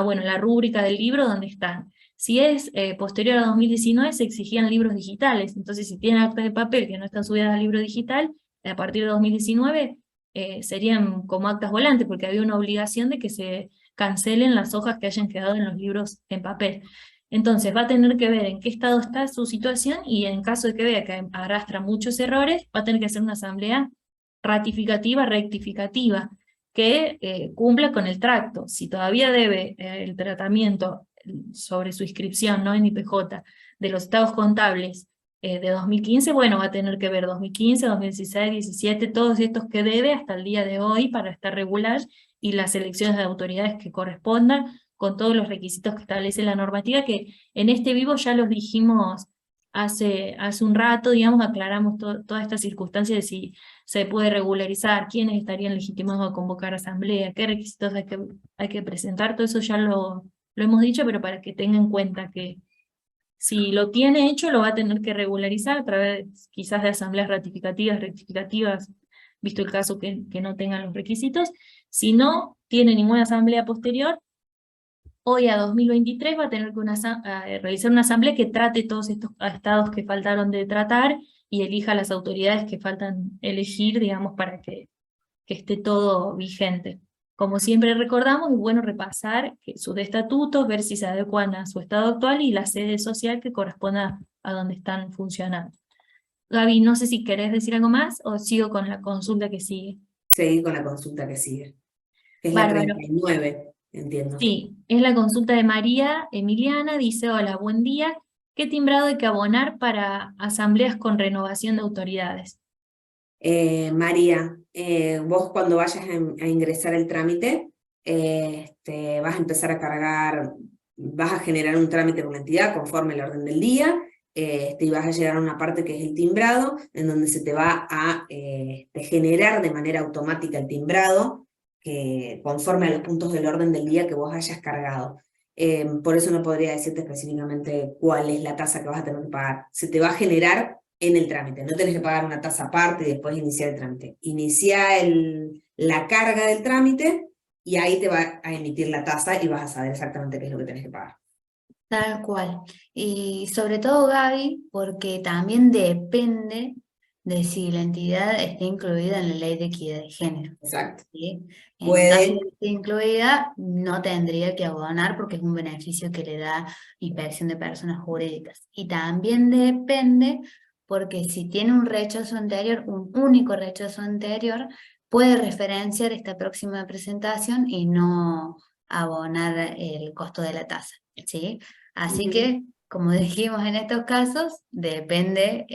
bueno, la rúbrica del libro donde están. Si es posterior a 2019, se exigían libros digitales. Entonces, si tienen actas de papel que no están subidas al libro digital, a partir de 2019 serían como actas volantes, porque había una obligación de que se cancelen las hojas que hayan quedado en los libros en papel. Entonces, va a tener que ver en qué estado está su situación y en caso de que vea que arrastra muchos errores, va a tener que hacer una asamblea ratificativa, rectificativa, que cumpla con el tracto. Si todavía debe el tratamiento sobre su inscripción, ¿no?, en IPJ, de los estados contables de 2015, bueno, va a tener que ver 2015, 2016, 17, todos estos que debe hasta el día de hoy para estar regular, y las elecciones de autoridades que correspondan, con todos los requisitos que establece la normativa, que en este vivo ya los dijimos hace un rato, digamos, aclaramos todas estas circunstancias de si se puede regularizar, quiénes estarían legitimados a convocar asamblea, qué requisitos hay que presentar, todo eso ya lo hemos dicho, pero para que tengan en cuenta que si lo tiene hecho, lo va a tener que regularizar a través quizás de asambleas ratificativas, rectificativas, visto el caso que no tengan los requisitos. Si no tiene ninguna asamblea posterior, hoy a 2023 va a tener que realizar una asamblea que trate todos estos estados que faltaron de tratar y elija las autoridades que faltan elegir, digamos, para que esté todo vigente. Como siempre recordamos, es bueno repasar sus estatutos, ver si se adecuan a su estado actual y la sede social que corresponda a donde están funcionando. Gaby, no sé si querés decir algo más o sigo con la consulta que sigue. Seguir con la consulta que sigue, que es la Bárbaro. 39, entiendo. Sí, es la consulta de María Emiliana, dice: hola, buen día. ¿Qué timbrado hay que abonar para asambleas con renovación de autoridades? María, vos cuando vayas a ingresar el trámite, vas a empezar a cargar, vas a generar un trámite con la entidad conforme el orden del día, y vas a llegar a una parte que es el timbrado, en donde se te va a generar de manera automática el timbrado, que conforme a los puntos del orden del día que vos hayas cargado. Por eso no podría decirte específicamente cuál es la tasa que vas a tener que pagar. Se te va a generar en el trámite, no tenés que pagar una tasa aparte y después iniciar el trámite. Inicia la carga del trámite y ahí te va a emitir la tasa y vas a saber exactamente qué es lo que tenés que pagar. Tal cual. Y sobre todo, Gaby, porque también depende de si la entidad está incluida en la ley de equidad de género. Exacto. ¿Sí? En Puede- caso de que esté incluida, no tendría que abonar porque es un beneficio que le da inspección de personas jurídicas. Y también depende porque si tiene un rechazo anterior, un único rechazo anterior, puede referenciar esta próxima presentación y no abonar el costo de la tasa, ¿sí? Así que, como dijimos en estos casos, depende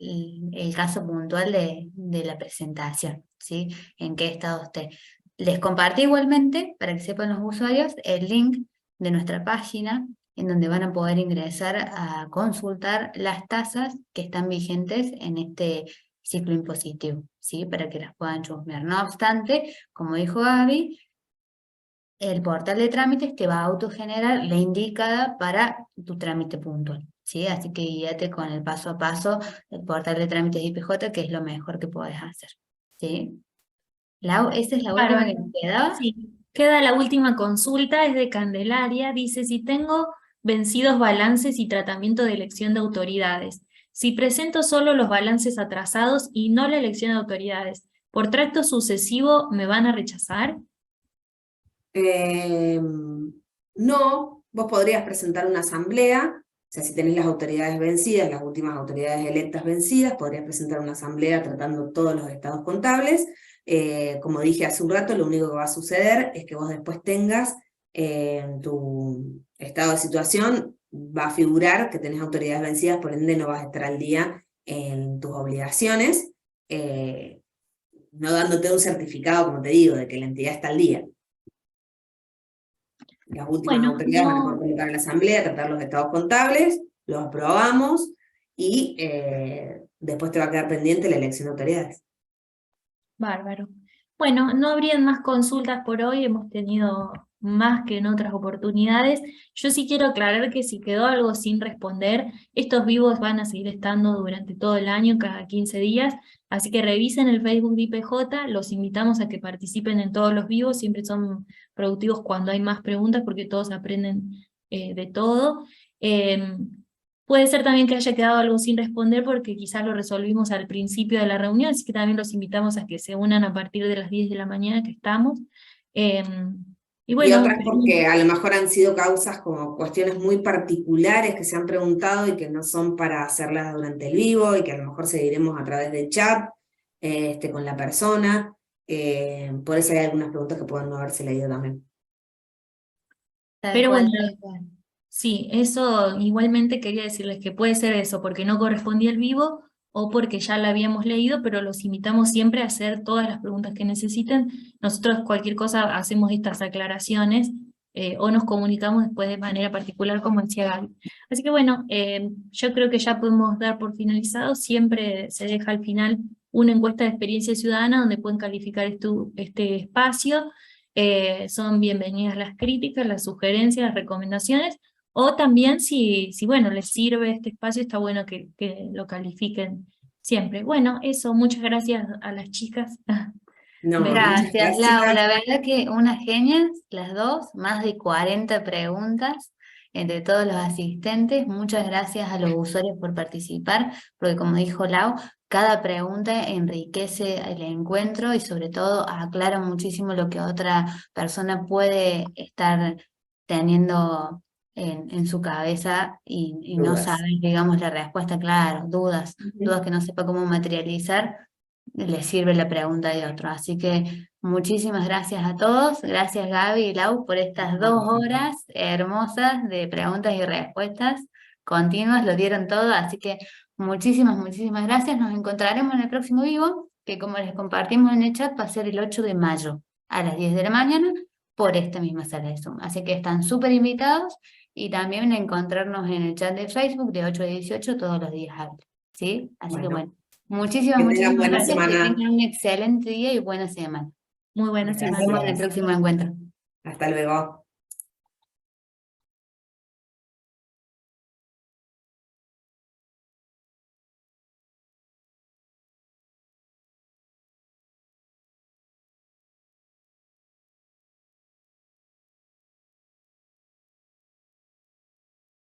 el caso puntual de la presentación, ¿sí? En qué estado esté. Les compartí igualmente, para que sepan los usuarios, el link de nuestra página, en donde van a poder ingresar a consultar las tasas que están vigentes en este ciclo impositivo, ¿sí? Para que las puedan chusmear. No obstante, como dijo Gaby, el portal de trámites te va a autogenerar la indicada para tu trámite puntual, ¿sí? Así que guíate con el paso a paso del portal de trámites IPJ, que es lo mejor que podés hacer, ¿sí? Lau, esa es la última que Bárbaro. nos quedaba. Sí, queda la última consulta, es de Candelaria, dice: si tengo vencidos balances y tratamiento de elección de autoridades, si presento solo los balances atrasados y no la elección de autoridades, ¿por tracto sucesivo me van a rechazar? No, vos podrías presentar una asamblea sea, si tenés las autoridades vencidas, las últimas autoridades electas vencidas, podrías presentar una asamblea tratando todos los estados contables. Como dije hace un rato, lo único que va a suceder es que vos después tengas en tu estado de situación, va a figurar que tenés autoridades vencidas, por ende no vas a estar al día en tus obligaciones, no dándote un certificado, como te digo, de que la entidad está al día. Las últimas Bueno, autoridades van a no, poder convocar a la asamblea, tratar los estados contables, los aprobamos, y después te va a quedar pendiente la elección de autoridades. bárbaro. Bueno, no habrían más consultas por hoy, hemos tenido más que en otras oportunidades. Yo sí quiero aclarar que si quedó algo sin responder, estos vivos van a seguir estando durante todo el año, cada 15 días, así que revisen el Facebook de IPJ, los invitamos a que participen en todos los vivos, siempre son productivos cuando hay más preguntas porque todos aprenden de todo. Puede ser también que haya quedado algo sin responder porque quizás lo resolvimos al principio de la reunión, así que también los invitamos a que se unan a partir de las 10 de la mañana que estamos. Y Y bueno, otras porque a lo mejor han sido causas como cuestiones muy particulares que se han preguntado y que no son para hacerlas durante el vivo, y que a lo mejor seguiremos a través del chat con la persona. Por eso hay algunas preguntas que pueden no haberse leído también. pero bueno, Tal cual. sí, eso igualmente quería decirles que puede ser eso, porque no correspondía el vivo o porque ya la habíamos leído, pero los invitamos siempre a hacer todas las preguntas que necesiten. Nosotros cualquier cosa hacemos estas aclaraciones o nos comunicamos después de manera particular, como decía Gaby. Así que bueno, yo creo que ya podemos dar por finalizado. Siempre se deja al final una encuesta de experiencia ciudadana donde pueden calificar este espacio. Son bienvenidas las críticas, las sugerencias, las recomendaciones. O también si bueno, les sirve este espacio, está bueno que lo califiquen siempre. Bueno, eso, muchas gracias a las chicas. No, muchas Gracias, Lau. gracias. La verdad que unas genias, las dos, más de 40 preguntas entre todos los asistentes. Muchas gracias a los usuarios por participar, porque como dijo Lau, cada pregunta enriquece el encuentro y sobre todo aclara muchísimo lo que otra persona puede estar teniendo en su cabeza y no Dudas. saber, digamos, la respuesta, claro, dudas Ujú. que no sepa cómo materializar, le sirve la pregunta de otro. Así que muchísimas gracias a todos. Gracias Gaby y Lau por estas 2 horas hermosas de preguntas y respuestas continuas. Lo dieron todo, así que muchísimas gracias. Nos encontraremos en el próximo vivo, que como les compartimos en el chat, va a ser el 8 de mayo a las 10 de la mañana por esta misma sala de Zoom. Así que están súper invitados y también encontrarnos en el chat de Facebook de 8 a 18 todos los días hábiles. ¿Sí? Así que bueno. Que Muchísimas tengan buena gracias, que semana. tengan un excelente día y buena semana. Muy buena Nos vemos en el semana. Gracias. próximo encuentro. Hasta luego.